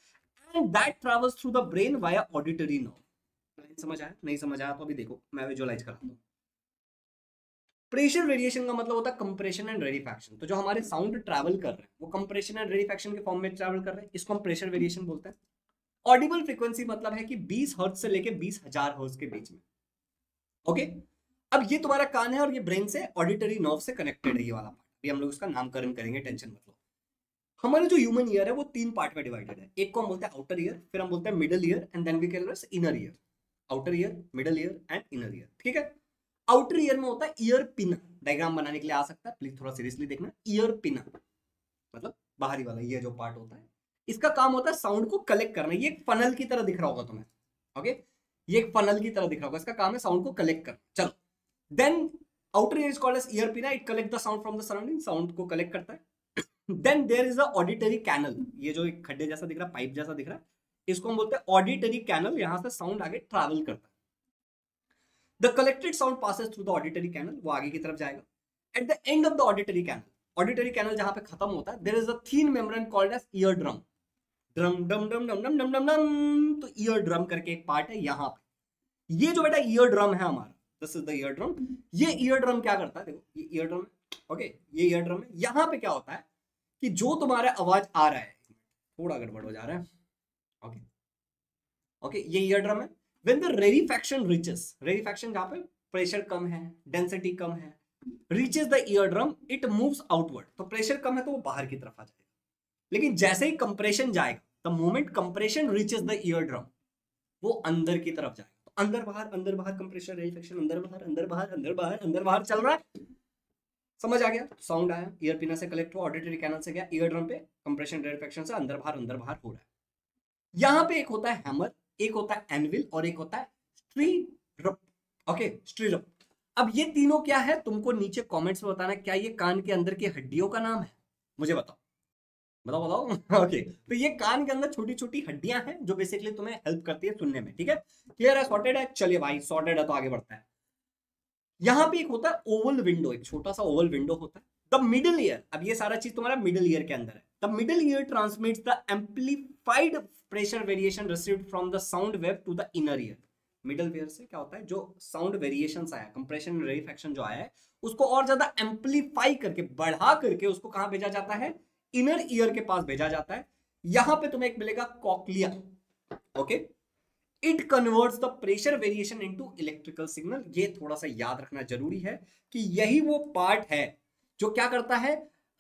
and that travels through the brain via auditory nerve. समझ आया, नहीं समझ आया तो अभी देखो मैं विजुअलाइज कराता हूँ। प्रेशर वेरिएशन का मतलब होता है कंप्रेशन एंड रेडिफैक्शन। तो जो हमारे साउंड ट्रैवल कर रहे हैं वो कंप्रेशन एंड रेडिफैक्शन के फॉर्म में ट्रैवल कर रहे हैं, इसको हम प्रेशर वेरिएशन बोलते हैं। ऑडिबल फ्रीक्वेंसी मतलब है कि 20 हर्ट्ज से लेके 20,000 हर्ट्ज के बीच में, ओके। अब ये तुम्हारा कान है और ये ब्रेन से ऑडिटरी नर्व से कनेक्टेड है, ये वाला पार्ट। अभी हम लोग इसका नामकरण करेंगे, टेंशन मत लो। हमारे जो ह्यूमन ईयर है वो 3 पार्ट में डिवाइडेड है। एक को हम बोलते हैं आउटर ईयर, फिर हम बोलते हैं middle ear, and then we call it inner ear. Outer ear, middle ear and inner ear, ठीक है। आउटर ईयर में होता है ईयर पिन, डायग्राम बनाने के लिए आ सकता है, प्लीज थोड़ा सीरियसली देखना। ईयर पिन मतलब बाहरी वाला ये जो पार्ट होता है, इसका काम होता है साउंड को कलेक्ट करना। ये एक फनल की तरह दिख रहा होगा तुम्हें, ओके, ये एक फनल की तरह दिख रहा होगा, इसका काम है साउंड को कलेक्ट करना। चलो, then outer ear is called as ear pin, it collect the sound from the surrounding, sound को कलेक्ट करता है। Then there is a auditory canal, ये जो एक खड्डे जैसा दिख रहा है, पाइप जैसा दिख रहा है, इसको हम बोलते हैं ऑडिटरी कैनल। यहां से साउंड आगे ट्रैवल करता है। The collected sound passes through the auditory canal, वो आगे की तरफ जाएगा। At the end of the auditory canal, auditory canal जहां पे खत्म होता है, there is a thin membrane called as ear drum. Drum डम डम डम डम डम डम डम, तो ईयर ड्रम करके एक पार्ट है यहाँ पे। ये जो बेटा ईयर ड्रम है हमारा, this is the ear drum. ये ईयर ड्रम क्या करता है, देखो ये ईयर ड्रम है, ओके, ये ईयर ड्रम है। यहाँ पे क्या होता है कि जो तुम्हारा आवाज आ रहा है, थोड़ा गड़बड़ हो जा रहा है, ओके ओके, ये ईयर ड्रम है। व्हेन द रेडिफैक्शन रीचेस, रेडिफैक्शन जहां पे प्रेशर कम है, डेंसिटी कम है, reaches the ear drum, it moves outward. तो प्रेशर कम है तो वो बाहर की तरफ आ जाएगा, लेकिन जैसे ही कंप्रेशन जाएगा, the moment compression reaches the ear drum, वो अंदर की तरफ जाएगा। तो अंदर बाहर कंप्रेशन रेडिफैक्शन, अंदर बाहर अंदर बाहर अंदर बाहर अंदर बाहर चल रहा है। समझ आ गया? साउंड आया, ईयर पिना से कलेक्ट हुआ, ऑडिटरी कैनल से गया ईयर ड्रम पे, कंप्रेशन रेडिफैक्शन से अंदर बाहर हो रहा है। यहां पे एक होता है हैमर, एक होता है एनविल, और एक होता है स्ट्रीरप, ओके, स्ट्रीरप। अब ये तीनों क्या है, तुमको नीचे कमेंट्स में बताना, क्या ये कान के अंदर की हड्डियों का नाम है? मुझे बताओ बताओ बताओ। ओके, तो ये कान के अंदर छोटी छोटी हड्डियां हैं जो बेसिकली तुम्हें हेल्प करती है सुनने में, ठीक है? क्लियर है, सॉर्टेड है? चलिए भाई, सॉर्टेड है तो आगे बढ़ता है। यहां पे एक होता है ओवल विंडो, एक छोटा सा ओवल विंडो होता है। द मिडिल ईयर, अब ये सारा चीज तुम्हारा मिडिल ईयर के अंदर है। The middle ear transmits the amplified pressure variation received from the sound wave to the inner ear. Middle ear से क्या होता है, जो साउंड वेरिएशंस आया, कंप्रेशन एंड रेडिफैक्शन जो आया है, उसको और ज्यादा एम्पलीफाई करके, बढ़ा करके उसको कहां भेजा जाता है? इनर ईयर के पास भेजा जाता है। यहां पे तुम्हें एक मिलेगा cochlea, okay. It converts the pressure variation into electrical signal. ये थोड़ा सा याद रखना जरूरी है कि यही वो पार्ट है जो क्या करता है,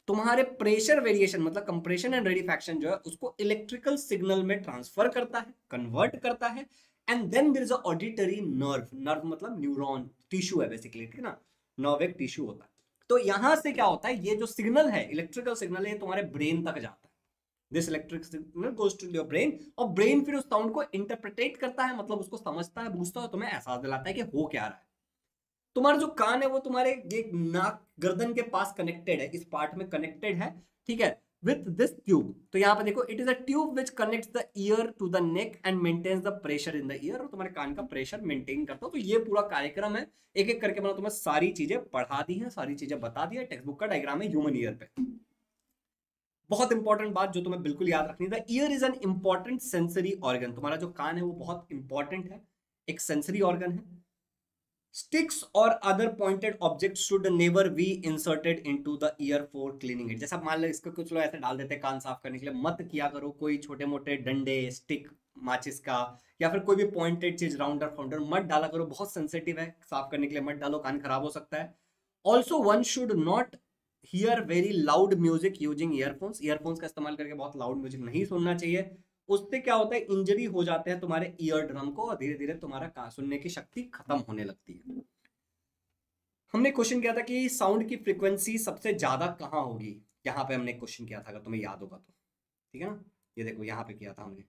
तुम्हारे प्रेशर वेरिएशन मतलब कंप्रेशन एंड रेडिफैक्शन जो है उसको इलेक्ट्रिकल सिग्नल में ट्रांसफर करता है, कन्वर्ट करता है। And then there is a auditory nerve, nerve मतलब न्यूरॉन, टिश्यू है बेसिकली, ठीक है ना, नर्व एक टिश्यू होता है। तो यहां से क्या होता है, ये जो सिग्नल है, इलेक्ट्रिकल सिग्नल है, तुम्हारे ब्रेन तक जाता है। This electric signal goes to your brain, और ब्रेन फिर उस साउंड को इंटरप्रिटेट करता है, मतलब उसको समझता है, बूझता है, तुम्हें एहसास दिलाता है कि हो क्या रहा है। तुम्हारा जो कान है वो तुम्हारे ये नाक गर्दन के पास कनेक्टेड है, इस पार्ट में कनेक्टेड है, ठीक है, विथ दिस ट्यूब। तो यहाँ पे देखो, it is a tube which connects the ear to the neck and maintains the pressure in the ear, और तुम्हारे कान का प्रेशर मेंटेन करता है। तो ये पूरा कार्यक्रम है, एक एक करके मैंने तुम्हें सारी चीजें पढ़ा दी हैं, सारी चीजें बता दी है। टेक्स्ट बुक का डायग्राम है ह्यूमन ईयर पे। बहुत इंपॉर्टेंट बात जो तुम्हें बिल्कुल याद रखनी है, year is an important sensory organ. तुम्हारा जो कान है वो बहुत इंपॉर्टेंट है, एक सेंसरी ऑर्गन है। Sticks or other pointed objects should never be inserted into the ear for cleaning it। जैसा मान लो इसको कुछ लोग ऐसे डाल देते हैं कान साफ करने के लिए, मत किया करो। कोई छोटे मोटे डंडे, स्टिक, माचिस का, या फिर कोई भी पॉइंटेड चीज, राउंडर फाउंडर मत डाला करो, बहुत सेंसिटिव है, साफ करने के लिए मत डालो, कान खराब हो सकता है। Also one should not here very loud music using earphones. Earphones का इस्तेमाल करके बहुत लाउड म्यूजिक नहीं सुनना चाहिए। उससे क्या होता है, इंजरी हो जाते हैं तुम्हारे ईयर ड्रम को और धीरे धीरे तुम्हारा सुनने की शक्ति खत्म होने लगती है। हमने क्वेश्चन किया था कि साउंड की फ्रीक्वेंसी सबसे ज्यादा कहाँ होगी, यहाँ पे हमने क्वेश्चन किया था, अगर तुम्हें याद होगा तो, ठीक है ना। ये देखो यहाँ पे किया था हमने,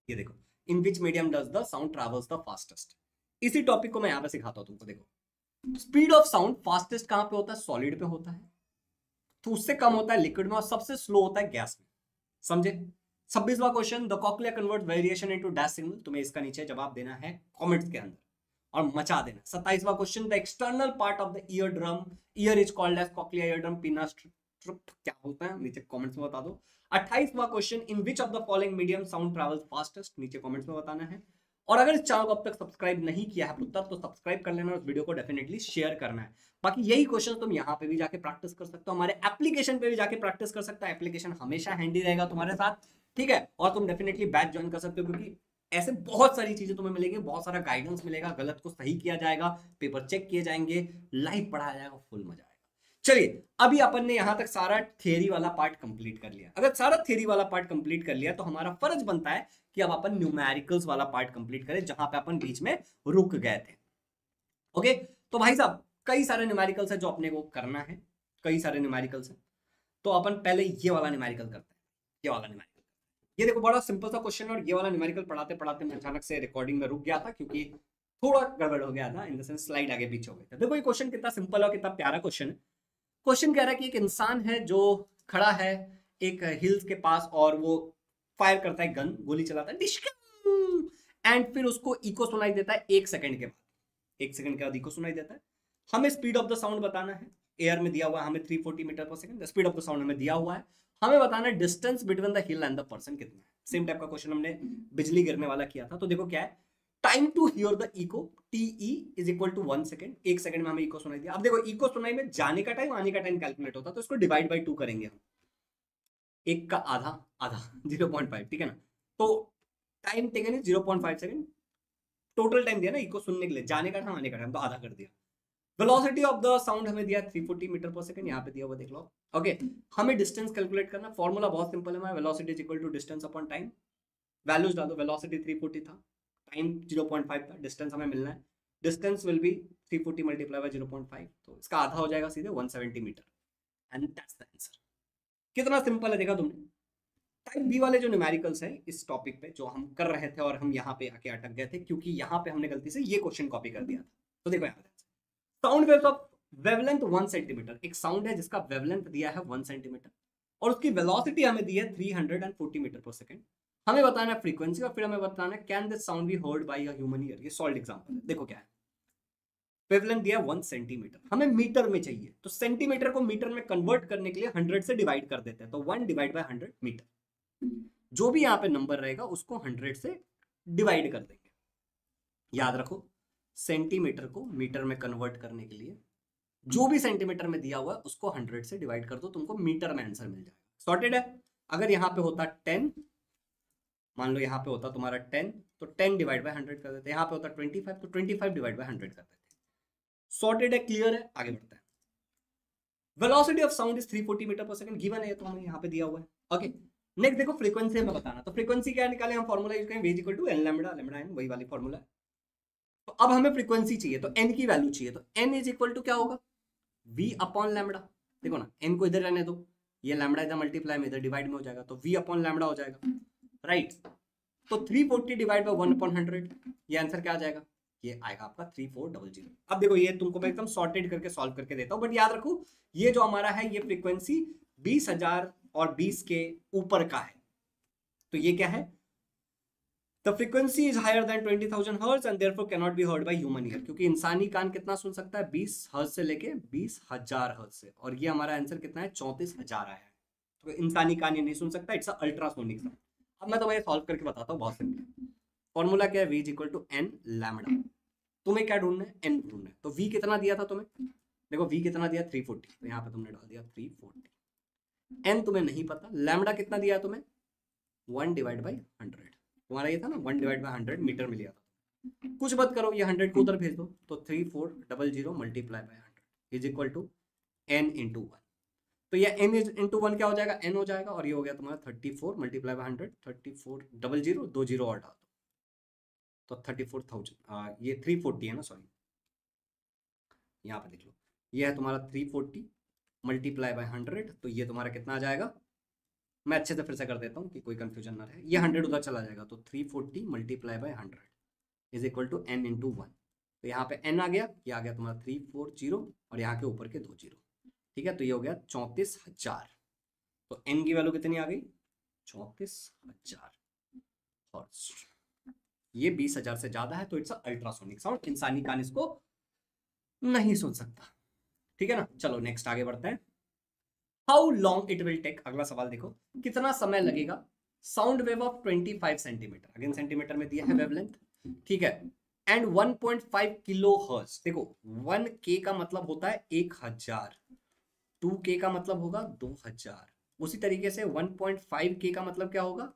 ये देखो, in which medium does the sound travels the fastest. इसी टॉपिक को मैं यहाँ पे सिखाता हूँ तुमको। देखो, स्पीड ऑफ साउंड फास्टेस्ट कहाँ पे होता है, सॉलिड पे होता है, तो उससे कम होता है लिक्विड में, और सबसे स्लो होता है गैस में। समझे। 26वां question, the cochlea convert variation into dash signal. तुम्हें इसका नीचे जवाब देना है कमेंट्स के अंदर और मचा देना। 27वां question, the external part of the ear drum, ear is called as cochlea ear drum, pinna क्या बोलता है, नीचे कमेंट्स में बता दो। 28वां question, in which of the following medium sound travels fastest, नीचे कमेंट्स में बताना है। और अगर इस चैनल को अब तक सब्सक्राइब नहीं किया है पुत्र, तो सब्सक्राइब कर लेना और इस वीडियो को डेफिनेटली शेयर करना है। बाकी यही क्वेश्चन तुम यहाँ पे भी जाके प्रैक्टिस कर सकते हो, हमारे एप्लीकेशन पे भी जाके प्रैक्टिस कर सकते हो। एप्लीकेशन हमेशा हैंडी रहेगा तुम्हारे साथ, ठीक है। और तुम डेफिनेटली बैच ज्वाइन कर सकते हो, क्योंकि ऐसे बहुत सारी चीजें तुम्हें मिलेंगी, बहुत सारा गाइडेंस मिलेगा, गलत को सही किया जाएगा, पेपर चेक किए जाएंगे, लाइव पढ़ाया जाएगा, फुल मजा आएगा। चलिए, अभी अपन ने यहां तक सारा थियरी वाला पार्ट कंप्लीट कर लिया। अगर सारा थियरी वाला पार्ट कंप्लीट कर लिया तो हमारा फर्ज बनता है कि अब अपन न्यूमेरिकल्स वाला पार्ट कंप्लीट करें, जहां पे अपन बीच में रुक गए थे। ओके, तो भाई साहब कई सारे न्यूमेरिकल्स है जो अपने को करना है, कई सारे न्यूमेरिकल्स है। तो अपन पहले ये वाला न्यूमेरिकल करते हैं, ये वाला न्यूमेरिकल। ये देखो, बड़ा सिंपल सा क्वेश्चन है, और ये वाला न्यूमेरिकल पढ़ाते पढ़ाते मैं अचानक से रिकॉर्डिंग में रुक गया था, क्योंकि थोड़ा गड़बड़ हो गया था, इन द सेंस स्लाइड आगे पीछे हो गई था। देखो ये क्वेश्चन कितना सिंपल और कितना प्यारा क्वेश्चन है। क्वेश्चन कह रहा है कि एक इंसान है जो खड़ा है एक हिल्स के पास, और वो फायर करता है गन, गोली चलाता है, एंड फिर उसको इको सुनाई देता है 1 सेकंड के बाद, 1 सेकंड के बाद इको सुनाई देता है। हमें स्पीड ऑफ द साउंड बताना है, एयर में दिया हुआ है हमें 340 meter per second, speed of the sound हमें दिया हुआ है। हमें बताना है distance between the hill and the person कितना है। सेम टाइप का क्वेश्चन हमने बिजली गिरने वाला किया था। तो देखो क्या है, time to hear the echo, TE is equal to 1 second, 1 second में हमें इको सुनाई दिया। अब देखो, इको सुनाई में जाने का टाइम आने का टाइम कैलकुलेट होता है, तो इसको डिवाइड बाई 2 करेंगे हम, 1 का आधा आधा 0.5, ठीक है ना। तो time taken is 0.5 second, total time दिया ना इको सुनने के लिए, जाने का टाइम आने का टाइम, तो आधा कर दिया। वेलोसिटी ऑफ द साउंड हमें दिया 340 मीटर पर सेकंड, यहाँ पे दिया हुआ देख लो। ओके, हमें डिस्टेंस कैलकुलेट करना, फॉर्मूला बहुत सिंपल है हमारा, velocity is equal to distance upon time. Values डाल दो, वेलोसिटी 340 था, टाइम 0.5 था, डिस्टेंस हमें मिलना है, distance will be 340 multiply by 0.5, तो इसका आधा हो जाएगा सीधे 170 meter, and that's the answer. कितना सिंपल है, देखा तुमने। टाइप बी वाले जो न्यूमेरिकल्स हैं इस टॉपिक पे जो हम कर रहे थे, और हम यहाँ पे आके अटक गए थे, क्योंकि यहाँ पे हमने गलती से ये क्वेश्चन कॉपी कर दिया था। तो देखो यहाँ पे sound waves of wavelength 1 centimetre, एक साउंड है जिसका वेवलेंथ दिया है 1 सेंटीमीटर, और उसकी वेलोसिटी हमें दी है 340 मीटर पर सेकंड। हमें बताना है फ्रीक्वेंसी, और फिर हमें बताना है can this sound B heard bye a human ear. ये सॉल्व एग्जांपल है। देखो क्या है, वेवलेंथ दिया 1 सेंटीमीटर, हमें मीटर में चाहिए, तो सेंटीमीटर को मीटर में कन्वर्ट करने के लिए 100 से डिवाइड कर देते हैं, तो 1 डिवाइड बाय 100 मीटर। जो भी यहाँ पे नंबर रहेगा उसको 100 से डिवाइड कर देंगे। याद रखो, सेंटीमीटर को मीटर में कन्वर्ट करने के लिए जो भी सेंटीमीटर में दिया हुआ है उसको 100 से डिवाइड कर दो, तुमको मीटर में आंसर मिल जाएगा। सॉर्टेड है। अगर यहाँ पे होता 10, मान लो यहाँ पे होता तुम्हारा 10, तो 10 डिवाइड बाय 100 कर देते। यहाँ पे होता 25, तो 25 डिवाइड बाय 100 कर देते। सॉर्टेड है, क्लियर है, आगे बढ़ते हैं। Velocity of sound is 340 meter per second, given है, तो हमें यहाँ पे दिया हुआ है। ओके, नेक्स्ट देखो फ्रीक्वेंसी हमें बताना, तो फ्रीक्वेंसी क्या निकाले हम, फॉर्मूला यूज करें, v equal to n lambda, lambda n, वही वाली फॉर्मूला है। तो अब हमें फ्रीक्वेंसी चाहिए, तो n की वैल्यू चाहिए, तो n इज इक्वल टू क्या होगा, v अपॉन लैम्डा। देखो ना, n को इधर रहने दो, ये लैम्डा इधर मल्टीप्लाई में इधर डिवाइड में हो जाएगा, तो v अपॉन लैम्डा हो जाएगा, राइट। तो 340 डिवाइड बाय 1 अपॉन 100, ये आंसर क्या आ जाएगा, ये आएगा आपका 3400। अब देखो, ये तुमको मैं एकदम सॉर्टेड करके सॉल्व करके देता हूं, बट याद रखो ये जो हमारा है ये फ्रीक्वेंसी 20,000 और 20 के ऊपर का है, तो ये क्या है, the frequency is higher than 20,000 hertz and therefore can not be heard by human ear, क्योंकि इंसानी कान कितना सुन सकता है, 20 हर्ट्ज से लेके 20,000 हर्ट्ज से, और ये हमारा आंसर कितना है, 34,000 आया है। तो इंसानी कान ये नहीं सुन सकता, इट्स अल्ट्रासोनिक साउंड। अब मैं तुम्हें सॉल्व करके बताता हूँ, बहुत सिंपल। फॉर्मूला क्या है, v equal to n lambda. तुम्हें क्या ढूंढना है, n ढूंढना है। तो v कितना दिया था तुम्हें, देखो v कितना दिया 340, तो यहाँ पे तुमने डाल दिया 340। n तुम्हें नहीं पता, लैम्डा कितना दिया तुम्हें 1 डिवाइड बाई 100, तुम्हारा ये था ना 1 डिवाइड बाई 100 मीटर में लिया था। कुछ मत करो, ये 100 को उधर भेज दो, तो 3400 multiply by 100 is equal to n into 1। तो ये n इंटू 1 क्या हो जाएगा, n हो जाएगा, और ये हो गया तुम्हारा 34 मल्टीप्लाई बाय 100, 3400, 2 जीरो और डाल दो तो 34,000, ये 340 है ना, सॉरी यहाँ पे देख लो, ये है तुम्हारा 340 मल्टीप्लाई बाय 100, तो ये तुम्हारा कितना आ जाएगा, मैं अच्छे से फिर से कर देता हूँ कि कोई कंफ्यूजन ना रहे, ये 100 उधर चला जाएगा, तो 340 multiply by 100 is equal to n into 1, तो यहाँ पे n आ गया, ये आ गया तुम्हारा 340 और यहाँ के ऊपर के 2 जीरो, ठीक है, तो ये हो गया 34,000, तो n की वैल्यू कितनी आ गई, 34,000 हर्ट्ज, ये 20,000 से ज्यादा है, तो इट्स अल्ट्रासोनिक साउंड, इंसानी कान इसको नहीं सुन सकता, ठीक है ना। चलो नेक्स्ट आगे बढ़ते हैं। How long it will take, अगला सवाल देखो, कितना समय लगेगा sound wave of 25 centimeter, again centimeter में दिया है वेवलेंथ, ठीक है, एंड 1.5 किलो हर्ट्ज, देखो 1k का मतलब होता है 1000, 2k का मतलब होगा 2000, उसी तरीके से 1.5k का मतलब क्या होगा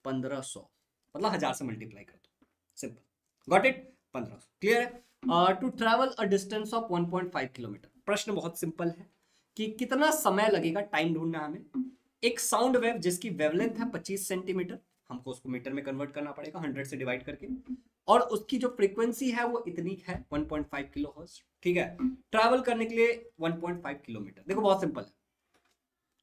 1500, मतलब 1000 से मल्टीप्लाई कर दो, सिंपल, गॉट इट, 1500, क्लियर है। To travel a distance of 1.5 kilometer, प्रश्न बहुत सिंपल है कि कितना समय लगेगा, टाइम ढूंढना है हमें, एक साउंड वेव जिसकी वेवलेंथ है 25 सेंटीमीटर, हमको उसको मीटर में कन्वर्ट करना पड़ेगा 100 से डिवाइड करके, और उसकी जो फ्रीक्वेंसी है वो इतनी है 1.5 किलो हर्ट्ज, ठीक है, ट्रैवल करने के लिए 1.5 किलोमीटर, देखो बहुत सिंपल है,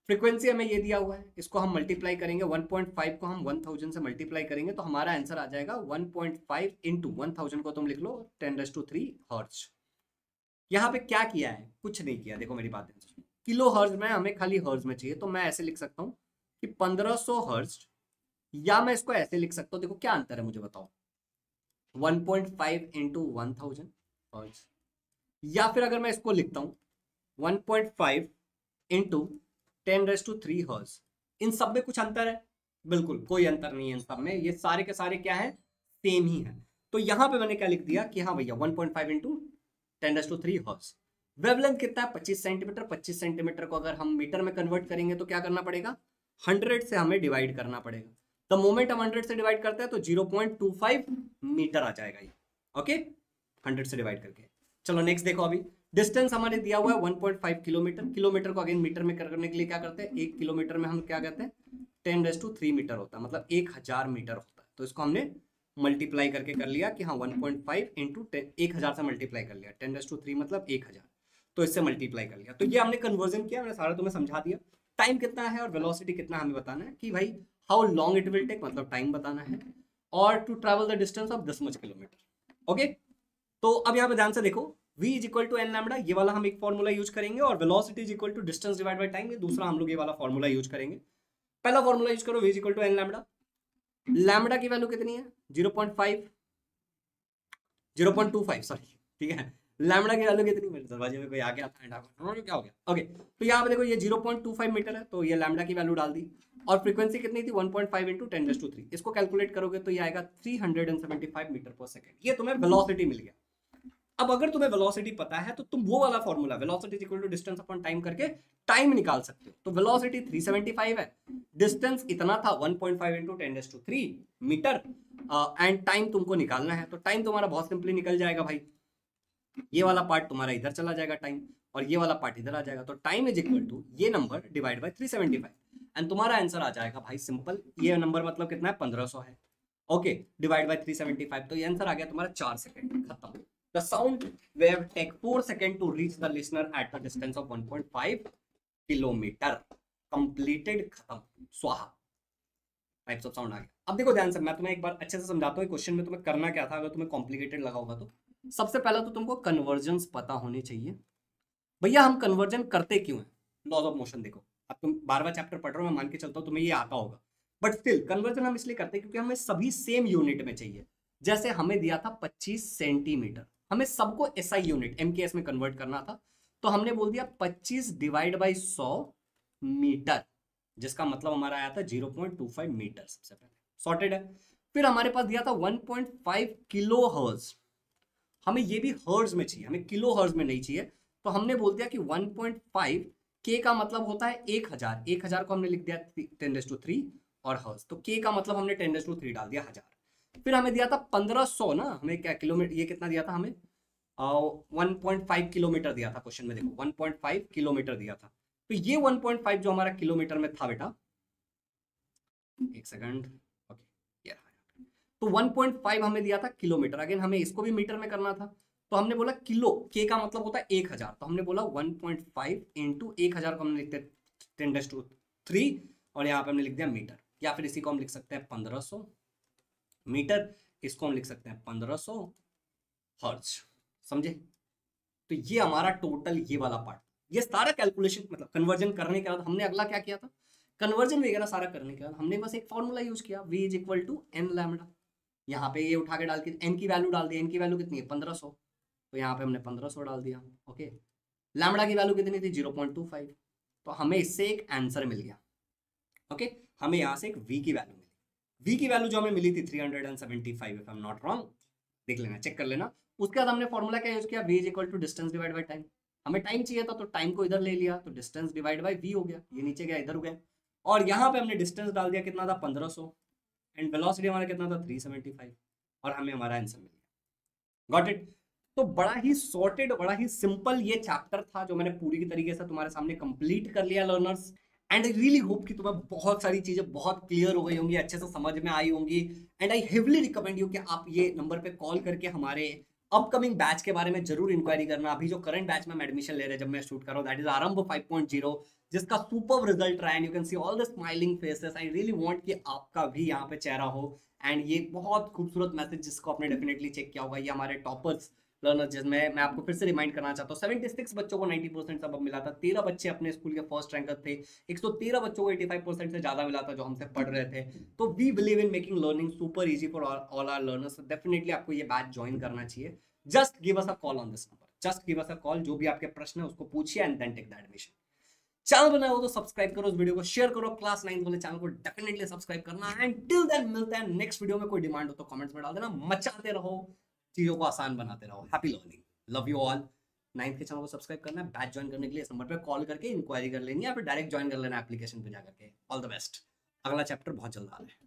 फ्रीक्वेंसी हमें ये दिया हुआ है, इसको हम मल्टीप्लाई करेंगे, 1.5 को हम 1000 से मल्टीप्लाई करेंगे, तो हमारा आंसर आ जाएगा 1.5 इंटू 1000 को तुम लिख लो 10⁻³ हर्ट्ज। यहाँ पे क्या किया है, कुछ नहीं किया, देखो मेरी बात है, किलो हर्ट्ज में हमें खाली हर्ट्ज में चाहिए, तो मैं ऐसे लिख सकता हूँ कि 1500 हर्ट्ज, या मैं इसको ऐसे लिख सकता हूँ, देखो क्या अंतर है मुझे बताओ, 1.5 इंटू 1000 हर्ट्ज, या फिर अगर मैं इसको लिखता हूँ 1.5 इंटू 10⁻³ हर्ट्ज, इन सब में कुछ अंतर है, बिल्कुल कोई अंतर नहीं है इन सब में, ये सारे के सारे क्या है, सेम ही है, तो यहाँ पे मैंने क्या लिख दिया कि हाँ भैया 1.5 इंटू 10⁻³ हर्ट्ज, वेवलेंथ कितना है 25 सेंटीमीटर, 25 सेंटीमीटर को अगर हम मीटर में कन्वर्ट करेंगे तो क्या करना पड़ेगा, 100 से हमें डिवाइड करना पड़ेगा, द मोमेंट हम 100 से डिवाइड करते हैं तो 0.25 मीटर आ जाएगा ये, ओके, 100 से डिवाइड करके। चलो नेक्स्ट देखो, अभी डिस्टेंस हमारे दिया हुआ है 1.5 किलोमीटर, किलोमीटर को अगेन मीटर में करने के लिए क्या करते हैं, 1 किलोमीटर में हम क्या कहते हैं 10⁻³ मीटर होता है, मतलब 1000 मीटर होता है, तो इसको हमने मल्टीप्लाई करके कर लिया कि हाँ 1.5 इंटू 1000 से मल्टीप्लाई कर लिया, 10⁻³ मतलब 1000, तो इससे मल्टीप्लाई कर लिया, तो ये हमने कन्वर्जन किया, मैंने सारा तुम्हें समझा दिया, टाइम कितना है और वेलोसिटी कितना हमें बताना है कि भाई how long it will take, मतलब टाइम बताना है, और to travel the distance of this much kilometer, okay. तो अब यहाँ पे ध्यान से देखो, v is equal to N lambda, ये वाला हम एक फॉर्मूला यूज करेंगे, और velocity is equal to distance divide by time, ये दूसरा हम लोग ये वाला फॉर्मूला यूज करेंगे। पहला फॉर्मूला यूज करो, v is equal to N lambda, lambda की वैल्यू कितनी है 0.25 सॉरी, ठीक है, लैम्बडा की वैल्यू कितनी, मेरे दरवाजे में कोई आ गया था, क्या हो गया, ओके, तो यहाँ पे देखो ये 0.25 मीटर है, तो ये लैम्बडा की वैल्यू डाल दी, और फ्रीक्वेंसी कितनी थी 1.5 इंटू 10⁻³, इसको कैलकुलेट करोगे तो ये आएगा 375 मीटर पर सेकेंड, ये तुम्हें वेलोसिटी मिल गया। अब अगर तुम्हें वेलोसिटी पता है तो तुम वो वाला formula velocity is equal to distance upon time करके टाइम निकाल सकते हो, तो वेलोसिटी 375 है, डिस्टेंस इतना था 1.5 इंटू 10⁻³ मीटर, एंड टाइम तुमको निकालना है, तो टाइम तुम्हारा बहुत सिंपली निकल जाएगा भाई, ये वाला पार्ट तुम्हारा इधर चला जाएगा टाइम, और ये वाला पार्ट इधर आ जाएगा, तो टाइम इज इक्वल टू ये नंबर डिवाइड बाय 375, एंड तुम्हारा आंसर आ जाएगा भाई सिंपल, ये नंबर मतलब कितना है 1500 है, ओके, डिवाइड बाय 375, तो ये आंसर आ गया तुम्हारा 4 सेकंड, खत्म। The sound wave take 4 seconds to reach the listener at the distance of 1.5 kilometer. Completed, खत्म, स्वाहा, टाइप्स ऑफ साउंड आ गया। अब देखो ध्यान से, मैं तुम्हें एक बार अच्छे से समझाता हूँ क्वेश्चन में तुम्हें करना क्या था, अगर तुम्हें कॉम्प्लिकेटेड लगा होगा तो। सबसे पहला तो तुमको कन्वर्जन्स पता होने चाहिए, भैया हम कन्वर्जन करते क्यों हैं, लॉज ऑफ मोशन देखो, अब तुम 12वां चैप्टर पढ़ रहे हो, मैं मान के चलता हूँ तुम्हें ये आता होगा, बट स्टिल कन्वर्जन हम इसलिए करते हैं क्योंकि हमें सभी सेम यूनिट में चाहिए, जैसे हमें दिया था 25 सेंटीमीटर, हमें सबको SI यूनिट MKS में कन्वर्ट करना था, तो हमने बोल दिया 25 डिवाइड बाई 100 मीटर, जिसका मतलब हमारा आया था 0.25 मीटर, सबसे पहले सॉर्टेड है। फिर हमारे पास दिया था 1.5 किलो हर्ट्ज, हमें ये भी हर्ट्ज में चाहिए, हमें किलो हर्ट्ज में नहीं चाहिए, तो हमने बोल दिया कि 1.5 के का मतलब होता है 1000, 1000 को हमने लिख दिया 10⁻³ और हर्ट्ज, तो के का मतलब हमने 10⁻³ डाल दिया 1000। फिर हमें दिया था 1500 ना, हमें क्या किलोमीटर, ये कितना दिया था हमें 1.5 किलोमीटर दिया था क्वेश्चन में, देखो 1.5 किलोमीटर दिया था, तो ये 1.5 जो हमारा किलोमीटर में था बेटा, एक सेकंड, ओके, तो 1.5 हमें दिया था किलोमीटर। अगेन हमें इसको भी मीटर में करना था, तो हमने बोला किलो, के का मतलब होता है 1000, तो हमने बोला 1.5 इंटू 1000 को हमने लिखते 10⁻³ और यहाँ पे हमने लिख दिया मीटर, या फिर इसी को हम लिख सकते हैं 1500 मीटर, इसको हम लिख सकते हैं 1500 हर्ट्ज। समझे? तो ये हमारा टोटल ये वाला पार्ट, ये सारा कैलकुलेशन मतलब कन्वर्जन करने के बाद हमने अगला क्या किया था, कन्वर्जन वगैरह सारा करने के बाद हमने बस एक फॉर्मूला यूज किया, v is equal to N lambda. यहाँ पे ये उठा के डाल के n की वैल्यू डाल दी, n की वैल्यू कितनी है 1500, तो यहाँ पे हमने 1500 डाल दिया। ओके, लैम्डा की वैल्यू कितनी थी 0.25, तो हमें इससे एक आंसर मिल गया। ओके, हमें यहाँ से एक v की वैल्यू मिली, v की वैल्यू जो हमें मिली थी 375 if I am not wrong, देख लेना, चेक कर लेना। उसके बाद हमने फॉर्मूला क्या यूज किया, v is equal to distance divide by time. हमें टाइम चाहिए था तो टाइम को इधर ले लिया, तो डिस्टेंस डिवाइड बाय v हो गया, ये नीचे गया इधर हो गया, और यहाँ पे हमने डिस्टेंस डाल दिया, कितना था 1500, एंड वेलोसिटी हमारा कितना था 375, और हमें हमारा आंसर मिल गया। Got it? तो बड़ा ही सॉर्टेड, बड़ा ही सिंपल ये चैप्टर था जो मैंने पूरी की तरीके से तुम्हारे सामने कंप्लीट कर लिया learners, and I really hope कि तुम्हें बहुत सारी चीजें बहुत क्लियर हो गई होंगी, अच्छे से समझ में आई होंगी, and I heavily recommend you कि आप ये नंबर पे कॉल करके हमारे अपकमिंग बैच के बारे में जरूर इंक्वायरी करना। अभी जो करंट बैच में हम एडमिशन ले रहे हैं, जब मैं शूट कर रहा हूँ, दैट इज आरंभ 5.0, जिसका सुपर रिजल्ट रहा है, and you can see all the smiling faces. I really want कि आपका भी यहाँ पे चेहरा हो, एंड ये बहुत खूबसूरत मैसेज जिसको आपने डेफिनेटली चेक किया होगा, ये हमारे टॉपर्स लर्नर, जिसमें मैं आपको फिर से रिमाइंड करना चाहता हूँ 76 बच्चों को 90% सबक मिला था, 13 बच्चे अपने स्कूल के फर्स्ट रैंकर थे, 113 बच्चों को 85% से ज्यादा मिला था जो हमसे पढ़ रहे थे। तो we believe in making learning super easy for all our learners. Definitely आपको ये बैच ज्वाइन करना चाहिए। Just give us a call on this number, just give us a call, जो भी आपके प्रश्न है उसको पूछिए and then take the admission. Channel बना हो तो सब्सक्राइब करो, इस वीडियो को शेयर करो, क्लास 9 वाले चैनल को डेफिनेटली सब्सक्राइब करना, एंड टिल देन मिलते हैं नेक्स्ट वीडियो में। कोई डिमांड हो तो कमेंट्स में डाल देना, मचाते रहो, चीजों को आसान बनाते रहो। Happy learning, love you all. 9th के चैनल को सब्सक्राइब करना है, बैच ज्वाइन करने के लिए इस नंबर पे कॉल करके इंक्वायरी कर लेनी है, या फिर डायरेक्ट ज्वाइन कर लेना एप्लीकेशन पे जाकर के। ऑल द बेस्ट, अगला चैप्टर बहुत जल्द आ रहा है।